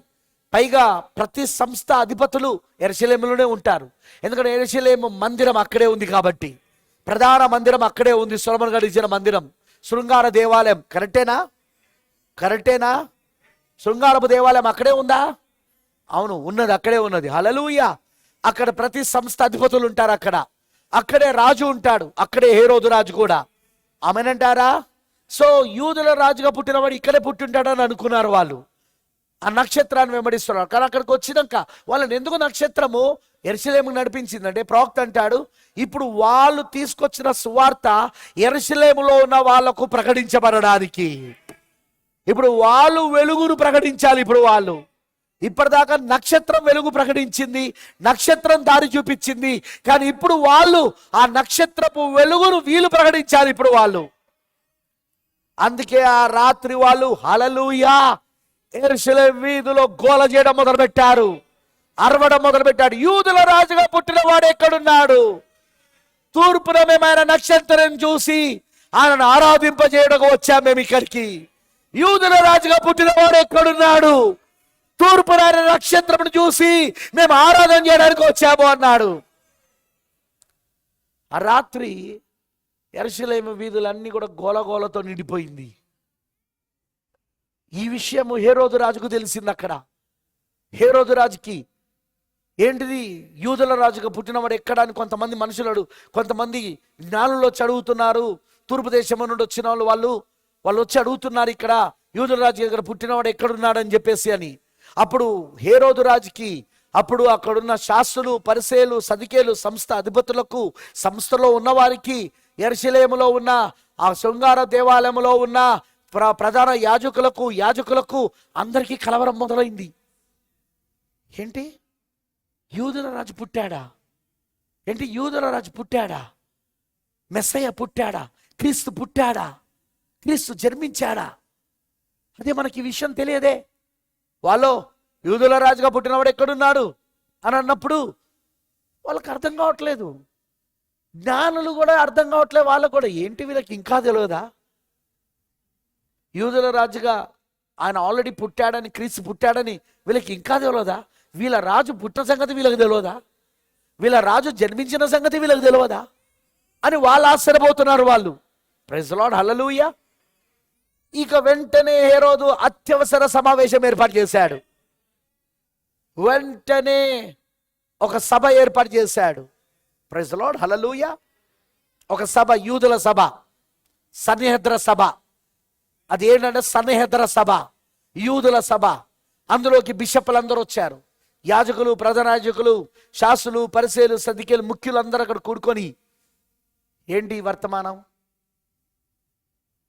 పైగా ప్రతి సంస్థ అధిపతులు యెరూషలేములోనే ఉంటారు. ఎందుకంటే యెరూషలేము మందిరం అక్కడే ఉంది కాబట్టి, ప్రధాన మందిరం అక్కడే ఉంది. సొలొమోను గారు ఇచ్చిన మందిరం, శృంగార దేవాలయం. కరెక్టేనా? శృంగారపు దేవాలయం అక్కడే ఉందా? అవును, ఉన్నది, అక్కడే ఉన్నది. హల్లెలూయా. అక్కడ ప్రతి సంస్థ అధిపతులు ఉంటారు. అక్కడే రాజు ఉంటాడు. అక్కడే హేరోదు రాజు కూడా. ఆమెనంటారా? సో యూదుల రాజుగా పుట్టినవాడు ఇక్కడే పుట్టింటాడని అనుకున్నారు వాళ్ళు. ఆ నక్షత్రాన్ని వెంబడిస్తున్నారు. కానీ అక్కడికి వచ్చినాక వాళ్ళని ఎందుకు నక్షత్రము యెరూషలేముకు నడిపించిందంటే, ప్రవక్త అంటాడు, ఇప్పుడు వాళ్ళు తీసుకొచ్చిన సువార్త యెరూషలేములో ఉన్న వాళ్లకు ప్రకటించబడడానికి. ఇప్పుడు వాళ్ళు వెలుగును ప్రకటించాలి. వాళ్ళు ఇప్పటిదాకా నక్షత్రం వెలుగు ప్రకటించింది, నక్షత్రం దారి చూపించింది. కానీ ఇప్పుడు వాళ్ళు ఆ నక్షత్రపు వెలుగును వీళ్ళు ప్రకటించాలి. ఇప్పుడు వాళ్ళు, అందుకే ఆ రాత్రి వాళ్ళు హల్లెలూయా యెరూషలేము వీధిలో గోల చేయడం మొదలుపెట్టారు, అరవడం మొదలుపెట్టాడు. యూదుల రాజుగా పుట్టిన వాడు ఎక్కడున్నాడు? తూర్పున మేము ఆయన నక్షత్రం చూసి ఆయనను ఆరాధింపజేయడానికి వచ్చాం మేము ఇక్కడికి. యూదుల రాజుగా పుట్టిన వాడు ఎక్కడున్నాడు? తూర్పున ఆయన నక్షత్రం చూసి మేము ఆరాధన చేయడానికి వచ్చాము అన్నాడు. ఆ రాత్రి యెరూషలేము వీధులన్నీ కూడా గోలగోలతో నిండిపోయింది. ఈ విషయము హేరోదు రాజుకు తెలిసింది. అక్కడ హేరోదు రాజుకి ఏంటిది, యూదుల రాజుగా పుట్టినవాడు ఎక్కడ అని కొంతమంది మనుషులు, కొంతమంది జ్ఞానులు వచ్చి అడుగుతున్నారు. తూర్పు దేశం నుండి వచ్చిన వాళ్ళు వచ్చి అడుగుతున్నారు, ఇక్కడ యూదుల రాజు దగ్గర పుట్టినవాడు ఎక్కడున్నాడని చెప్పేసి అని. అప్పుడు హేరోదు రాజుకి, అప్పుడు అక్కడున్న శాస్త్రులు, పరిసేలు, సదికేలు, సంస్థ అధిపతులకు, సంస్థలో ఉన్నవారికి, యెరూషలేములో ఉన్న ఆ శృంగార దేవాలయంలో ఉన్న ప్రధాన యాజకులకు అందరికీ కలవరం మొదలైంది. ఏంటి, యూదుల రాజు పుట్టాడా? యూదుల రాజు పుట్టాడా? మెస్సయ్య పుట్టాడా? క్రీస్తు పుట్టాడా? క్రీస్తు జన్మించాడా? అదే మనకి ఈ విషయం తెలియదే. వాళ్ళు యూదుల రాజుగా పుట్టినవాడు ఎక్కడున్నాడు అని అన్నప్పుడు వాళ్ళకి అర్థం కావట్లేదు. జ్ఞానులు కూడా అర్థం కావట్లేదు. వాళ్ళకు కూడా ఏంటి, వీళ్ళకి ఇంకా తెలియదా? యూదుల రాజుగా ఆయన ఆల్రెడీ పుట్టాడని, క్రీస్తు పుట్టాడని వీళ్ళకి ఇంకా తెలియదా? వీళ్ళ రాజు పుట్టిన సంగతి వీళ్ళకి తెలియదా? వీళ్ళ రాజు జన్మించిన సంగతి వీళ్ళకి తెలియదా అని వాళ్ళు ఆశ్చర్యపోతున్నారు. వాళ్ళు ప్రైజ్ ది లార్డ్, హల్లెలూయా. ఇక వెంటనే హేరోదు అత్యవసర సమావేశం ఏర్పాటు చేశాడు. వెంటనే ఒక సభ ఏర్పాటు చేశాడు. ప్రైజ్ ది లార్డ్, హల్లెలూయా. ఒక సభ, యూదుల సభ, సన్నిహద్ర సభ. అది ఏంటంటే సన్నిహద్ర సభ, యూదుల సభ. అందులోకి బిషప్లు అందరూ వచ్చారు, యాజకులు, ప్రధాన యాజకులు, శాస్త్రులు, పరిసేలు, సదికేలు, ముఖ్యులు అందరూ అక్కడ కూడుకొని, ఏంటి వర్తమానం,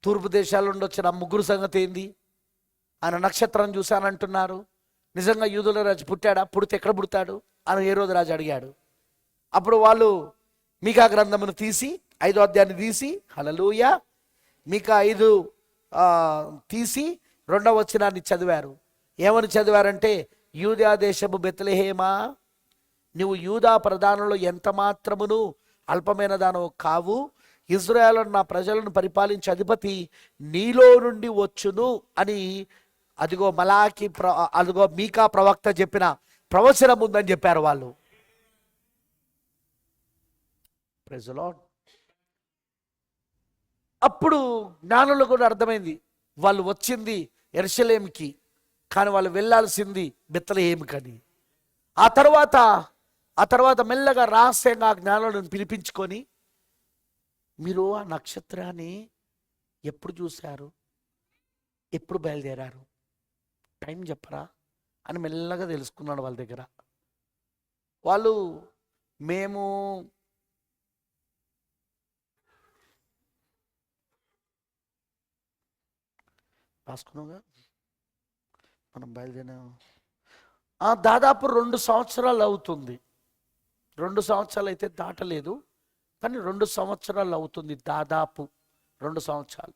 తూర్పు దేశాల నుండి వచ్చిన ముగ్గురు సంగతి ఏంది? ఆయన నక్షత్రం చూశానంటున్నారు. నిజంగా యూదుల రాజు పుట్టాడా? పుడితే ఎక్కడ పుడతాడు అని హేరోదు రాజు అడిగాడు. అప్పుడు వాళ్ళు మీకా గ్రంథమును తీసి 5వ అధ్యాయాన్ని తీసి, హల్లెలూయా, మీకా 5 తీసి 2వ వచనాన్ని చదివారు. ఏమని చదివారంటే, యూదా దేశము బెత్లెహేమా, నువ్వు యూదా ప్రధానంలో ఎంత మాత్రమును అల్పమైన దానవు కావు. ఇజ్రాయేలు నా ప్రజలను పరిపాలించే అధిపతి నీలో నుండి వచ్చును అని అదిగో మీకా ప్రవక్త చెప్పిన ప్రవచనం ఉందని చెప్పారు వాళ్ళు. Praise the lord. అప్పుడు జ్ఞానులకు కూడా అర్థమైంది, వాళ్ళు వచ్చింది యెరూషలేముకి, కానీ వాళ్ళు వెళ్ళాల్సింది బెత్లెహేముకని. ఆ తర్వాత మెల్లగా రహస్యంగా ఆ జ్ఞానులను పిలిపించుకొని, మీరు ఆ నక్షత్రాన్ని ఎప్పుడు చూశారు, ఎప్పుడు బయలుదేరారు, టైం చెప్పరా అని మెల్లగా తెలుసుకున్నాడు వాళ్ళ దగ్గర. వాళ్ళు మేము రాసుకున్నాగా మనం బయలుదేరా దాదాపు 2 సంవత్సరాలు అవుతుంది. 2 సంవత్సరాలు అయితే దాటలేదు, కానీ 2 సంవత్సరాలు అవుతుంది, దాదాపు 2 సంవత్సరాలు.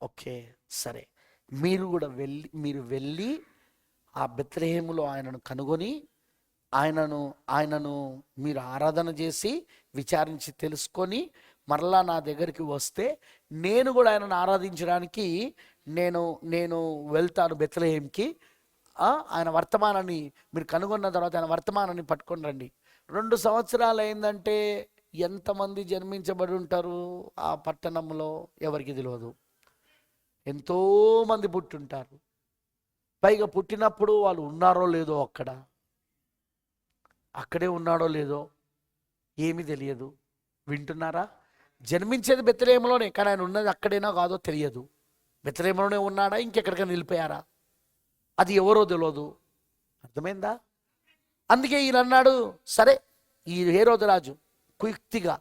ఓకే, సరే, మీరు వెళ్ళి ఆ బెత్లెహేములో ఆయనను కనుగొని ఆయనను మీరు ఆరాధన చేసి విచారించి తెలుసుకొని మరలా నా దగ్గరికి వస్తే నేను కూడా ఆయనను ఆరాధించడానికి నేను వెళ్తాను బెత్లెహేంకి. ఆయన వర్తమానాన్ని మీరు కనుగొన్న తర్వాత ఆయన వర్తమానాన్ని పట్టుకొని రండి. 2 సంవత్సరాలు అయిందంటే ఎంతమంది జన్మించబడి ఉంటారు ఆ పట్టణంలో ఎవరికి తెలియదు. ఎంతోమంది పుట్టుంటారు. పైగా పుట్టినప్పుడు వాళ్ళు ఉన్నారో లేదో అక్కడే ఉన్నాడో లేదో ఏమీ తెలియదు. వింటున్నారా? జన్మించేది బెత్లెహేములోనే, కానీ ఆయన ఉన్నది అక్కడేనా కాదో తెలియదు. బెత్లెహేములోనే ఉన్నాడా, ఇంకెక్కడికైనా నిలిపోయారా, అది ఎవరో తెలియదు. అర్థమైందా? అందుకే ఈయన అన్నాడు, సరే ఈ హేరోదు రాజు కుయుక్తిగా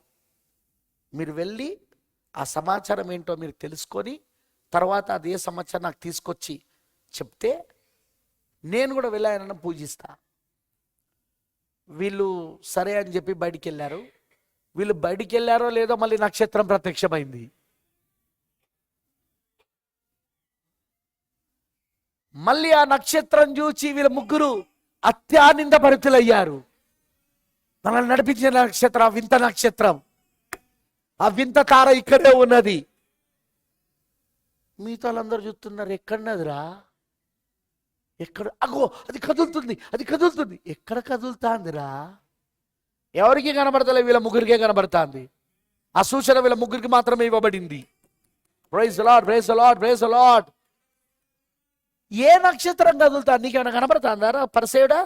మీరు వెళ్ళి ఆ సమాచారం ఏంటో మీరు తెలుసుకొని తర్వాత అదే సమాచారం నాకు తీసుకొచ్చి చెప్తే నేను కూడా వెళ్ళి ఆయనను పూజిస్తా. వీళ్ళు సరే అని చెప్పి బయటికి వెళ్ళారు. వీళ్ళు బయటికి వెళ్ళారో లేదో మళ్ళీ నక్షత్రం ప్రత్యక్షమైంది. మళ్ళీ ఆ నక్షత్రం చూచి వీళ్ళ ముగ్గురు అత్యానంద భరితులయ్యారు. మనల్ని నడిపించిన నక్షత్రం, ఆ వింత నక్షత్రం, ఆ వింత తార ఇక్కడే ఉన్నది. మీతో వాళ్ళందరూ చూస్తున్నారు, ఎక్కడన్నదిరా, ఎక్కడ, అగో అది కదులుతుంది. ఎక్కడ కదులుతాందిరా? ఎవరికి కనబడతలే, వీళ్ళ ముగ్గురికే కనబడుతుంది. ఆ సూచన వీళ్ళ ముగ్గురికి మాత్రమే ఇవ్వబడింది. Praise the lord, praise the lord, praise the lord. ఏ నక్షత్రం కదులుతా? నీకేమైనా కనబడుతుందారా పరిసేయుడా?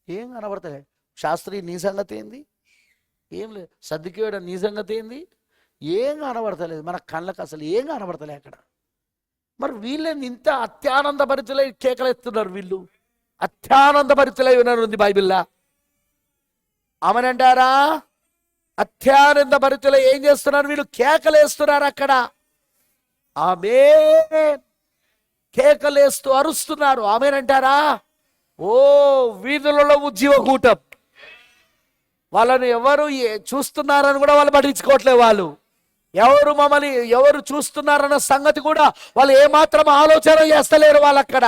ఏం కనబడతలే. శాస్త్రి నీ సంగతి ఏంది? ఏం లేదు. సర్దికేయుడా నీ సంగతి ఏంది? ఏం కనబడతలేదు. మన కళ్ళకు అసలు ఏం కనబడతలే అక్కడ. మరి వీళ్ళని ఇంత అత్యానంద భరితులై కేకలేస్తున్నారు. వీళ్ళు అత్యానంద భరితులై ఉన్నారు ఉంది బైబిల్లా. ఆమెనంటారా? అత్యానంద భరితులై ఏం చేస్తున్నారు వీళ్ళు? కేకలేస్తున్నారు అక్కడ. ఆమేన్. కేకలేస్తూ అరుస్తున్నారు. ఆమేనంటారా? ఓ వీధులలో ఉజ్జీవ కూటం. వాళ్ళని ఎవరు చూస్తున్నారని కూడా వాళ్ళు పట్టించుకోవట్లేదు. వాళ్ళు ఎవరు చూస్తున్నారన్న సంగతి కూడా వాళ్ళు ఏమాత్రం ఆలోచన చేస్తలేరు. వాళ్ళు అక్కడ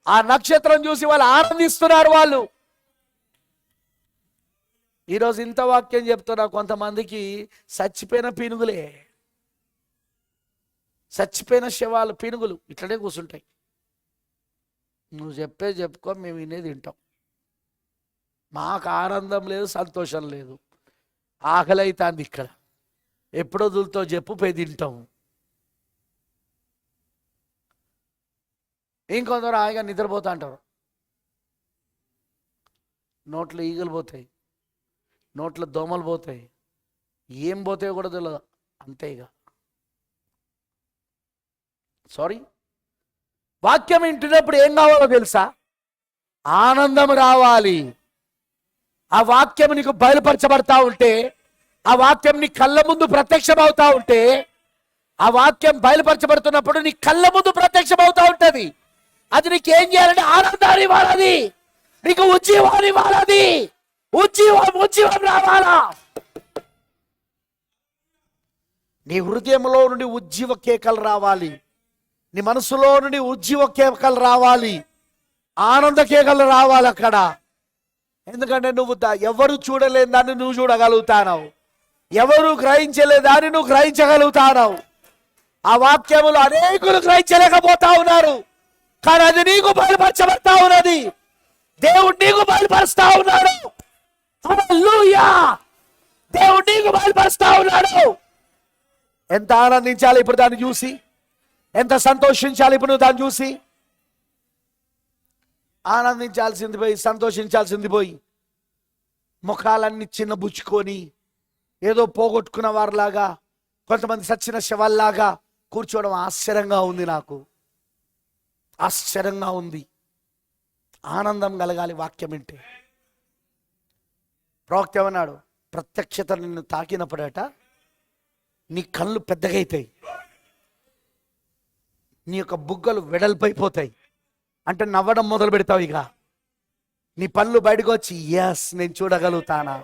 ఆ నక్షత్రం చూసి వాళ్ళు ఆనందిస్తున్నారు. వాళ్ళు ఈరోజు ఇంత వాక్యం చెప్తున్నా, కొంతమందికి చచ్చిపోయిన పీనుగులే, చచ్చిపోయిన శవాలు, పీనుగులు ఇట్లనే కూర్చుంటాయి. నువ్వు చెప్పుకో, మేము వినేది వింటాం. మాకు ఆనందం లేదు, సంతోషం లేదు, ఆకలి అవుతుంది. ఇక్కడ ఎప్పుడో వదులుతో చెప్పు, పోయి తింటాం. ఇంకొందరు హాయిగా నిద్రపోతా అంటారు. నోట్లో ఈగలు పోతాయి, నోట్లో దోమలు పోతాయి, ఏం పోతాయో కూడా తెలియదు. అంతే ఇక. సారీ, వాక్యం వింటున్నప్పుడు ఏం కావాలో తెలుసా? ఆనందం రావాలి. ఆ వాక్యం నీకు బయలుపరచబడతా ఉంటే, ఆ వాక్యం నీ కళ్ళ ముందు ప్రత్యక్షమవుతా ఉంటే, ఆ వాక్యం బయలుపరచబడుతున్నప్పుడు నీ కళ్ళ ముందు ప్రత్యక్షమవుతా ఉంటది. అది నీకేం చేయాలంటే ఆనందాన్ని ఇవ్వాలది, నీకు ఉజ్జీవాన్ని ఇవ్వాలది. ఉజ్జీవం రావాలా? నీ హృదయంలో నుండి ఉజ్జీవ కేకలు రావాలి. నీ మనసులో నుండి ఉజ్జీవ కేకలు రావాలి, ఆనంద కేకలు రావాలి అక్కడ. ఎందుకంటే నువ్వు ఎవరు చూడలేని దాన్ని నువ్వు చూడగలుగుతావు, ఎవరు గ్రహించలేని దాన్ని నువ్వు గ్రహించగలుగుతావు. ఆ వాక్యములు అనేకులు గ్రహించలేకపోతా ఉన్నారు, కానీ అది నీకు బయలుపరచబడతా ఉన్నది. దేవుడు నీకు బయలుపరుస్తా ఉన్నాడు. హల్లెలూయా! దేవుడు నీకు బయలుపరుస్తా ఉన్నాడు. ఎంత ఆనందించాలి ఇప్పుడు దాన్ని చూసి, ఎంత సంతోషించాలి ఇప్పుడు నువ్వు దాన్ని చూసి. ఆనందించాల్సింది పోయి, సంతోషించాల్సింది పోయి, ముఖాలన్నీ చిన్నబుచ్చుకొని ఏదో పోగొట్టుకున్న వారిలాగా, కొంతమంది సచ్చిన శవాల్లాగా కూర్చోవడం ఆశ్చర్యంగా ఉంది. నాకు ఆశ్చర్యంగా ఉంది. ఆనందం కలగాలి వాక్యం వింటే. ప్రవక్త ఏమన్నాడు? ప్రత్యక్షత నిన్ను తాకినప్పుడట నీ కళ్ళు పెద్దగైతాయి, నీ యొక్క బుగ్గలు వెడల్పైపోతాయి. అంటే నవ్వడం మొదలు పెడతావు. ఇక నీ పళ్ళు బయటకు వచ్చి, ఎస్ నేను చూడగలుగుతానా?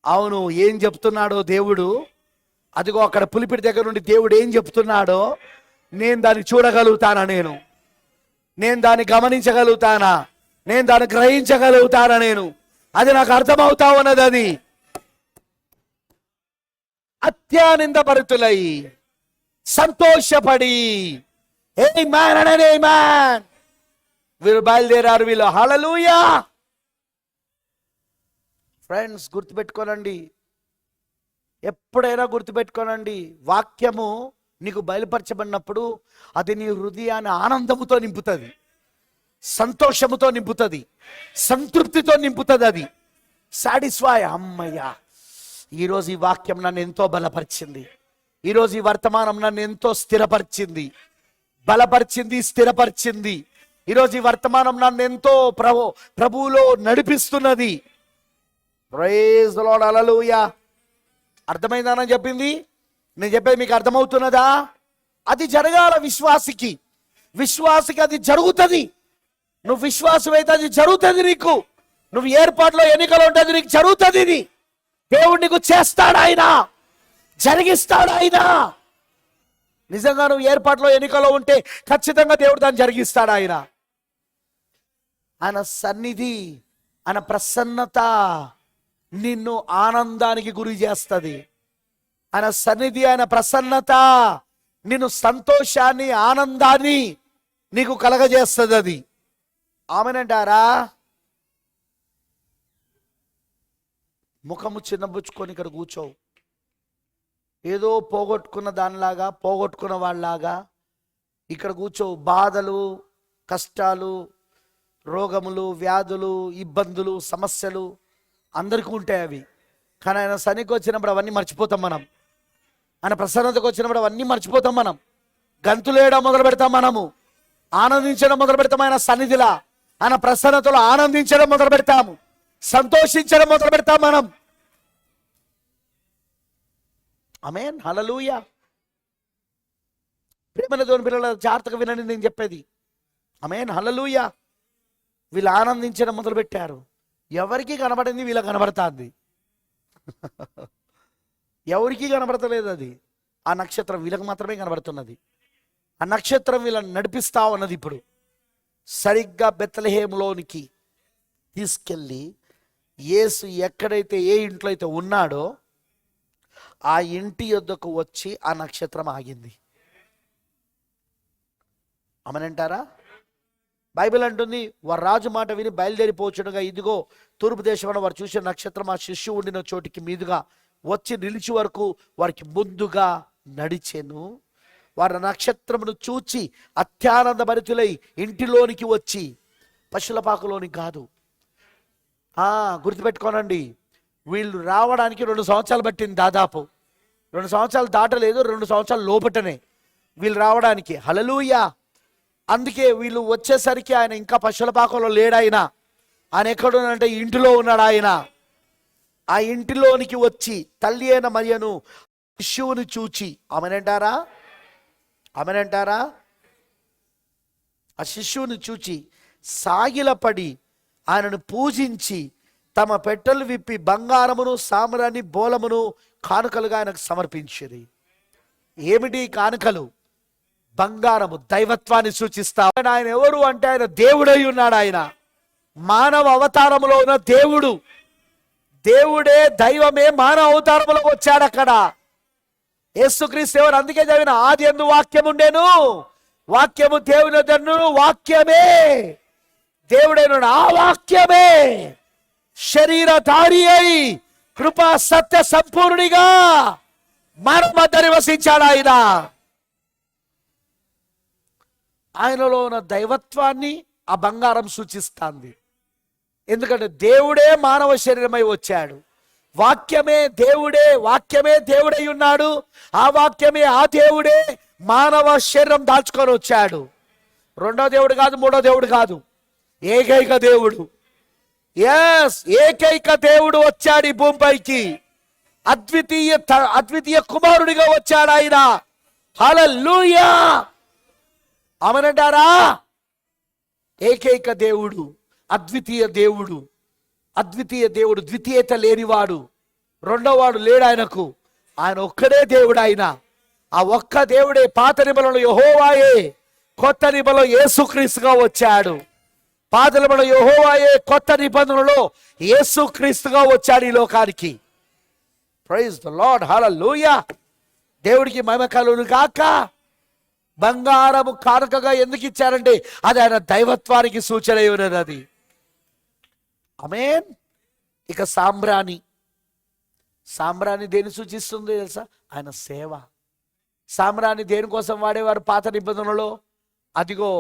అవును, ఏం చెప్తున్నాడో దేవుడు, అదిగో అక్కడ పులిపిడి దగ్గర నుండి దేవుడు ఏం చెప్తున్నాడో నేను దాన్ని చూడగలుగుతానా, నేను దాన్ని గమనించగలుగుతానా? నేను దాన్ని గ్రహించగలుగుతానా, నేను అది నాకు అర్థమవుతా ఉన్నది. అది అత్యానందభరితులై సంతోషపడి ఆమేన్ అననే ఆమేన్ వీళ్ళు బయలుదేరారు. వీళ్ళు హల్లెలూయా. ఫ్రెండ్స్, గుర్తుపెట్టుకోనండి, ఎప్పుడైనా గుర్తుపెట్టుకోనండి, వాక్యము నీకు బయలుపరచబడినప్పుడు అది నీ హృదయాన్ని ఆనందముతో నింపుతుంది, సంతోషముతో నింపుతుంది, సంతృప్తితో నింపుతుంది. అది సాటిస్ఫై. అమ్మయ్యా, ఈరోజు ఈ వాక్యం నన్ను ఎంతో బలపరిచింది, ఈరోజు ఈ వర్తమానం నన్ను ఎంతో స్థిరపరిచింది, బలపరిచింది, స్థిరపరిచింది. ఈరోజు ఈ వర్తమానం నన్ను ఎంతో ప్రభువులో నడిపిస్తున్నది. Praise the lord. హల్లెలూయా. అర్థమైందని చెప్పింది, నేను చెప్పేది మీకు అర్థమవుతున్నదా? అది జరగాల విశ్వాసికి. విశ్వాసికి అది జరుగుతుంది. నువ్వు విశ్వాసం అయితే అది జరుగుతుంది నీకు. నువ్వు ఏర్పాట్లో ఎన్నికలు ఉంటుంది, నీకు జరుగుతుంది. ఇది దేవుడు నీకు చేస్తాడు, ఆయన జరిగిస్తాడు. ఆయన నిజంగా నువ్వు ఏర్పాట్లో ఎన్నికలో ఉంటే ఖచ్చితంగా దేవుడు దాన్ని జరిగిస్తాడు. ఆయన సన్నిధి, ఆయన ప్రసన్నత నిన్ను ఆనందానికి గురి చేస్తుంది. ఆయన సన్నిధి, ఆయన ప్రసన్నత నిన్ను సంతోషాన్ని, ఆనందాన్ని నీకు కలగజేస్తుంది. అది ఆమెనంటారా? ముఖము చిన్నబుచ్చుకొని ఇక్కడ కూర్చోవు. ఏదో పోగొట్టుకున్న దానిలాగా, పోగొట్టుకున్న వాళ్ళలాగా ఇక్కడ కూర్చోవు. బాధలు, కష్టాలు, రోగములు, వ్యాధులు, ఇబ్బందులు, సమస్యలు అందరికీ ఉంటాయి. అవి కానీ ఆయన సన్నిధికి వచ్చినప్పుడు అవన్నీ మర్చిపోతాం మనం. ఆయన ప్రసన్నతకు వచ్చినప్పుడు అవన్నీ మర్చిపోతాం మనం. గంతులేయడం మొదలు పెడతాం, మనము ఆనందించడం మొదలు పెడతాం. ఆయన సన్నిధిలా, ఆయన ప్రసన్నతలో ఆనందించడం మొదలు పెడతాము, సంతోషించడం మొదలు పెడతాం మనం. ఆమేన్. హల్లెలూయా. ప్రేమల దేవుని పిల్లల జాగ్రత్తగా వినండి నేను చెప్పేది. ఆమేన్. హల్లెలూయా. వీళ్ళు ఆనందించడం మొదలు పెట్టారు. ఎవరికి కనబడింది వీళ్ళకి కనబడుతుంది. ఎవరికి కనబడతలేదు. అది ఆ నక్షత్రం వీళ్ళకి మాత్రమే కనబడుతున్నది. ఆ నక్షత్రం వీళ్ళని నడిపిస్తా ఉన్నది. ఇప్పుడు సరిగ్గా బెత్లెహేములోనికి తీసుకెళ్ళి యేసు ఎక్కడైతే, ఏ ఇంట్లో అయితే ఉన్నాడో ఆ ఇంటి యొద్దకు వచ్చి ఆ నక్షత్రం ఆగింది. అమనంటారా? బైబిల్ అంటుంది, వారు రాజు మాట విని బయలుదేరిపోచుండగా ఇదిగో తూర్పు దేశంలో వారు చూసిన నక్షత్రం ఆ శిష్యువు ఉండిన చోటికి మీదుగా వచ్చి నిలిచి వరకు వారికి ముందుగా నడిచెను. వారు నక్షత్రమును చూచి అత్యానంద భరితులై ఇంటిలోనికి వచ్చి, పశులపాకులోనికి కాదు. గుర్తుపెట్టుకోనండి, వీళ్ళు రావడానికి 2 సంవత్సరాలు పట్టింది. దాదాపు 2 సంవత్సరాలు దాటలేదు, 2 సంవత్సరాలు లోపటనే వీళ్ళు రావడానికి. హల్లెలూయా. అందుకే వీళ్ళు వచ్చేసరికి ఆయన ఇంకా పశులపాకంలో లేడు. ఆయన ఎక్కడున్నాడంటే ఇంటిలో ఉన్నాడు. ఆయన ఆ ఇంటిలోనికి వచ్చి తల్లి అయిన మరియను శిష్యువుని చూచి, ఆమెనంటారా? ఆ శిష్యువుని చూచి సాగిలపడి ఆయనను పూజించి తమ పెట్టెలు విప్పి బంగారమును, సామ్రాన్ని, బోలమును కానుకలుగా ఆయనకు సమర్పించిరి. ఏమిటి కానుకలు? బంగారము, దైవత్వాన్ని సూచిస్తా. ఆయన ఎవరు అంటే ఆయన దేవుడై ఉన్నాడు. ఆయన మానవ అవతారములో ఉన్న దేవుడు. దేవుడే, దైవమే మానవ అవతారములో వచ్చాడు. అక్కడ యేసుక్రీస్తు ఎవరు? అందుకే చదివిన, ఆది యందు వాక్యం ఉండెను, వాక్యము దేవుని వద్దను, వాక్యమే దేవుడైన ఆ వాక్యమే శరీరధారి అయి కృపా సత్య సంపూర్ణిగా మన మధ్య నివసించాడు. ఆయనలో ఉన్న దైవత్వాన్ని ఆ బంగారం సూచిస్తుంది. ఎందుకంటే దేవుడే మానవ శరీరమై వచ్చాడు. వాక్యమే దేవుడై ఉన్నాడు. ఆ వాక్యమే, ఆ దేవుడే మానవ శరీరం దాల్చుకొని వచ్చాడు. 2వ దేవుడు కాదు, 3వ దేవుడు కాదు, ఏకైక దేవుడు. ఏకైక దేవుడు వచ్చాడు ఈ భూమిపైకి. అద్వితీయ కుమారుడిగా వచ్చాడు ఆయన. హల్లెలూయా. అమనంటారా? ఏకైక దేవుడు, అద్వితీయ దేవుడు, ద్వితీయత లేనివాడు, 2వ వాడు లేడు ఆయనకు. ఆయన ఒక్కడే దేవుడు. ఆయన ఆ ఒక్క దేవుడే పాత నిబంధనలో యెహోవాయే, కొత్త నిబంధనలో యేసుక్రీస్తుగా వచ్చాడు. పాతలబడ యెహోవాయే కొత్త నిబంధనలో యేసుక్రీస్తుగా వచ్చాడు ఈ లోకానికి. ప్రైజ్ ద లార్డ్, హల్లెలూయా. దేవుడికి మహిమ కలుగును గాక. బంగారము కానుకగా ఎందుకు ఇచ్చారంటే అది ఆయన దైవత్వానికి సూచన ఉన్నది అది. ఆమేన్. ఇక సాంబ్రాణి దేని సూచిస్తుంది తెలుసా? ఆయన సేవ. సాంబ్రాణి దేనికోసం వాడేవారు పాత నిబంధనలో? అదిగో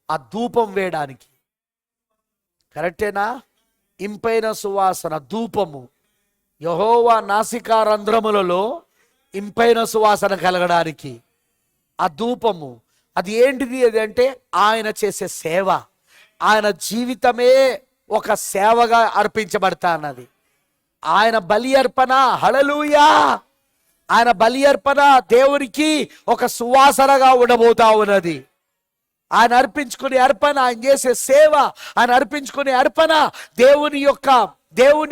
ఆ ధూపం వేయడానికి. కరెక్టేనా? ఇంపైన సువాసన, ధూపము. యెహోవా నాసికారంధ్రములలో ఇంపైన సువాసన కలగడానికి ఆ ధూపము. అది ఏంటిది? అది అంటే ఆయన చేసే సేవ. ఆయన జీవితమే ఒక సేవగా అర్పించబడతా అన్నది. ఆయన బలి అర్పణ, హల్లెలూయా, ఆయన బలి అర్పణ దేవునికి ఒక సువాసనగా ఉండబోతా ఉన్నది. ఆయన అర్పించుకునే అర్పణ, ఆయన చేసే సేవ, ఆయన అర్పించుకునే అర్పణ దేవుని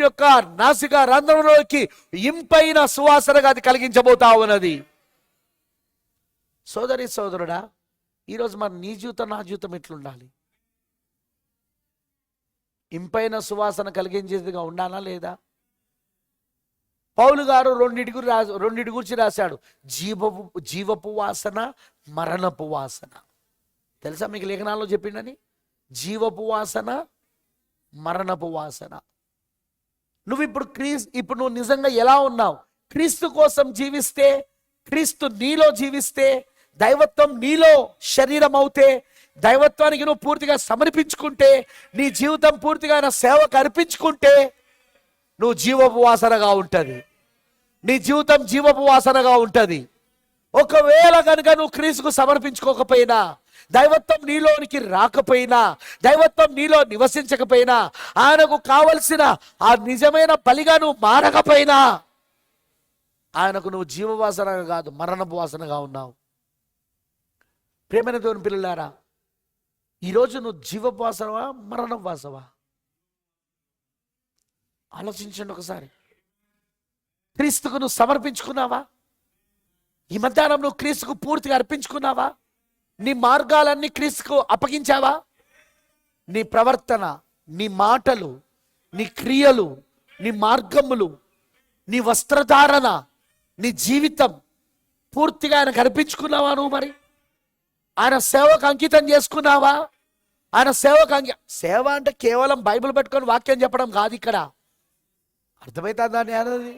యొక్క నాసిక రంధ్రంలోకి ఇంపైన సువాసనగా అది కలిగించబోతా ఉన్నది. సోదరి సోదరుడా, ఈరోజు మరి నీ జీవితం నా జీవితం ఎట్లుండాలి? ఇంపైన సువాసన కలిగించేదిగా ఉండాలా లేదా? పౌలు గారు రెండిటి గురించి రాశాడు. జీవపు వాసన, మరణపు వాసన. తెలుసా మీకు లేఖనాల్లో చెప్పిండని? జీవపు వాసన, మరణపు వాసన. ఇప్పుడు నువ్వు నిజంగా ఎలా ఉన్నావు? క్రీస్తు కోసం జీవిస్తే, క్రీస్తు నీలో జీవిస్తే, దైవత్వం నీలో శరీరం అవుతే, దైవత్వానికి నువ్వు పూర్తిగా సమర్పించుకుంటే, నీ జీవితం పూర్తిగా ఆయన సేవకు అర్పించుకుంటే నువ్వు జీవపు వాసనగా ఉంటుంది. నీ జీవితం జీవపు వాసనగా ఉంటుంది. ఒకవేళ కనుక నువ్వు క్రీస్తుకు సమర్పించుకోకపోయినా, దైవత్వం నీలోనికి రాకపోయినా, దైవత్వం నీలో నివసించకపోయినా, ఆయనకు కావలసిన ఆ నిజమైన బలిగా నువ్వు మారకపోయినా, ఆయనకు నువ్వు జీవవాసనగా కాదు మరణపు వాసనగా ఉన్నావు. ప్రేమైన దేవుని పిల్లలారా, ఈరోజు నువ్వు జీవపు వాసనవా, మరణపు వాసవా? ఆలోచించండి ఒకసారి. క్రీస్తుకు నువ్వు సమర్పించుకున్నావా? ఈ మధ్యాహ్నం నువ్వు క్రీస్తుకు పూర్తిగా అర్పించుకున్నావా? నీ మార్గాలన్నీ క్రీస్తుకు అప్పగించావా? నీ ప్రవర్తన, నీ మాటలు, నీ క్రియలు, నీ మార్గములు, నీ వస్త్రధారణ, నీ జీవితం పూర్తిగా ఆయనకు అర్పించుకున్నావా నువ్వు? మరి ఆయన సేవకు అంకితం చేసుకున్నావా? ఆయన సేవ అంటే కేవలం బైబిల్ పెట్టుకొని వాక్యం చెప్పడం కాదు. ఇక్కడ అర్థమవుతుందా దాన్ని అనేది?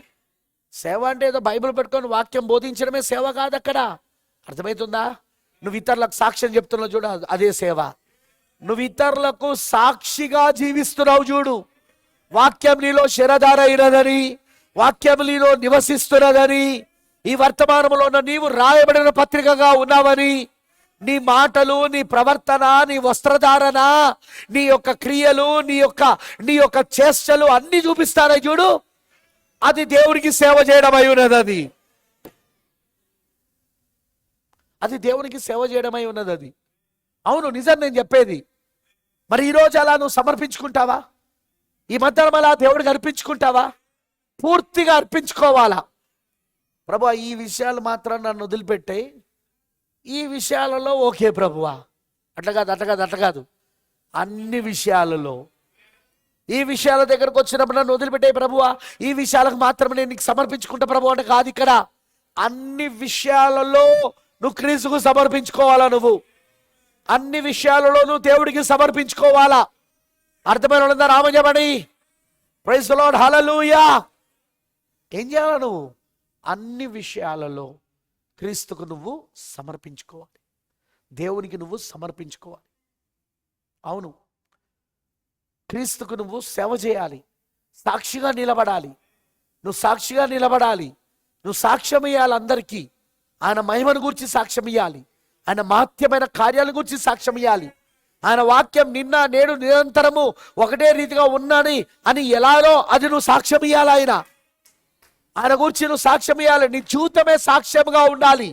సేవ అంటే ఏదో బైబిల్ పెట్టుకొని వాక్యం బోధించడమే సేవ కాదు. అక్కడ అర్థమవుతుందా? నువ్వు ఇతరులకు సాక్ష్యం చెప్తున్నావు చూడు, అదే సేవ. నువ్వు ఇతరులకు సాక్షిగా జీవిస్తున్నావు చూడు. వాక్యం నీలో శరధార అయినదని, వాక్యం నీలో నివసిస్తున్నదని, ఈ వర్తమానంలో నీవు రాయబడిన పత్రికగా ఉన్నావని, నీ మాటలు, నీ ప్రవర్తన, నీ వస్త్రధారణ, నీ యొక్క క్రియలు, నీ యొక్క చేష్టలు అన్ని చూపిస్తారా చూడు. అది దేవునికి సేవ చేయడం అయి ఉన్నది. అది దేవునికి సేవ చేయడమై ఉన్నది అది. అవును, నిజం నేను చెప్పేది. మరి ఈరోజు అలా నువ్వు సమర్పించుకుంటావా? ఈ మధ్యాహ్నం అలా దేవుడికి అర్పించుకుంటావా? పూర్తిగా అర్పించుకోవాలా. ప్రభువా, ఈ విషయాలు మాత్రం నన్ను వదిలిపెట్టాయి, ఈ విషయాలలో ఓకే ప్రభువా, అట్లా కాదు. అన్ని విషయాలలో, ఈ విషయాల దగ్గరకు వచ్చినప్పుడు నన్ను వదిలిపెట్టాయి ప్రభువా, ఈ విషయాలకు మాత్రమే నేను నీకు సమర్పించుకుంటా ప్రభు అంటే కాదు. ఇక్కడ అన్ని విషయాలలో నువ్వు క్రీస్తుకు సమర్పించుకోవాలా. నువ్వు అన్ని విషయాలలో నువ్వు దేవుడికి సమర్పించుకోవాలా. అర్థమైన వాళ్ళందరూ రామజబడి ప్రైజ్ ది లార్డ్, హల్లెలూయా. ఏం చేయాలా? నువ్వు అన్ని విషయాలలో క్రీస్తుకు నువ్వు సమర్పించుకోవాలి. దేవునికి నువ్వు సమర్పించుకోవాలి. అవును, క్రీస్తుకు నువ్వు సేవ చేయాలి. సాక్షిగా నిలబడాలి. నువ్వు సాక్షిగా నిలబడాలి. నువ్వు సాక్ష్యం ఇవ్వాలి అందరికీ. ఆయన మహిమను గురించి సాక్ష్యం ఇవ్వాలి. ఆయన మహత్యమైన కార్యాల గురించి సాక్ష్యం ఇవ్వాలి. ఆయన వాక్యం నిన్న నేడు నిరంతరము ఒకటే రీతిగా ఉన్నాని అని ఎలానో అది నువ్వు సాక్ష్యం ఇవ్వాలి. ఆయన గురించి నువ్వు సాక్ష్యం ఇవ్వాలి. నీ జీవితమే సాక్ష్యంగా ఉండాలి.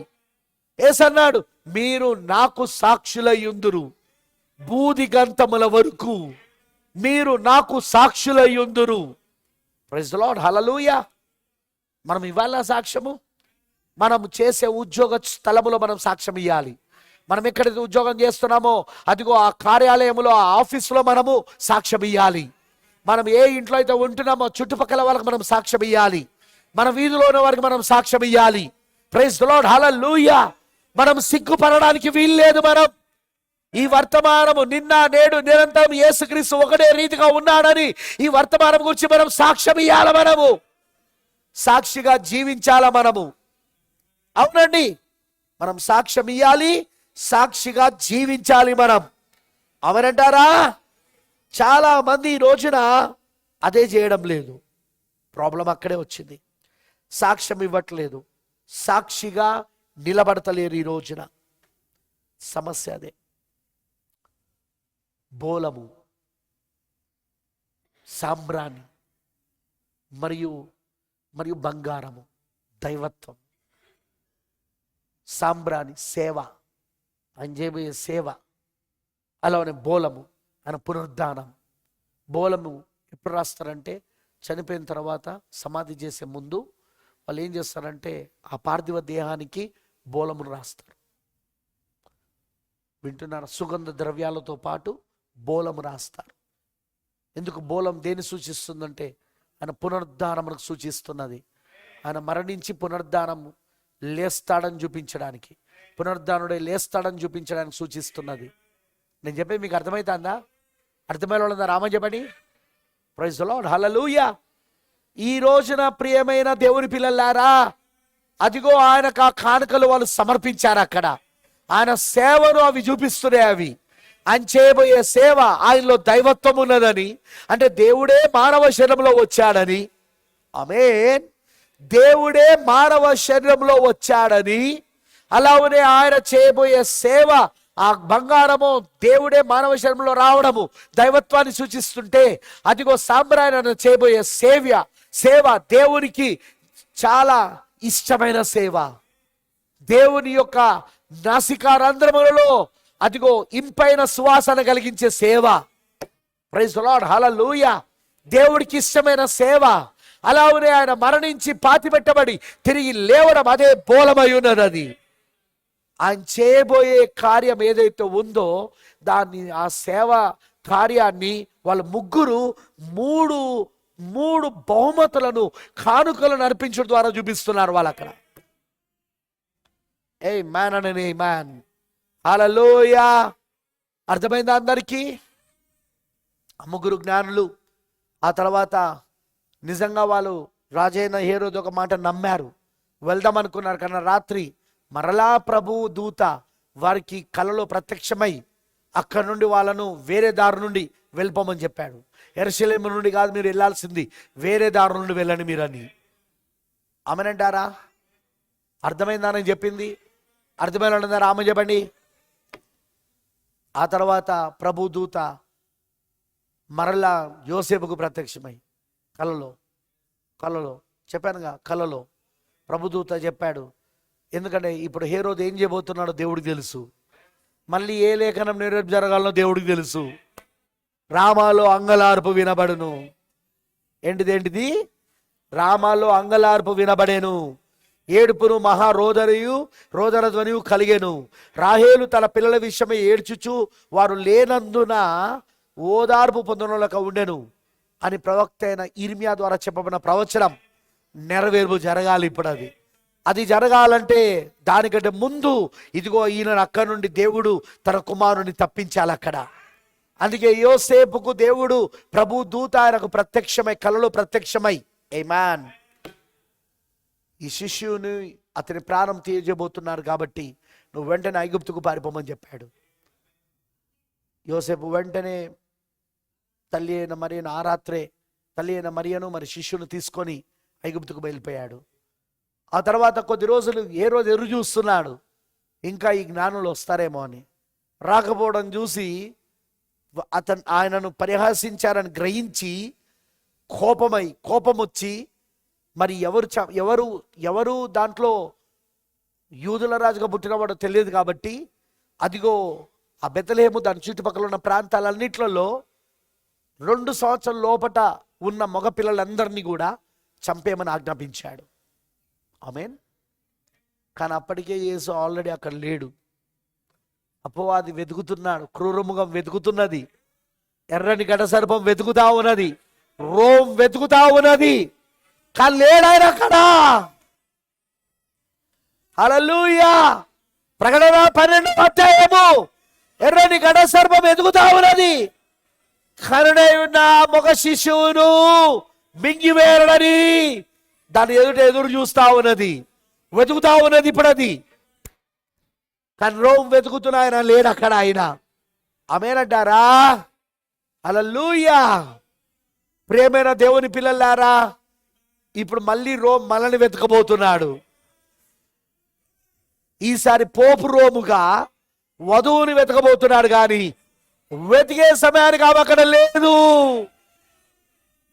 యేసన్నాడు, మీరు నాకు సాక్షులయ్యుందురు, బూది గంతముల వరకు మీరు నాకు సాక్షులయ్యుందురు. ప్రైజ్ ది లార్డ్, హల్లెలూయా. మనం ఇవ్వాలా సాక్ష్యము? మనం చేసే ఉద్యోగ స్థలములో మనం సాక్ష్యం ఇవ్వాలి. మనం ఎక్కడైతే ఉద్యోగం చేస్తున్నామో అదిగో ఆ కార్యాలయంలో, ఆ ఆఫీసులో మనము సాక్ష్యం ఇయ్యాలి. మనం ఏ ఇంట్లో అయితే ఉంటున్నామో చుట్టుపక్కల వాళ్ళకి మనం సాక్ష్యం ఇయ్యాలి. మన వీధిలో ఉన్న వారికి మనం సాక్ష్యం ఇయ్యాలి. ప్రైజ్ ది లార్డ్, హల్లెలూయా. మనం సిగ్గుపడడానికి వీల్లేదు. మనం ఈ వర్తమానము నిన్న నేడు నిరంతరం యేసుక్రీస్తు ఒకటే రీతిగా ఉన్నాడని ఈ వర్తమానం గురించి మనం సాక్ష్యం ఇయ్యాల. మనము సాక్షిగా జీవించాల. మనము అవునండి, మనం సాక్ష్యం ఇయ్యాలి, సాక్షిగా జీవించాలి. మనం అవునంటారా? చాలా మంది ఈ రోజున అదే చేయడం లేదు. ప్రాబ్లం అక్కడే వచ్చింది. సాక్ష్యం ఇవ్వట్లేదు, సాక్షిగా నిలబడతలేరు. ఈ రోజున సమస్య అదే. బోలము, సాంబ్రాణి మరియు మరియు బంగారము దైవత్వం. సాంబ్రాణి సేవ, ఆయన చేయబోయే సేవ. అలానే బోలము ఆయన పునరుద్ధానం. బోలము ఎప్పుడు రాస్తారంటే చనిపోయిన తర్వాత సమాధి చేసే ముందు వాళ్ళు ఏం చేస్తారంటే ఆ పార్థివ దేహానికి బోలమును రాస్తారు. వింటున్నారు? సుగంధ ద్రవ్యాలతో పాటు బోలము రాస్తారు. ఎందుకు? బోలం దేన్ని సూచిస్తుందంటే ఆయన పునరుద్ధానమునకు సూచిస్తున్నది. ఆయన మరణించి పునరుద్ధానము లేస్తాడని చూపించడానికి, పునరుద్ధానుడే లేస్తాడని చూపించడానికి సూచిస్తున్నది. నేను చెప్పేది మీకు అర్థమవుతుందా? అర్థమైన వాళ్ళందా రామ చెప్పండి. ప్రైజ్ ది లార్డ్, హల్లెలూయా. ఈ రోజున ప్రియమైన దేవుని పిల్లలారా, అదిగో ఆయనకు ఆ కానుకలు వాళ్ళు సమర్పించారు. అక్కడ ఆయన సేవను అవి చూపిస్తున్నాయి. అవి ఆయన చేయబోయే సేవ, ఆయనలో దైవత్వం ఉన్నదని, అంటే దేవుడే మానవ శరీరంలో వచ్చాడని. ఆమేన్. దేవుడే మానవ శరీరంలో వచ్చాడని, అలానే ఆయన చేయబోయే సేవ, ఆ బంగారము దేవుడే మానవ శరీరంలో రావడము దైవత్వాన్ని సూచిస్తుంటే, అదిగో సాంబ్రాణి చేయబోయే సేవ దేవునికి చాలా ఇష్టమైన సేవ. దేవుని యొక్క నాసికారంధ్రములలో అదిగో ఇంపైన సువాసన కలిగించే సేవ. ప్రైజ్ ది లార్డ్, హల్లెలూయా. దేవుడికి ఇష్టమైన సేవ. అలానే ఆయన మరణించి పాతిపెట్టబడి తిరిగి లేవడం అదే బోలమై ఉన్నది. అది ఆయన చేయబోయే కార్యం ఏదైతే ఉందో దాన్ని, ఆ సేవ కార్యాన్ని వాళ్ళ ముగ్గురు మూడు బహుమతులను, కానుకలను అర్పించడం ద్వారా చూపిస్తున్నారు వాళ్ళు అక్కడ. ఏ మ్యాన్ అని మ్యాన్, హల్లెలూయా. అర్థమైందా అందరికీ? ముగ్గురు జ్ఞానులు ఆ తర్వాత నిజంగా వాళ్ళు రాజైన హేరోదు ఒక మాట నమ్మారు, వెళ్దాం అనుకున్నారు. కన్నా రాత్రి మరలా ప్రభువు దూత వారికి కలలో ప్రత్యక్షమై అక్కడి నుండి వాళ్ళను వేరే దారి నుండి వెళ్ళిపోమని చెప్పాడు. యెరూషలేము నుండి కాదు మీరు వెళ్ళాల్సింది, వేరే దారి నుండి వెళ్ళండి మీరు అని. ఆమెనంటారా? అర్థమైందా నేను చెప్పింది? అర్థమైనా రామ చెప్పండి. ఆ తర్వాత ప్రభు దూత మరలా యోసేపుకు ప్రత్యక్షమై కలలో చెప్పానుగా, కలలో ప్రభుదూత చెప్పాడు. ఎందుకంటే ఇప్పుడు హేరోదు ఏం చేయబోతున్నాడో దేవుడికి తెలుసు. మళ్ళీ ఏ లేఖనం నెరవేర్పు జరగాలనో దేవుడికి తెలుసు. రామాలో అంగలార్పు వినబడును. ఏంటిది? రామాలో అంగలార్పు వినబడేను, ఏడుపును రోదన ధ్వనియు కలిగెను. రాహేలు తన పిల్లల విషయమై ఏడ్చుచు వారు లేనందున ఓదార్పు పొందనోలక ఉండెను అని ప్రవక్త అయిన ఇర్మియా ద్వారా చెప్పబడిన ప్రవచనం నెరవేర్పు జరగాలి. ఇప్పుడు అది జరగాలంటే దానికంటే ముందు ఇదిగో ఈయన అక్కడి నుండి దేవుడు తన కుమారుని తప్పించాలి అక్కడ. అందుకే యోసేపుకు దేవుడు ప్రభు దూత ఆయనకు ప్రత్యక్షమై, కలలో ప్రత్యక్షమై, ఆమేన్, ఈ శిష్యుని అతని ప్రాణం తీయజబోతున్నారు కాబట్టి నువ్వు వెంటనే ఐగుప్తుకు పారిపోమని చెప్పాడు. యోసేపు వెంటనే తల్లి అయిన మరియను, ఆ రాత్రే తల్లి అయిన మరియను మరి శిష్యును తీసుకొని ఐగుప్తుకు బయలుపోయాడు. ఆ తర్వాత కొద్ది రోజులు ఎదురు చూస్తున్నాడు, ఇంకా ఈ జ్ఞానులు వస్తారేమో అని. రాకపోవడం చూసి ఆయనను పరిహాసించారని గ్రహించి కోపం వచ్చి, మరి ఎవరు దాంట్లో యూదుల రాజుగా పుట్టినవాడో తెలియదు కాబట్టి అదిగో ఆ బెత్లెహేము దాని చుట్టుపక్కల ఉన్న ప్రాంతాలన్నిట్లలో 2 సంవత్సరాల లోపట ఉన్న మగ పిల్లలందరినీ కూడా చంపేయమని ఆజ్ఞాపించాడు. ఆమేన్. కానీ అప్పటికే యేసు ఆల్రెడీ అక్కడ లేడు. అపవాది వెతుకుతున్నాడు, క్రూరముఖం వెతుకుతున్నది, ఎర్రని గడ సర్పం వెతుకుతా ఉన్నది, రోమ్ వెతుకుతా ఉన్నది, కానీ లేడాయన అక్కడ. హల్లెలూయా. ప్రకటన 12వ అధ్యాయము, ఎర్రని గడ సర్పం వెతుకుతా ఉన్నది, కరుణై ఉన్న మగ శిశువును మింగివేరడని దాని ఎదురు చూస్తా ఉన్నది, వెతుకుతా ఉన్నది. ఇప్పుడు అది కానీ రోమ్ వెతుకుతున్న ఆయన లేడు అక్కడ. ఆయన ఆమేనంటారా? హల్లెలూయా. ప్రియమైన దేవుని పిల్లలారా, ఇప్పుడు మళ్ళీ రోమ్ మనల్ని వెతకబోతున్నాడు. ఈసారి పోపు రోముగా వధువుని వెతకబోతున్నాడు, కానీ వెతికే సమయానికి ఆమె అక్కడ లేదు.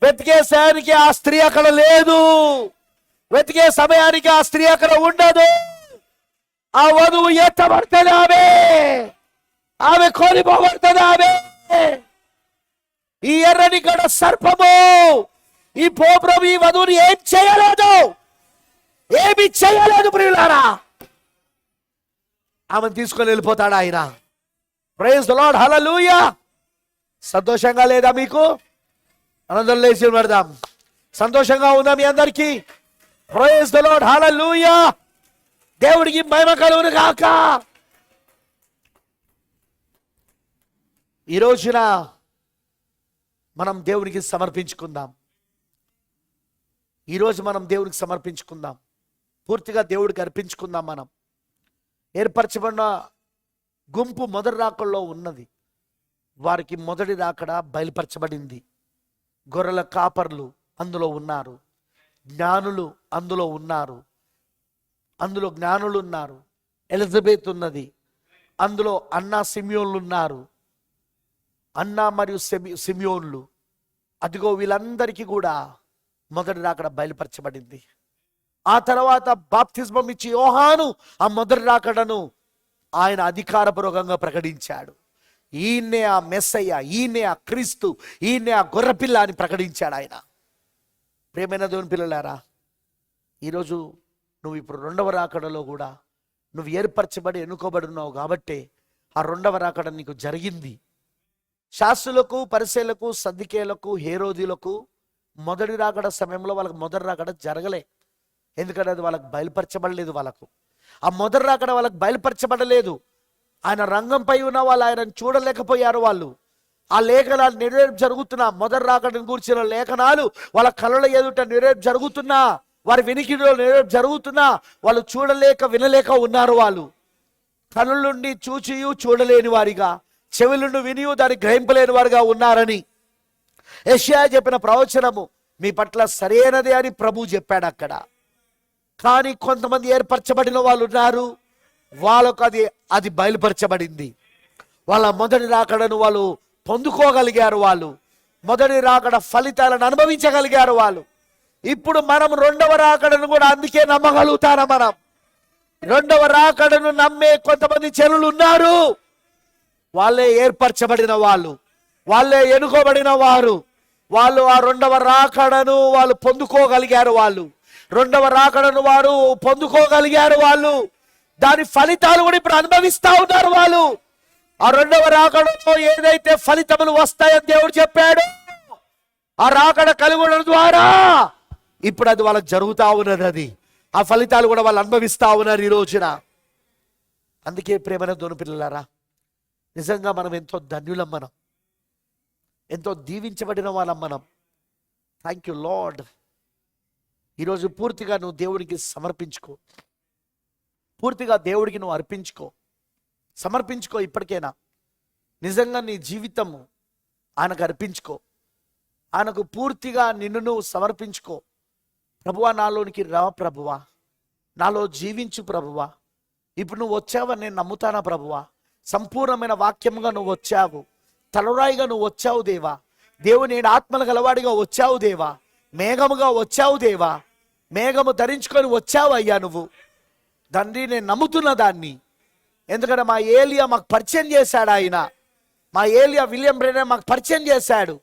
వెతికే సమయానికి ఆ స్త్రీ అక్కడ లేదు. వెతికే సమయానికి ఆ స్త్రీ అక్కడ ఉండదు. ఆ వధువు ఎత్తబడుతుంది, ఆమె కొనిపోబడుతుంది. ఆమె ఈ ఎర్రని గడ సర్పము ఈ పోప్రభు ఈ వధువుని ఏం చేయలేదు, ఏమి చేయలేదు. ప్రియులారా, ఆమెను తీసుకొని వెళ్ళిపోతాడు ఆయన. Praise the lord. హల్లెలూయా. సంతోషంగా లేదా మీకు? ఆనందం లేచి పడదాం. సంతోషంగా ఉందా మీ అందరికీ? Praise the lord. హల్లెలూయా. దేవుడికి మహిమ కలుగును గాక. ఈ రోజున మనం దేవునికి సమర్పించుకుందాం. ఈరోజు మనం దేవునికి సమర్పించుకుందాం, పూర్తిగా దేవుడికి అర్పించుకుందాం. మనం ఏర్పరచబడిన గుంపు మొదటి రాకడలో ఉన్నది. వారికి మొదటి రాకడ బయలుపరచబడింది. గొర్రెల కాపర్లు అందులో ఉన్నారు, జ్ఞానులు అందులో ఉన్నారు. అందులో జ్ఞానులు ఉన్నారు, ఎలిజబెత్ ఉన్నది, అందులో అన్నా సిమియోన్లు ఉన్నారు. అన్నా మరియు సిమియోన్లు, అదిగో వీళ్ళందరికీ కూడా మొదటి రాకడ బయలుపరచబడింది. ఆ తర్వాత బాప్తిస్మం ఇచ్చి యోహాను ఆ మొదటి రాకడను ఆయన అధికారపూర్వకంగా ప్రకటించాడు. ఈయన్నే ఆ మెస్సయ్య, ఈయన్నే ఆ క్రీస్తు, ఈయన్నే ఆ గొర్రెపిల్ల అని ప్రకటించాడు ఆయన. ప్రియమైన దేవుని పిల్లలారా, ఈరోజు నువ్వు ఇప్పుడు రెండవ రాకడలో కూడా నువ్వు ఏర్పరచబడి ఎన్నుకోబడి ఉన్నావు కాబట్టి ఆ రెండవ రాకడ నీకు జరిగింది. శాస్త్రులకు, పరిసయ్యులకు, సద్దుకేయులకు, హేరోదీలకు మొదటి రాకడ సమయంలో వాళ్ళకి మొదటి రాకడ జరగలే. ఎందుకంటే అది వాళ్ళకి బయలుపరచబడలేదు. వాళ్ళకు ఆ మొదటి రాకడ వాళ్ళకి బయలుపరచబడలేదు. ఆయన రంగంపై ఉన్న వాళ్ళు ఆయనను చూడలేకపోయారు. వాళ్ళు ఆ లేఖనాలు నెరవేర్పు జరుగుతున్నా, మొదటి రాకడను కూర్చిన లేఖనాలు వాళ్ళ కళ్ళ ఎదుట నెరవేర్పు జరుగుతున్నా, వారి వినికిడిలో నెరవేర్పు జరుగుతున్నా వాళ్ళు చూడలేక వినలేక ఉన్నారు. వాళ్ళు కనులుండి చూచియు చూడలేని వారిగా, చెవులుండి వినియు దాన్ని గ్రహింపలేని వారుగా ఉన్నారని యెషయా చెప్పిన ప్రవచనము మీ పట్ల సరైనదే అని ప్రభు చెప్పాడు అక్కడ. కానీ కొంతమంది ఏర్పరచబడిన వాళ్ళు ఉన్నారు, వాళ్ళకు అది బయలుపరచబడింది. వాళ్ళ మొదటి రాకడను వాళ్ళు పొందుకోగలిగారు. వాళ్ళు మొదటి రాకడ ఫలితాలను అనుభవించగలిగారు. వాళ్ళు ఇప్పుడు మనం రెండవ రాకడను కూడా అందుకే నమ్మగలుగుతారా? మనం రెండవ రాకడను నమ్మే కొంతమంది చెలులు ఉన్నారు. వాళ్ళే ఏర్పరచబడిన వాళ్ళు, వాళ్ళే ఎన్నుకోబడిన వారు. వాళ్ళు ఆ రెండవ రాకడను వాళ్ళు పొందుకోగలిగారు. వాళ్ళు రెండవ రాకడను వారు పొందుకోగలిగారు. వాళ్ళు దాని ఫలితాలు కూడా ఇప్పుడు అనుభవిస్తా ఉన్నారు. వాళ్ళు ఆ రెండవ రాకడతో ఏదైతే ఫలితములు వస్తాయని దేవుడు చెప్పాడు, ఆ రాకడ కలుగుడం ద్వారా ఇప్పుడు అది వాళ్ళకి జరుగుతూ ఉన్నది. అది ఆ ఫలితాలు కూడా వాళ్ళు అనుభవిస్తా ఉన్నారు ఈ రోజున. అందుకే ప్రేమైన దేవుని పిల్లలారా, నిజంగా మనం ఎంతో ధన్యులం, మనం ఎంతో దీవించబడిన వాళ్ళం మనం. Thank you lord. ఈరోజు పూర్తిగా నువ్వు దేవుడికి సమర్పించుకో, పూర్తిగా దేవుడికి నువ్వు అర్పించుకో, సమర్పించుకో. ఇప్పటికైనా నిజంగా నీ జీవితము ఆయనకు అర్పించుకో, ఆయనకు పూర్తిగా నిన్ను నువ్వు సమర్పించుకో. ప్రభువా, నాలోనికి రా ప్రభువా, నాలో జీవించు ప్రభువా. ఇప్పుడు నువ్వు వచ్చావని నేను నమ్ముతానా ప్రభువా? సంపూర్ణమైన వాక్యముగా నువ్వు వచ్చావు, తలరాయిగా నువ్వు వచ్చావు దేవా. దేవుని నేను ఆత్మల గలవాడిగా వచ్చావు దేవా, మేఘముగా వచ్చావు దేవా, మేఘము ధరించుకొని వచ్చావు అయ్యా నువ్వు. తండ్రి, నేను నమ్ముతున్న దాన్ని. ఎందుకంటే మా ఏలియా మాకు పరిచయం చేశాడు. ఆయన మా ఏలియా విలియం బ్రెనర్ మాకు పరిచయం చేశాడు.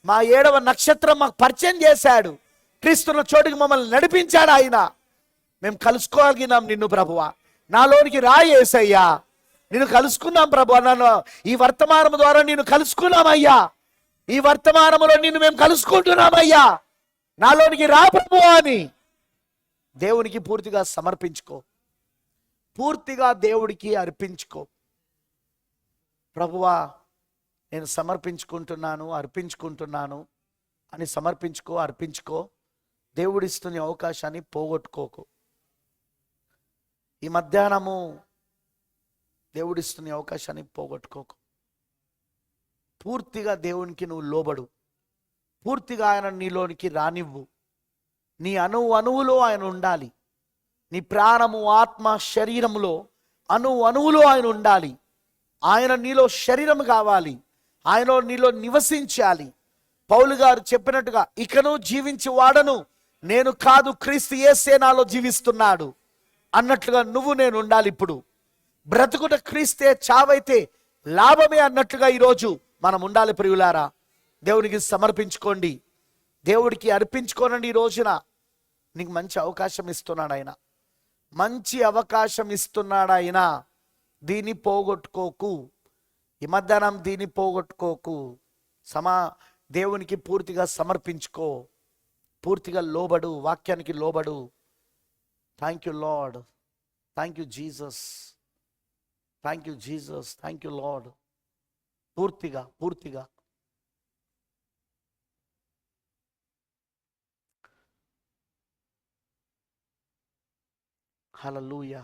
మా 7వ నక్షత్రం మాకు పరిచయం చేశాడు. క్రీస్తున్న చోటుకి మమ్మల్ని నడిపించాడు ఆయన. మేము కలుసుకోగలిగినాం నిన్ను ప్రభువా. నాలోనికి రా యేసయ్యా, నిన్ను కలుసుకున్నాం ప్రభు అన్నాను. ఈ వర్తమానము ద్వారా నిన్ను కలుసుకున్నామయ్యా, ఈ వర్తమానములో నిన్ను మేము కలుసుకుంటున్నామయ్యా, నాలోనికి రా ప్రభు అని దేవునికి పూర్తిగా సమర్పించుకో, పూర్తిగా దేవుడికి అర్పించుకో. ప్రభువా నేను సమర్పించుకుంటున్నాను, అర్పించుకుంటున్నాను అని సమర్పించుకో, అర్పించుకో. దేవుడిస్తున్న అవకాశాన్ని పోగొట్టుకోకు. ఈ మధ్యాహ్నము దేవుడిస్తున్న అవకాశాన్ని పోగొట్టుకోకు. పూర్తిగా దేవునికి నువ్వు లోబడు, పూర్తిగా ఆయన నీలోనికి రానివ్వు. నీ అణువులో ఆయన ఉండాలి. నీ ప్రాణము, ఆత్మ, శరీరములో అణువులో ఆయన ఉండాలి. ఆయన నీలో శరీరం కావాలి, ఆయన నీలో నివసించాలి. పౌలు గారు చెప్పినట్టుగా, ఇకను జీవించి వాడను నేను కాదు, క్రీస్తు యేసే నాలో జీవిస్తున్నాడు అన్నట్లుగా నువ్వు నేను ఉండాలి. ఇప్పుడు బ్రతుకుట క్రీస్తే, చావైతే లాభమే అన్నట్లుగా ఈరోజు మనం ఉండాలి. ప్రియులారా, దేవునికి సమర్పించుకోండి, దేవుడికి అర్పించుకోనండి. ఈ రోజున నీకు మంచి అవకాశం ఇస్తున్నాడు ఆయన, మంచి అవకాశం ఇస్తున్నాడు ఆయన. దీన్ని పోగొట్టుకోకు, ఈ మధ్యాహ్నం దీన్ని పోగొట్టుకోకు. దేవునికి పూర్తిగా సమర్పించుకో, పూర్తిగా లోబడు, వాక్యానికి లోబడు. Thank you lord, thank you Jesus, thank you Jesus, thank you lord. పూర్తిగా పూర్తిగా హల్లెలూయా.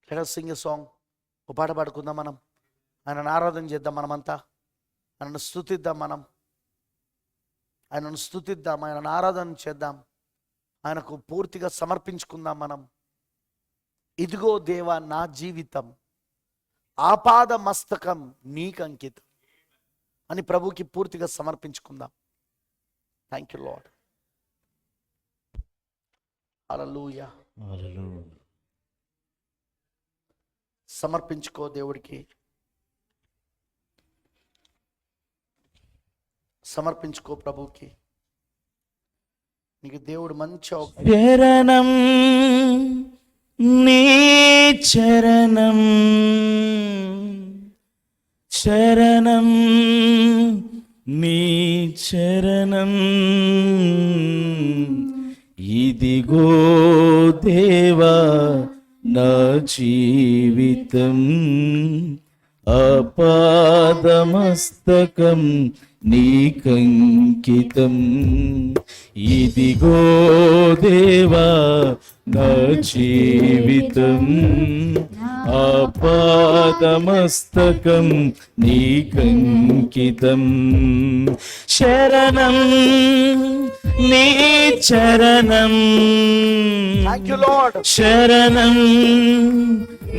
Let us sing a song. ఒక పాట పాడుకుందాం మనం, ఆయనను ఆరాధన చేద్దాం. మనమంతా ఆయనను స్తుతిద్దాం, ఆయనను స్తుతిద్దాం, ఆయనను ఆరాధన చేద్దాం, ఆయనకు పూర్తిగా సమర్పించుకుందాం మనం. ఇదిగో దేవా నా జీవితం, ఆపాద మస్తకం నీకు అంకితం అని ప్రభుకి పూర్తిగా సమర్పించుకుందాం. Thank you lord. హల్లెలూయా. సమర్పించుకో దేవుడికి, సమర్పించుకో ప్రభుకి. నీకు దేవుడు మంచి శరణం నీ చరణం, శరణం నీ చరణం, ఇదిగో దేవా నా జీవితం, ఆపాదమస్తకం నీకంకితం, ఇదిగో దేవా నా జీవితం, ఆపాదమస్తకం నీకంకితం, శరణం నీ చరణం, శరణం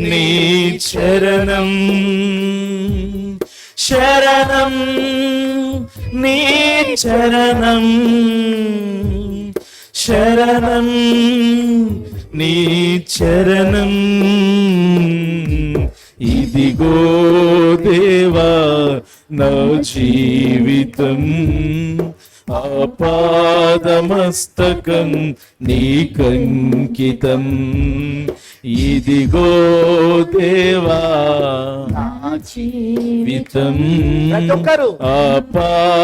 నీ చరణం, శరణం నీ చరణం, శరణం నీ చరణం, ఇదిగో దేవా నా జీవితం, ఆపాదమస్తకం నీకంకితం, ఇదిగో దేవా నా జీవితం,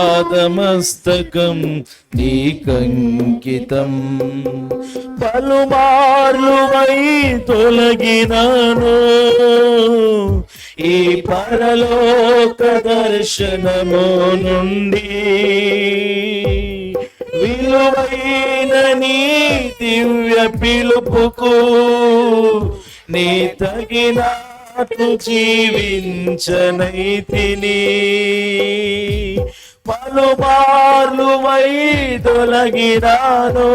ఆపాదమస్తకం నీకంకితం, పలుమార్లు వై తొలగినాను ఈ పరలోక దర్శనము నుండి, విలువైన నీ దివ్య పిలుపుకు నీ తగినట్లు జీవించనైతిని, పలుమార్లు వై తొలగినాను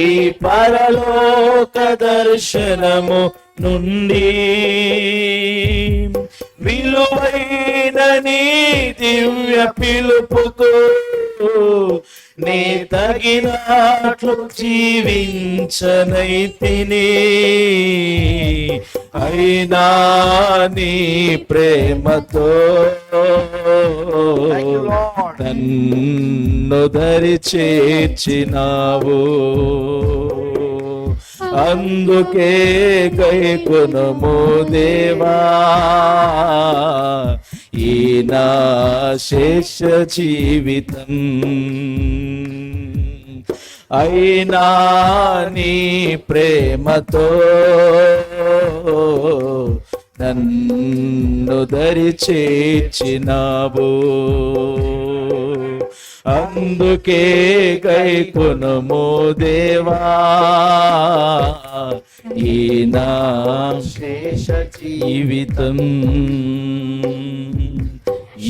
ఈ పరలోక దర్శనము నుండి, విలువైన నీ దివ్య పిలుపుకు నీ తగినట్లు జీవించనైతిని, అయినా నీ ప్రేమతో నన్ను దరి చేర్చినావు, అందుకే గైకొనుము దేవా ఈ నా శేష జీవితం. అయినా నీ ప్రేమతో నన్ను దరి చేర్చినావు, అందుకే గైకొనుము దేవా ఈ నా శేష జీవితం.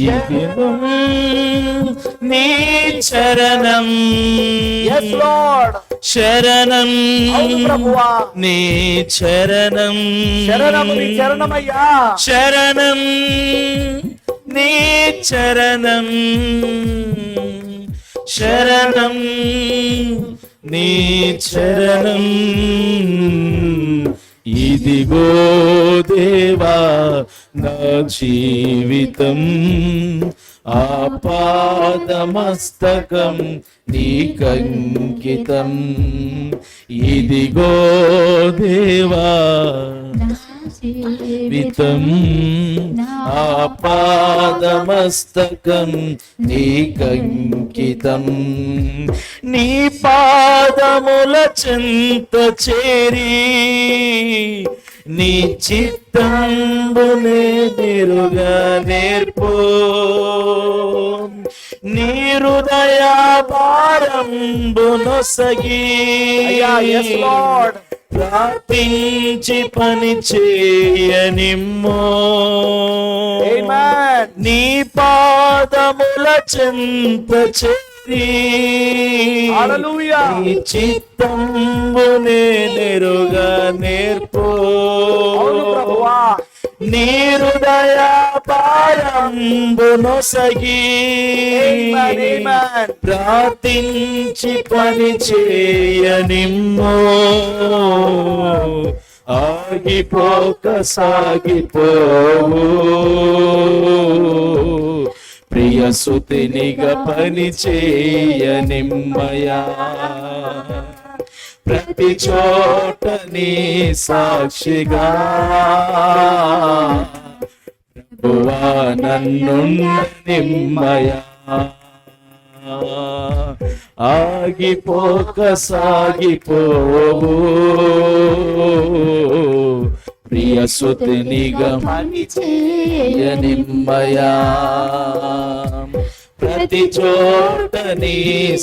ఇదిగం నీ చరణం, Yes, Lord. శరణం అవును ప్రభువా. నీ చరణం, శరణము నీ చరణమయ్యా. శరణం నీ చరణం, శరణం నీ చరణం. ఇదిగో దేవా నా జీవితం, ఆపాదమస్తకం నీకంకితం. ఇదిగో దేవా జీవితం, ఆపాదమస్తకం నీకంకితం. నీ పాదముల చెంత చేరి నీ చిత్తంబునే నిరుగా నేర్పో, నీ హృదయ భారంబునొసగి Yes, Lord. ప్రార్థించి పని చేయనిమ్మో. Amen. నీ పాదముల చెంత చేరి Hallelujah. నీ చిత్తంబునే నెరుగా నేర్పో, అవును ప్రభువా. నీ హృదయ భారంబునొసగి Amen, amen. ప్రార్థించి పని చేయనిమ్మో. ఆగిపోక సాగిపోవు ప్రియసుతినిగా పని చేయనిమ్మయా. ప్రతి చోట నీ సాక్షిగా ప్రభువా నన్నుండనిమ్మయా. ఆగిపోక సాగిపోవు ప్రియసుతినిగా పని చేయనిమ్మయా. ప్రతి చోట నీ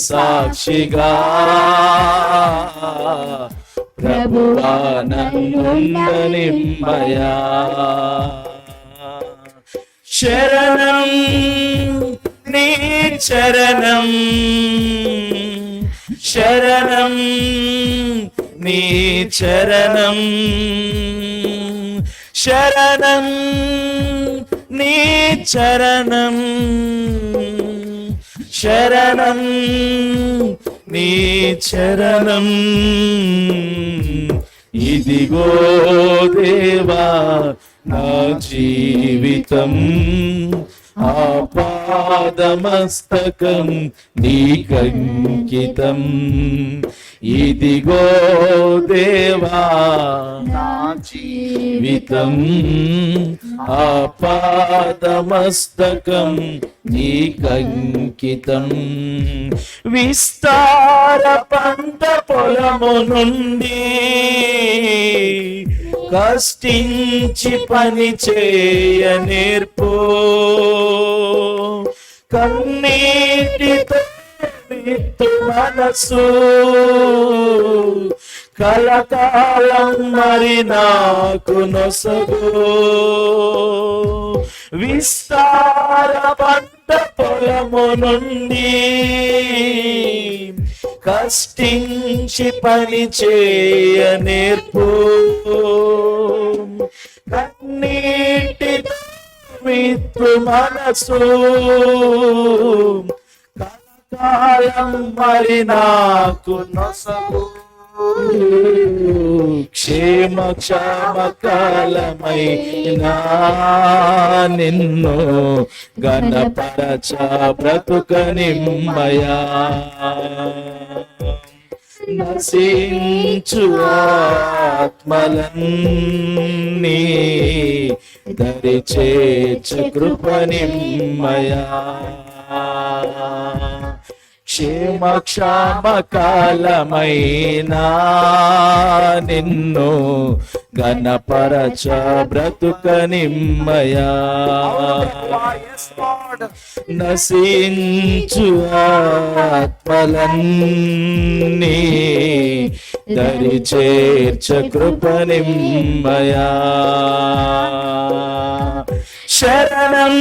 సాక్షిగా ప్రభువా నన్నుండనిమ్మయా. శరణం నీ చరణం, శరణం నీ చరణం, శరణం నీ చరణం, శరణం నీ చరణం. ఇదిగో దేవా నా జీవితం, ఆపాదమస్తకం నీకంకితం. ఇదిగో దేవా నా జీవితం, ఆపాదమస్తకం నీకంకితం. విస్తార పంట పొలము నుండి కష్టించి పని చేయ నేర్పో, కన్నీటితో విత్తు మనసు కలకాలం మరి నాకు నొసగు. విస్తార పంట పొలము నుండి కష్టించి పని చేయ నేర్పు, కన్నీటితో విత్తు మనసు కలకాలం మరి నాకు నొసగు. క్షేమ క్షామకాలమైనా నిన్ను గణపరచ బ్రతుకనిమ్మయా. నశించు ఆత్మలన్నీ దరి చేర్చు కృపనిమ్మయా. క్షేమ కాలమైనా నిన్ను ఘనపరచ బ్రతుకనిమ్మయా. నశించు ఆత్మలన్నీ దరి చేర్చ కృపనిమ్మయా. శరణం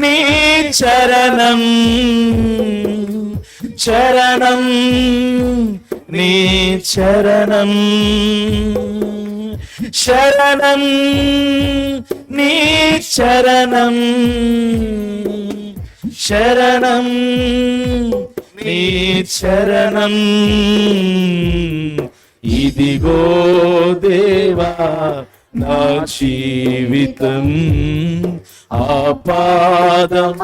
నీ చరణం, చరణం నీ చరణం, శరణం నీ చరణం, శరణం నీ చరణం. ఇదిగో దేవా నా జీవితం, ఆపాదమస్తకం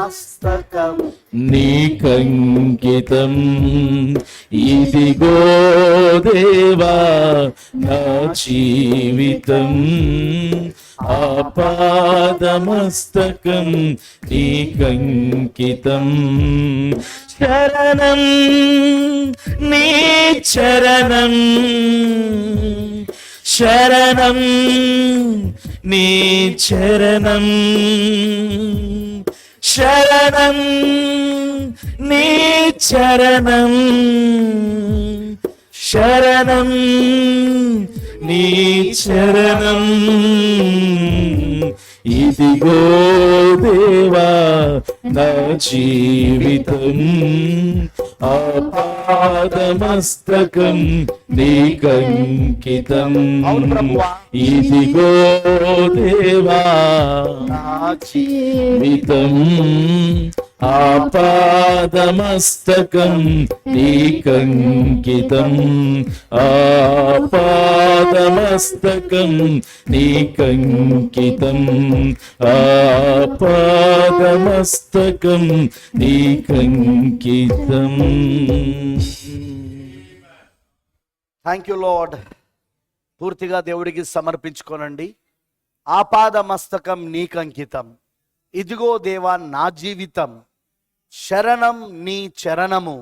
నీకంకితం. ఇదిగో దేవా నా జీవితం, ఆపాదమస్తకం నీకంకితం. శరణం నీ చరణం, శరణం నీ చరణం, శరణం నీ చరణం, శరణం నీ చరణం. ఇదిగో దేవా నా జీవితం, ఆపాదమస్తకం నీకంకితం. ఇదిగో దేవా నా జీవితం, ఆపాదమస్తకం నీకంకితం, ఆపాదమస్తకం నీకంకితం, ఆపాదమస్తకం నీకంకితం. Thank you lord. పూర్తిగా దేవుడికి సమర్పించుకోనండి. ఆపాద మస్తకం నీకంకితం. ఇదిగో దేవా నా జీవితం, శరణం నీ చరణము.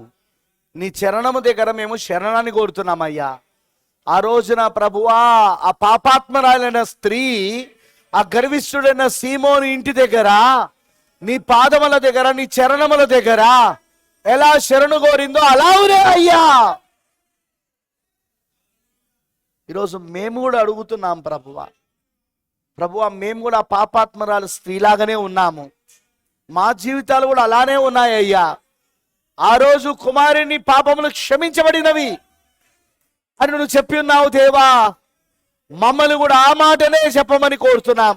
నీ చరణము దగ్గర మేము శరణాన్ని కోరుతున్నామయ్యా. ఆ రోజున ప్రభువా ఆ పాపాత్మరాలైన స్త్రీ ఆ గర్విష్ఠుడైన సీమోని ఇంటి దగ్గర నీ పాదముల దగ్గర నీ చరణముల దగ్గర ఎలా శరణు కోరిందో అలానే అయ్యా. ఈరోజు మేము కూడా అడుగుతున్నాం ప్రభువా, ప్రభువా మేము కూడా పాపాత్మరాలు స్త్రీలాగానే ఉన్నాము. మా జీవితాలు కూడా అలానే ఉన్నాయ్యా. ఆ రోజు కుమారుని పాపములు క్షమించబడినవి అని నువ్వు చెప్పి ఉన్నావు దేవా. మమ్మల్ని కూడా ఆ మాటనే చెప్పమని కోరుతున్నాం,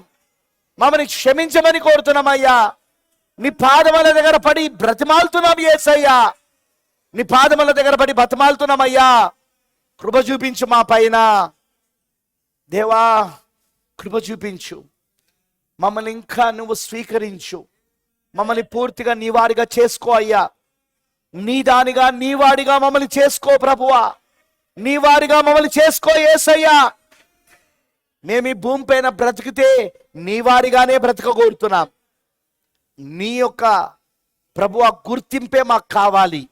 మమ్మల్ని క్షమించమని కోరుతున్నామయ్యా. నీ పాదముల దగ్గర పడి బ్రతిమాలుతున్నాం యేసయ్యా, నీ పాదముల దగ్గర పడి బ్రతిమాలుతున్నామయ్యా. కృప చూపించు మా పైన దేవా, కృప చూపించు. మమ్మల్ని ఇంకా నువ్వు స్వీకరించు, మమ్మల్ని పూర్తిగా నీ వాడిగా చేసుకో అయ్యా. నీ దానిగా నీ వాడిగా మమ్మల్ని చేసుకో ప్రభువా, నీ వాడిగా మమ్మల్ని చేసుకో యేసయ్యా. మేము ఈ భూమి పైన బ్రతికితే నీ వాడిగానే బ్రతకగోరుతున్నాం. నీ యొక్క ప్రభువా గుర్తింపే మాకు కావాలి,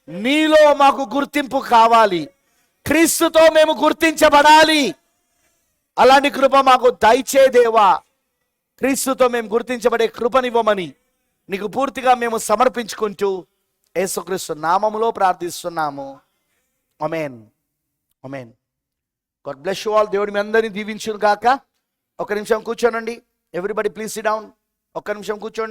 నీలో మాకు గుర్తింపు కావాలి. క్రీస్తుతో మేము గుర్తించబడాలి. అలాంటి కృప మాకు దయచే దేవా. క్రీస్తుతో మేము గుర్తించబడే కృపనివ్వమని నీకు పూర్తిగా మేము సమర్పించుకుంటూ యేసుక్రీస్తు నామములో ప్రార్థిస్తున్నాము. ఆమేన్, ఆమేన్. God bless you all. దేవుడి మీ అందరినీ దీవించును గాక. ఒక నిమిషం కూర్చోనండి. Everybody please sit down. ఒక్క నిమిషం కూర్చోండి.